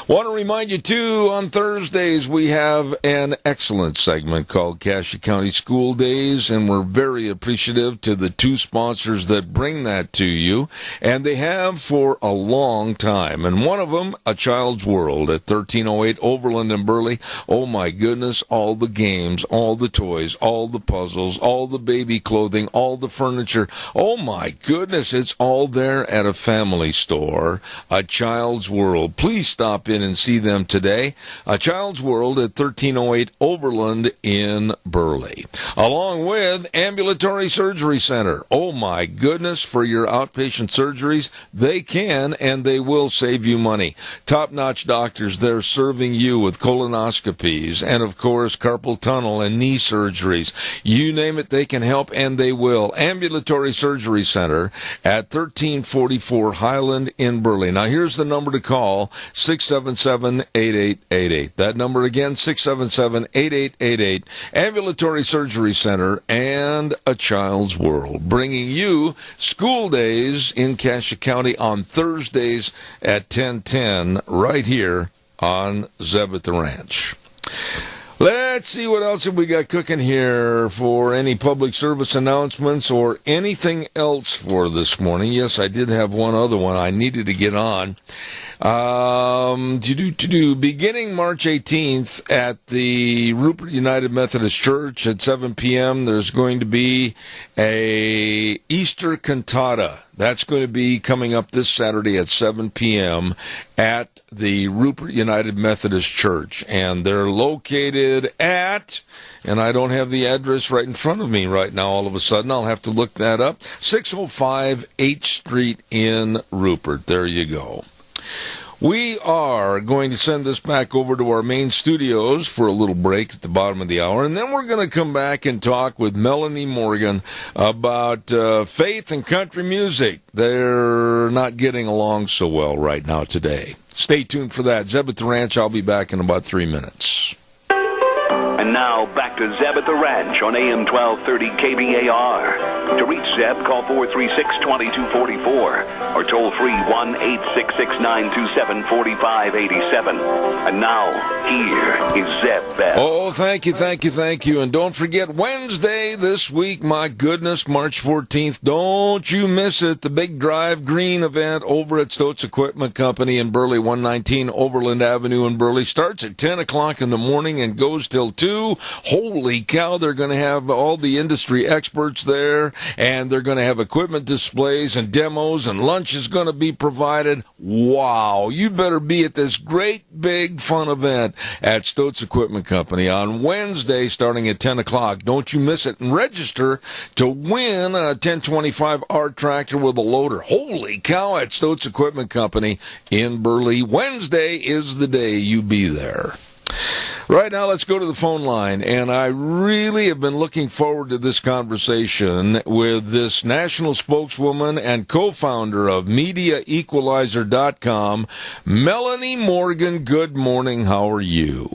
Want to remind you, too, on Thursdays we have an excellent segment called Cassia County School Days, and we're very appreciative to the two sponsors that bring that to you, and they have for a long time. And one of them, A Child's World at 1308 Overland in Burley. Oh, my goodness, all the games, all the toys, all the puzzles, all the baby clothing, all the furniture. Oh, my goodness, it's all there at a family store. A Child's World. Please stop in and see them today. A Child's World at 1308 Overland in Burley. Along with Ambulatory Surgery Center. Oh my goodness, for your outpatient surgeries, they can and they will save you money. Top-notch doctors there serving you with colonoscopies and, of course, carpal tunnel and knee surgeries. You name it, they can help and they will. Ambulatory Surgery Center at 1344 Highland in Burley. Now, here's the number to call, 677-8888. That number again, 677-8888. Ambulatory Surgery Center and A Child's World, bringing you school days in Cassia County on Thursdays at 10:10 right here on Zeb at the Ranch. Let's see what else have we got cooking here for any public service announcements or anything else for this morning. Yes, I did have one other one I needed to get on. Beginning March 18th at the Rupert United Methodist Church at 7 p.m., there's going to be a Easter cantata. That's going to be coming up this Saturday at 7 p.m. at the Rupert United Methodist Church. And they're located at, and I don't have the address right in front of me right now all of a sudden. I'll have to look that up. 605 8th Street in Rupert. There you go. We are going to send this back over to our main studios for a little break at the bottom of the hour, and then we're going to come back and talk with Melanie Morgan about faith and country music. They're not getting along so well right now today. Stay tuned for that. Zeb at the Ranch, I'll be back in about 3 minutes. And now, back to Zeb at the Ranch on AM 1230 KBAR. To reach Zeb, call 436-2244 or toll free 1-866-927-4587. And now, here is Zeb Bell. Oh, thank you. And don't forget Wednesday this week, my goodness, March 14th. Don't you miss it. The Big Drive Green event over at Stotz Equipment Company in Burley, 119 Overland Avenue in Burley. Starts at 10 o'clock in the morning and goes till 2. Holy cow, they're going to have all the industry experts there, and they're going to have equipment displays and demos, and lunch is going to be provided. Wow, you better be at this great big fun event at Stotz Equipment Company on Wednesday starting at 10 o'clock. Don't you miss it, and register to win a 1025R tractor with a loader. Holy cow, at Stotz Equipment Company in Burley. Wednesday is the day you be there. Right now, let's go to the phone line, and I really have been looking forward to this conversation with this national spokeswoman and co-founder of MediaEqualizer.com, Melanie Morgan. Good morning. How are you?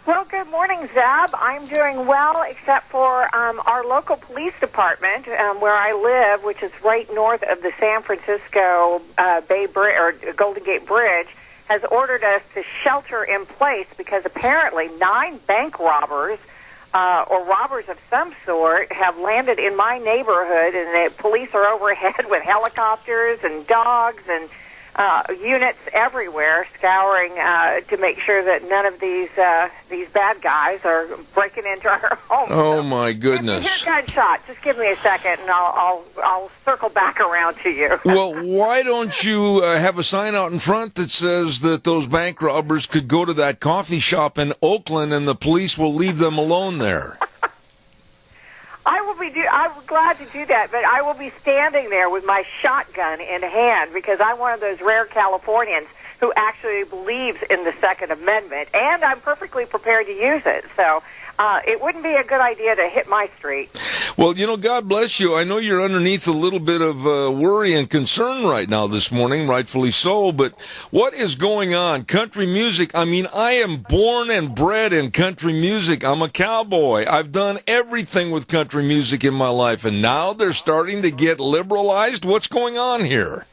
Well, good morning, Zeb. I'm doing well, except for our local police department, where I live, which is right north of the San Francisco Bay Bridge or Golden Gate Bridge, has ordered us to shelter in place because apparently 9 bank robbers or robbers of some sort have landed in my neighborhood, and the police are overhead with helicopters and dogs and units everywhere scouring to make sure that none of these bad guys are breaking into our home. Oh, my goodness. Here's gunshot. Just give me a second, and I'll circle back around to you. Well, why don't you have a sign out in front that says that those bank robbers could go to that coffee shop in Oakland and the police will leave them alone there? I'm glad to do that, but I will be standing there with my shotgun in hand because I'm one of those rare Californians who actually believes in the Second Amendment, and I'm perfectly prepared to use it. So it wouldn't be a good idea to hit my street. Well, God bless you. I know you're underneath a little bit of worry and concern right now this morning, rightfully so, but what is going on? Country music, I mean, I am born and bred in country music. I'm a cowboy. I've done everything with country music in my life, and now they're starting to get liberalized. What's going on here?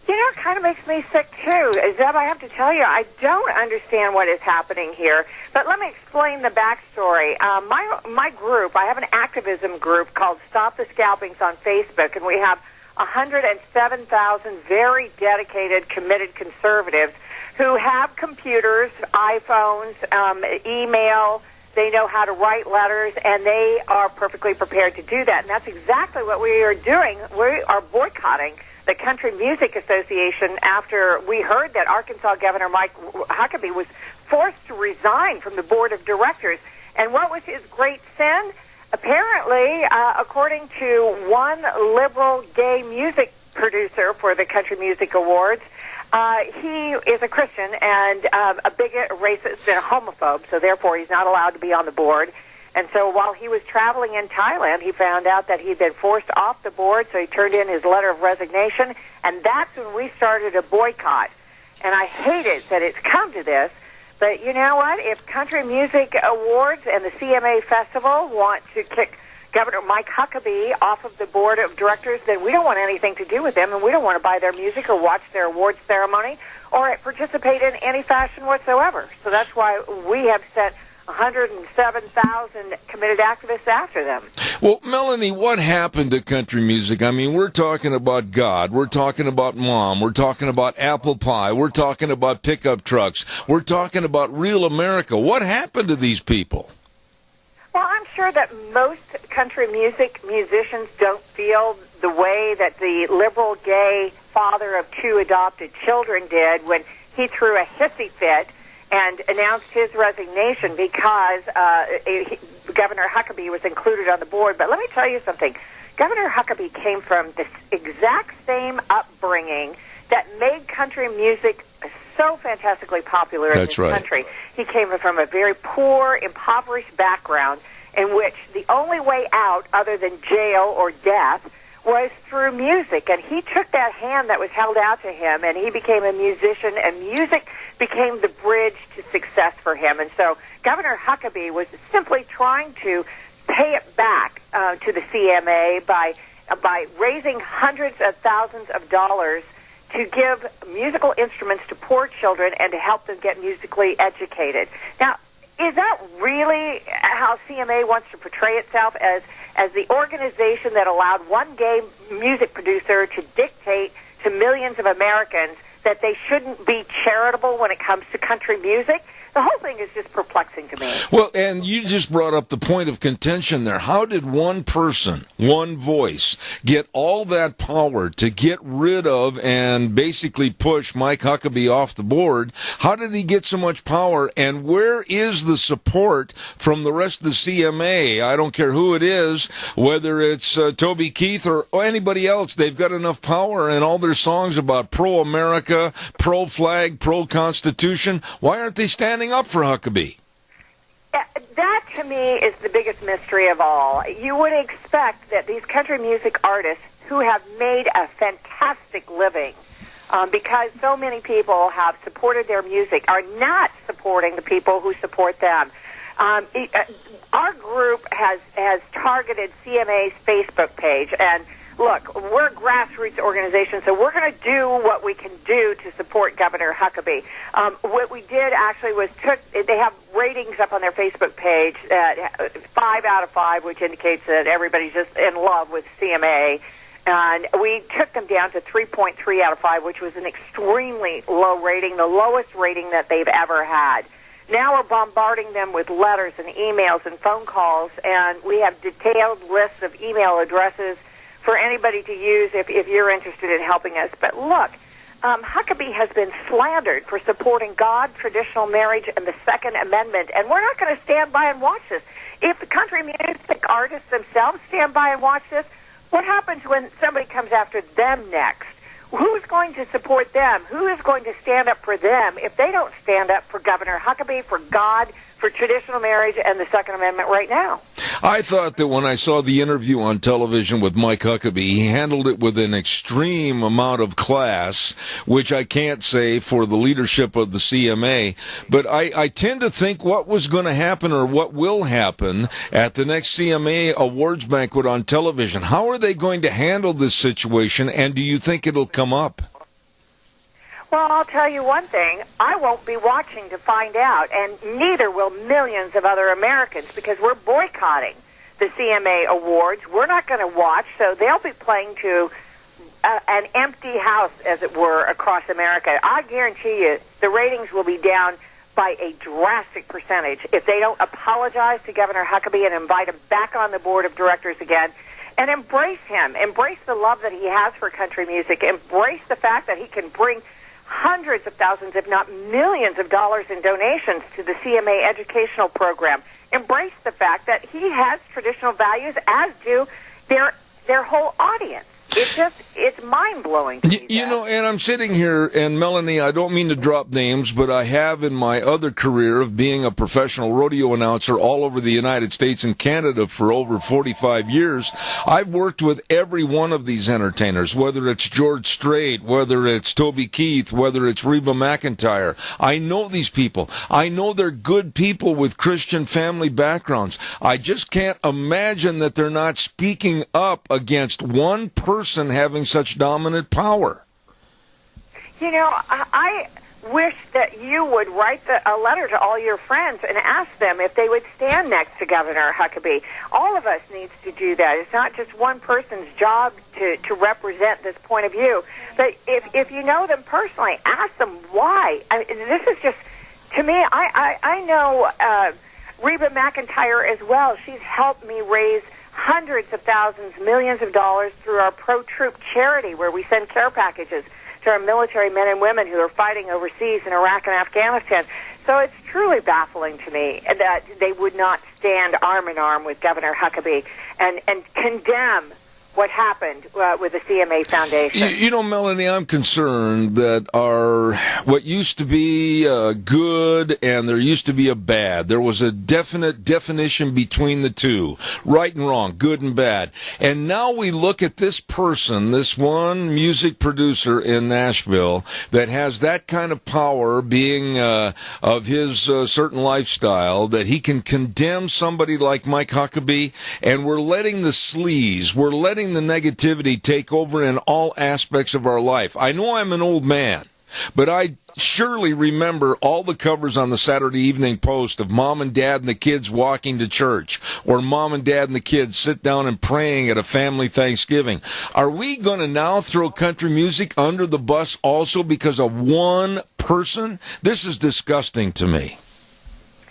It kind of makes me sick, too. Zeb, I have to tell you, I don't understand what is happening here. But let me explain the backstory. My group, I have an activism group called Stop the Scalpings on Facebook, and we have 107,000 very dedicated, committed conservatives who have computers, iPhones, email. They know how to write letters, and they are perfectly prepared to do that. And that's exactly what we are doing. We are boycotting the Country Music Association after we heard that Arkansas Governor Mike Huckabee was forced to resign from the board of directors. And what was his great sin? Apparently, according to one liberal gay music producer for the Country Music Awards, he is a Christian and a bigot, a racist, and a homophobe, so therefore he's not allowed to be on the board. And so while he was traveling in Thailand, he found out that he'd been forced off the board, so he turned in his letter of resignation, and that's when we started a boycott. And I hate it that it's come to this, but you know what? If Country Music Awards and the CMA Festival want to kick Governor Mike Huckabee off of the board of directors, then we don't want anything to do with them, and we don't want to buy their music or watch their awards ceremony or participate in any fashion whatsoever. So that's why we have set 107,000 committed activists after them. Well, Melanie, what happened to country music? I mean, we're talking about God. We're talking about Mom. We're talking about apple pie. We're talking about pickup trucks. We're talking about real America. What happened to these people? Well, I'm sure that most country music musicians don't feel the way that the liberal gay father of 2 adopted children did when he threw a hissy fit and announced his resignation because Governor Huckabee was included on the board. But let me tell you something. Governor Huckabee came from this exact same upbringing that made country music so fantastically popular in That's this right. country. He came from a very poor, impoverished background in which the only way out, other than jail or death, was through music. And he took that hand that was held out to him, and he became a musician, and music became the bridge to success for him. And so Governor Huckabee was simply trying to pay it back to the CMA by raising hundreds of thousands of dollars to give musical instruments to poor children and to help them get musically educated. Now, is that really how CMA wants to portray itself, as the organization that allowed one gay music producer to dictate to millions of Americans that they shouldn't be charitable when it comes to country music? The whole thing is just perplexing to me. Well, and you just brought up the point of contention there. How did one person, one voice, get all that power to get rid of and basically push Mike Huckabee off the board? How did he get so much power, and where is the support from the rest of the CMA? I don't care who it is, whether it's Toby Keith or anybody else. They've got enough power in all their songs about pro-America, pro-flag, pro-Constitution. Why aren't they standing up for Huckabee? That, to me, is the biggest mystery of all. You would expect that these country music artists who have made a fantastic living, because so many people have supported their music, are not supporting the people who support them. Our group has targeted CMA's Facebook page, and look, we're a grassroots organization, so we're going to do what we can do to support Governor Huckabee. What we did actually was they have ratings up on their Facebook page at 5 out of 5, which indicates that everybody's just in love with CMA. And we took them down to 3.3 out of 5, which was an extremely low rating, the lowest rating that they've ever had. Now we're bombarding them with letters and emails and phone calls, and we have detailed lists of email addresses for anybody to use if you're interested in helping us. But look, Huckabee has been slandered for supporting God, traditional marriage, and the Second Amendment, and we're not going to stand by and watch this. If the country music artists themselves stand by and watch this, what happens when somebody comes after them next? Who's going to support them? Who is going to stand up for them if they don't stand up for Governor Huckabee, for God, for traditional marriage, and the Second Amendment right now? I thought that when I saw the interview on television with Mike Huckabee, he handled it with an extreme amount of class, which I can't say for the leadership of the CMA. But I tend to think what was going to happen, or what will happen, at the next CMA awards banquet on television. How are they going to handle this situation, and do you think it'll come up? Well, I'll tell you one thing. I won't be watching to find out, and neither will millions of other Americans, because we're boycotting the CMA Awards. We're not going to watch, so they'll be playing to an empty house, as it were, across America. I guarantee you the ratings will be down by a drastic percentage if they don't apologize to Governor Huckabee and invite him back on the board of directors again. And embrace him. Embrace the love that he has for country music. Embrace the fact that he can bring hundreds of thousands, if not millions of dollars in donations to the CMA educational program. Embrace the fact that he has traditional values, as do their whole audience. It's mind-blowing to me. You know, and I'm sitting here, and Melanie, I don't mean to drop names, but I have in my other career of being a professional rodeo announcer all over the United States and Canada for over 45 years, I've worked with every one of these entertainers, whether it's George Strait, whether it's Toby Keith, whether it's Reba McEntire. I know these people. I know they're good people with Christian family backgrounds. I just can't imagine that they're not speaking up against one person having such dominant power. You know, I wish that you would write a letter to all your friends and ask them if they would stand next to Governor Huckabee. All of us needs to do that. It's not just one person's job to represent this point of view. But if you know them personally, ask them why. I mean, this is just, to me, I know Reba McEntire as well. She's helped me raise hundreds of thousands, millions of dollars through our pro-troop charity, where we send care packages to our military men and women who are fighting overseas in Iraq and Afghanistan. So it's truly baffling to me that they would not stand arm in arm with Governor Huckabee and condemn what happened with the CMA Foundation. You know, Melanie, I'm concerned that what used to be good and there used to be a bad. There was a definite definition between the two, right and wrong, good and bad. And now we look at this person, this one music producer in Nashville that has that kind of power, being of his certain lifestyle, that he can condemn somebody like Mike Huckabee, and we're letting the sleaze, we're letting the negativity take over in all aspects of our life. I know I'm an old man, but I surely remember all the covers on the Saturday Evening Post of mom and dad and the kids walking to church, or mom and dad and the kids sit down and praying at a family Thanksgiving. Are we going to now throw country music under the bus also because of one person? This is disgusting to me.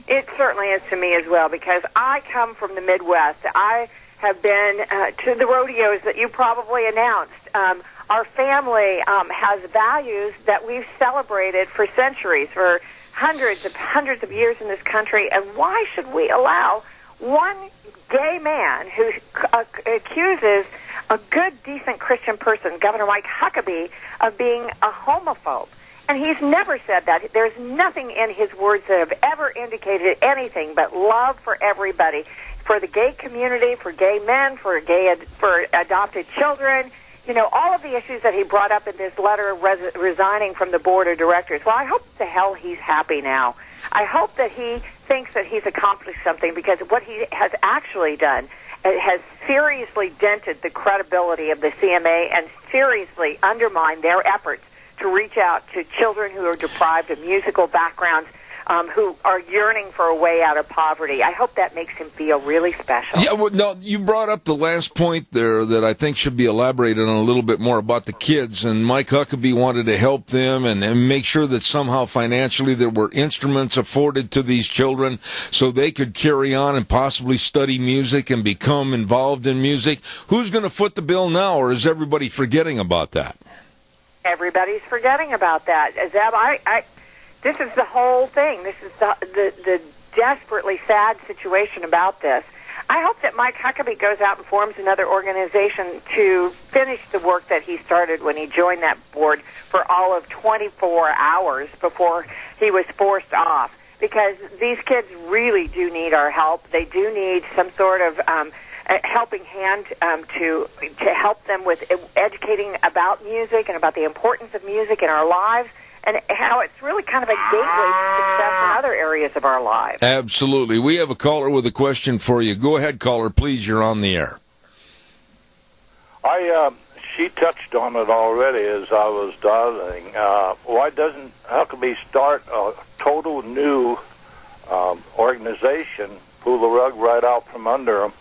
It certainly is to me as well, because I come from the Midwest. I have been to the rodeos that you probably announced. Our family has values that we've celebrated for centuries, for hundreds of years in this country. And why should we allow one gay man who accuses a good, decent Christian person, Governor Mike Huckabee, of being a homophobe? And he's never said that. There's nothing in his words that have ever indicated anything but love for everybody, for the gay community, for gay men, for adopted children. You know, all of the issues that he brought up in this letter resigning from the board of directors. Well, I hope the hell he's happy now. I hope that he thinks that he's accomplished something, because what he has actually done has seriously dented the credibility of the CMA and seriously undermined their efforts to reach out to children who are deprived of musical backgrounds, who are yearning for a way out of poverty. I hope that makes him feel really special. Yeah, well, no, you brought up the last point there that I think should be elaborated on a little bit more about the kids. And Mike Huckabee wanted to help them and make sure that somehow financially there were instruments afforded to these children so they could carry on and possibly study music and become involved in music. Who's going to foot the bill now, or is everybody forgetting about that? Everybody's forgetting about that. Zeb, this is the whole thing. This is the desperately sad situation about this. I hope that Mike Huckabee goes out and forms another organization to finish the work that he started when he joined that board for all of 24 hours before he was forced off, because these kids really do need our help. They do need some sort of helping hand to help them with educating about music and about the importance of music in our lives, and how it's really kind of a gateway to success in other areas of our lives. Absolutely. We have a caller with a question for you. Go ahead, caller, please. You're on the air. She touched on it already as I was dialing. Why doesn't Huckabee start a total new organization, pull the rug right out from under him?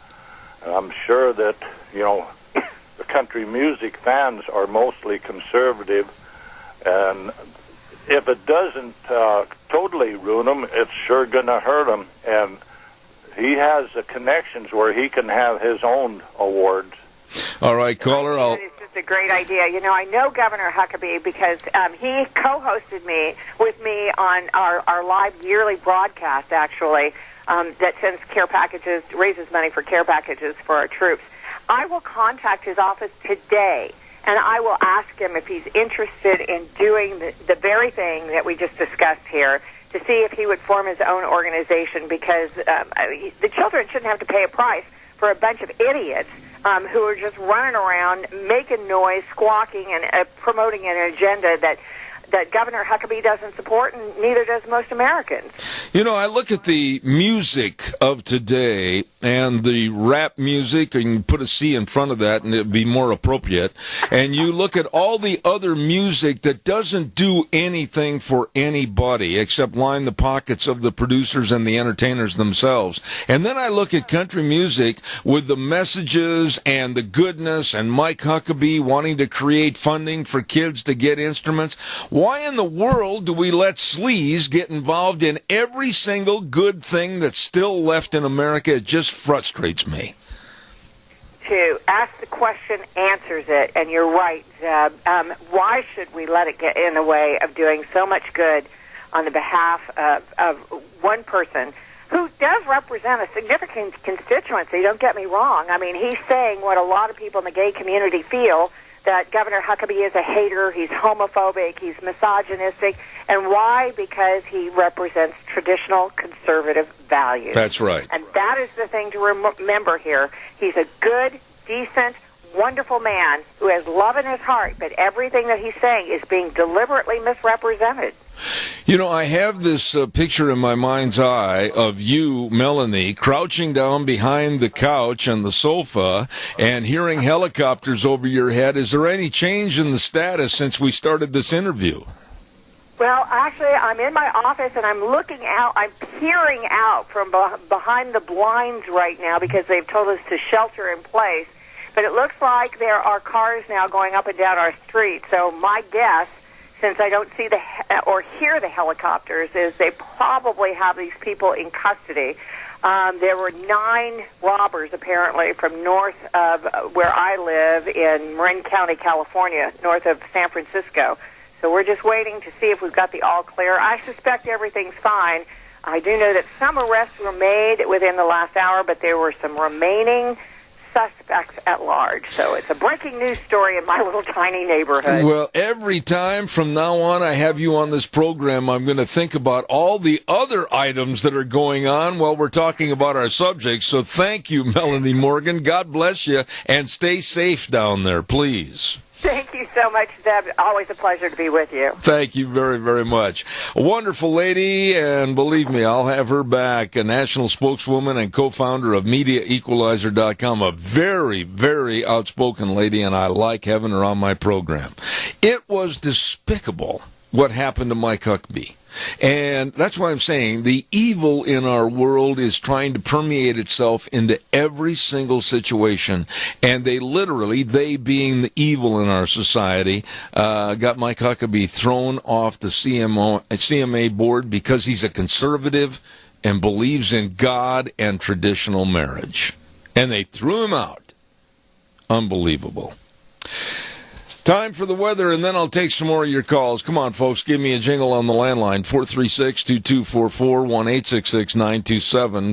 And I'm sure that, you know, the country music fans are mostly conservative, and if it doesn't totally ruin him, it's sure going to hurt him. And he has the connections where he can have his own awards. All right, caller. It's just a great idea. You know, I know Governor Huckabee because he co-hosted with me on our live yearly broadcast, actually, that sends care packages, raises money for care packages for our troops. I will contact his office today, and I will ask him if he's interested in doing the very thing that we just discussed here, to see if he would form his own organization, because the children shouldn't have to pay a price for a bunch of idiots who are just running around making noise, squawking, and promoting an agenda that Governor Huckabee doesn't support, and neither does most Americans. You know, I look at the music of today and the rap music, and you can put a C in front of that and it would be more appropriate, and you look at all the other music that doesn't do anything for anybody except line the pockets of the producers and the entertainers themselves. And then I look at country music with the messages and the goodness, and Mike Huckabee wanting to create funding for kids to get instruments. Why in the world do we let sleaze get involved in every single good thing that's still left in America? It just frustrates me. To ask the question answers it, and you're right, Zeb. Why should we let it get in the way of doing so much good on the behalf of one person who does represent a significant constituency, don't get me wrong. I mean, he's saying what a lot of people in the gay community feel, that Governor Huckabee is a hater, he's homophobic, he's misogynistic. And why? Because he represents traditional conservative values. That's right. And that is the thing to remember here. He's a good, decent, wonderful man who has love in his heart, but everything that he's saying is being deliberately misrepresented. You know, I have this picture in my mind's eye of you, Melanie, crouching down behind the couch and the sofa and hearing helicopters over your head. Is there any change in the status since we started this interview? Well, actually, I'm in my office and I'm looking out. I'm peering out from behind the blinds right now because they've told us to shelter in place. But it looks like there are cars now going up and down our street. So my guess, since I don't see or hear the helicopters, is they probably have these people in custody. There were 9 robbers, apparently, from north of where I live in Marin County, California, north of San Francisco. So we're just waiting to see if we've got the all clear. I suspect everything's fine. I do know that some arrests were made within the last hour, but there were some remaining suspects at large. So it's a breaking news story in my little tiny neighborhood. Well, every time from now on I have you on this program, I'm going to think about all the other items that are going on while we're talking about our subject. So thank you, Melanie Morgan. God bless you, and stay safe down there, please. Thank you so much, Deb. Always a pleasure to be with you. Thank you very, very much. A wonderful lady, and believe me, I'll have her back, a national spokeswoman and co-founder of MediaEqualizer.com, a very, very outspoken lady, and I like having her on my program. It was despicable what happened to Mike Huckabee. And that's why I'm saying the evil in our world is trying to permeate itself into every single situation. And they being the evil in our society, got Mike Huckabee thrown off the CMA board because he's a conservative and believes in God and traditional marriage. And they threw him out. Unbelievable. Time for the weather, and then I'll take some more of your calls. Come on, folks, give me a jingle on the landline, 436-2244,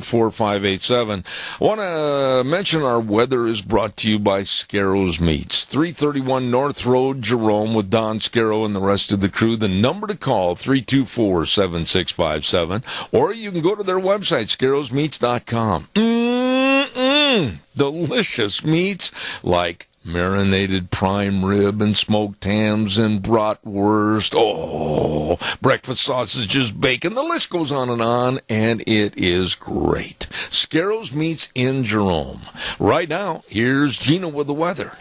1-866-927-4587. I want to mention our weather is brought to you by Scarro's Meats, 331 North Road, Jerome, with Don Scarrow and the rest of the crew. The number to call, 324-7657, or you can go to their website, scarrowsmeats.com. Delicious meats like marinated prime rib and smoked hams and bratwurst. Oh, breakfast sausages, bacon. The list goes on, and it is great. Scarro's Meats in Jerome. Right now, here's Gina with the weather.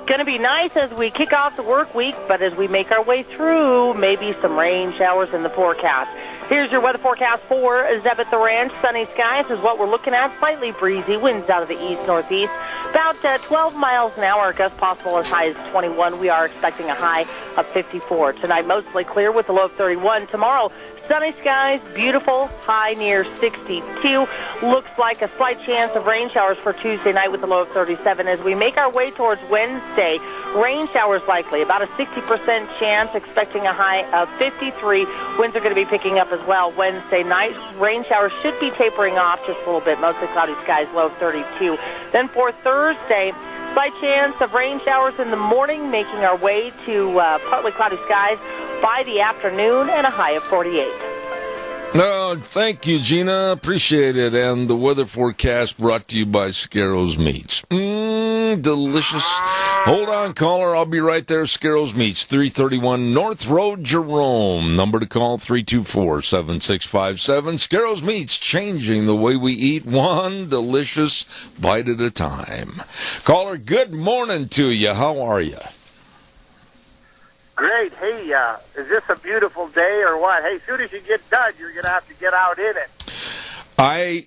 Going to be nice as we kick off the work week, but as we make our way through, maybe some rain showers in the forecast. Here's your weather forecast for Zeb at the Ranch. Sunny skies is what we're looking at. Slightly breezy. Winds out of the east-northeast. About 12 miles an hour. Gusts possible as high as 21. We are expecting a high of 54. Tonight, mostly clear with a low of 31. Tomorrow, sunny skies, beautiful, high near 62. Looks like a slight chance of rain showers for Tuesday night with a low of 37. As we make our way towards Wednesday, rain showers likely, about a 60% chance, expecting a high of 53. Winds are going to be picking up as well Wednesday night. Rain showers should be tapering off just a little bit, mostly cloudy skies, low of 32. Then for Thursday, slight chance of rain showers in the morning, making our way to partly cloudy skies by the afternoon, and a high of 48. Oh, thank you, Gina. Appreciate it. And the weather forecast brought to you by Scarro's Meats. Delicious. Hold on, caller. I'll be right there. Scarro's Meats, 331 North Road, Jerome. Number to call, 324-7657. Scarro's Meats, changing the way we eat, one delicious bite at a time. Caller, good morning to you. How are you? Great. Hey, is this a beautiful day or what? Hey, as soon as you get done, you're going to have to get out in it. I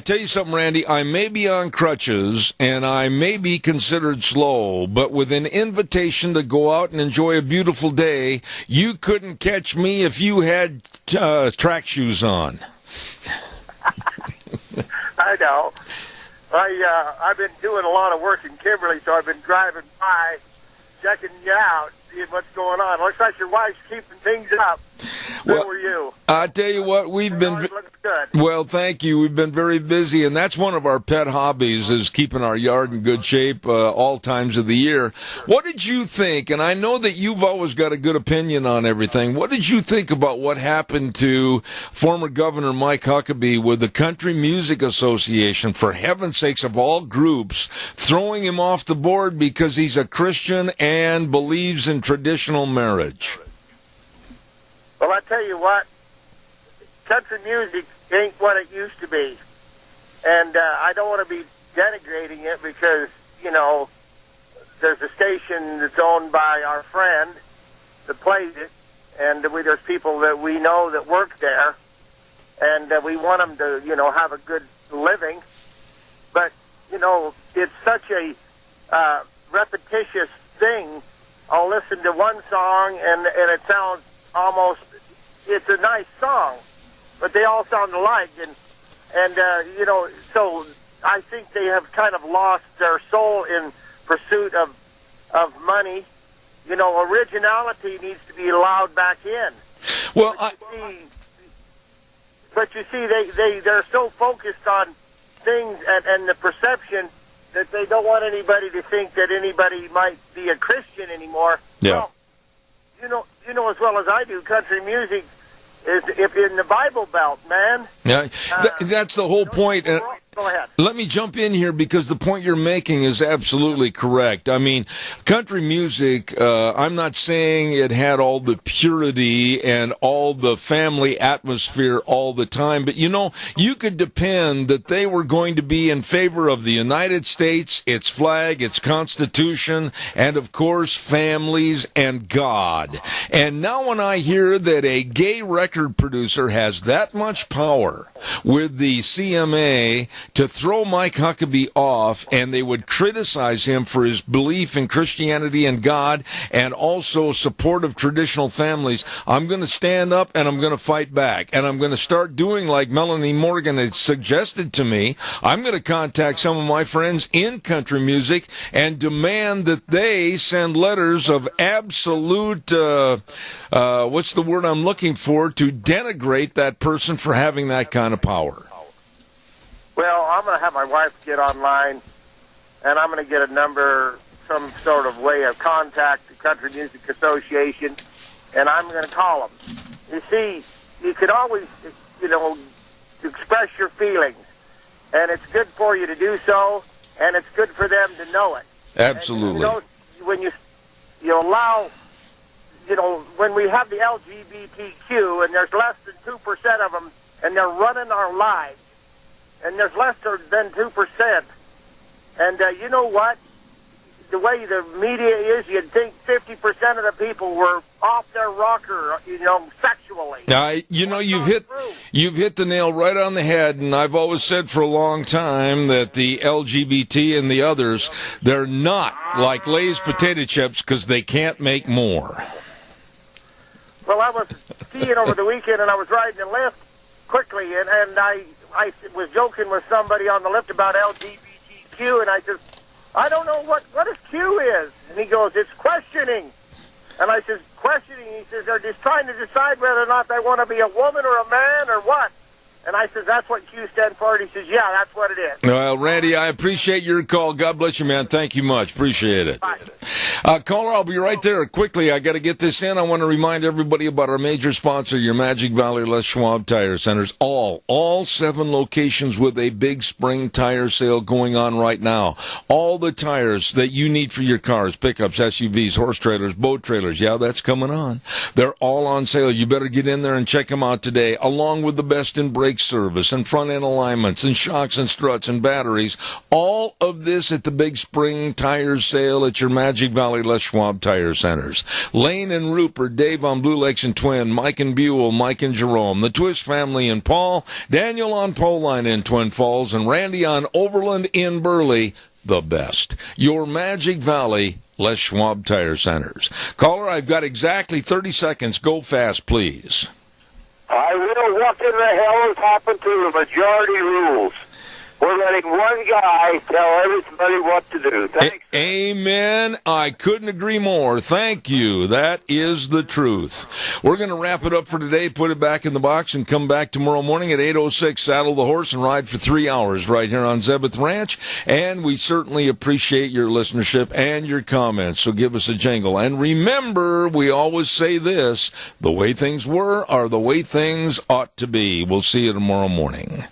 tell you something, Randy, I may be on crutches and I may be considered slow, but with an invitation to go out and enjoy a beautiful day, you couldn't catch me if you had track shoes on. I know. I've been doing a lot of work in Kimberly, so I've been driving by, checking you out, seeing what's going on. Looks like your wife's keeping things up. How were you? I tell you what, we've been. Looks good. Well, thank you. We've been very busy, and that's one of our pet hobbies is keeping our yard in good shape all times of the year. What did you think? And I know that you've always got a good opinion on everything. What did you think about what happened to former Governor Mike Huckabee with the Country Music Association, for heaven's sakes of all groups, throwing him off the board because he's a Christian and believes in traditional marriage? Well, I tell you what, country music ain't what it used to be. And I don't want to be denigrating it because, you know, there's a station that's owned by our friend that plays it, and there's people that we know that work there, and we want them to, you know, have a good living. But, you know, it's such a repetitious thing. I'll listen to one song, and it sounds almost, it's a nice song, but they all sound alike, and you know, so I think they have kind of lost their soul in pursuit of money. You know, originality needs to be allowed back in. Well, but you see, they're so focused on things and the perception that they don't want anybody to think that anybody might be a Christian anymore. Yeah. Well, you know as well as I do, country music is if in the Bible Belt, man. Yeah, that's the whole point. Go ahead. Let me jump in here because the point you're making is absolutely correct. I mean, country music, I'm not saying it had all the purity and all the family atmosphere all the time, but you know, you could depend that they were going to be in favor of the United States, its flag, its Constitution, and of course, families and God. And now when I hear that a gay record producer has that much power with the CMA to throw Mike Huckabee off, and they would criticize him for his belief in Christianity and God and also support of traditional families, I'm going to stand up and I'm going to fight back. And I'm going to start doing like Melanie Morgan had suggested to me. I'm going to contact some of my friends in country music and demand that they send letters of absolute, what's the word I'm looking for, to denigrate that person for having that kind of power. Well, I'm going to have my wife get online, and I'm going to get a number, some sort of way of contact the Country Music Association, and I'm going to call them. You see, you can always, you know, express your feelings, and it's good for you to do so, and it's good for them to know it. Absolutely. And, you know, when you allow, you know, when we have the LGBTQ, and there's less than 2% of them, and they're running our lives, and there's less than 2%. And you know what? The way the media is, you'd think 50% of the people were off their rocker, you know, sexually. You know, you've hit the nail right on the head, and I've always said for a long time that the LGBT and the others, they're not like Lay's potato chips because they can't make more. Well, I was skiing over the weekend, and I was riding a lift quickly, and I was joking with somebody on the lift about LGBTQ, and I said, I don't know what a Q is. And he goes, it's questioning. And I says, questioning? He says, they're just trying to decide whether or not they want to be a woman or a man or what. And I says, that's what Q stands for. And he says, yeah, that's what it is. Well, Randy, I appreciate your call. God bless you, man. Thank you much. Appreciate it. Bye. Caller, I'll be right there. Quickly, I got to get this in. I want to remind everybody about our major sponsor, your Magic Valley Les Schwab Tire Centers. All 7 locations with a big spring tire sale going on right now. All the tires that you need for your cars, pickups, SUVs, horse trailers, boat trailers. Yeah, that's coming on. They're all on sale. You better get in there and check them out today, along with the best in brake service and front end alignments and shocks and struts and batteries. All of this at the big spring tire sale at your Magic Valley Les Schwab Tire Centers. Lane and Rupert, Dave on Blue Lakes and Twin, Mike and Buell, Mike and Jerome, the Twist family in Paul, Daniel on Pole Line in Twin Falls, and Randy on Overland in Burley. The best. Your Magic Valley Les Schwab Tire Centers. Caller, I've got exactly 30 seconds. Go fast, please. I will. What in the hell has happened to the majority rules? we're letting one guy tell everybody what to do. Thanks. Amen. I couldn't agree more. Thank you. That is the truth. We're going to wrap it up for today, put it back in the box, and come back tomorrow morning at 8:06, saddle the horse, and ride for 3 hours right here on Zebeth Ranch. And we certainly appreciate your listenership and your comments, so give us a jingle. And remember, we always say this, the way things were are the way things ought to be. We'll see you tomorrow morning.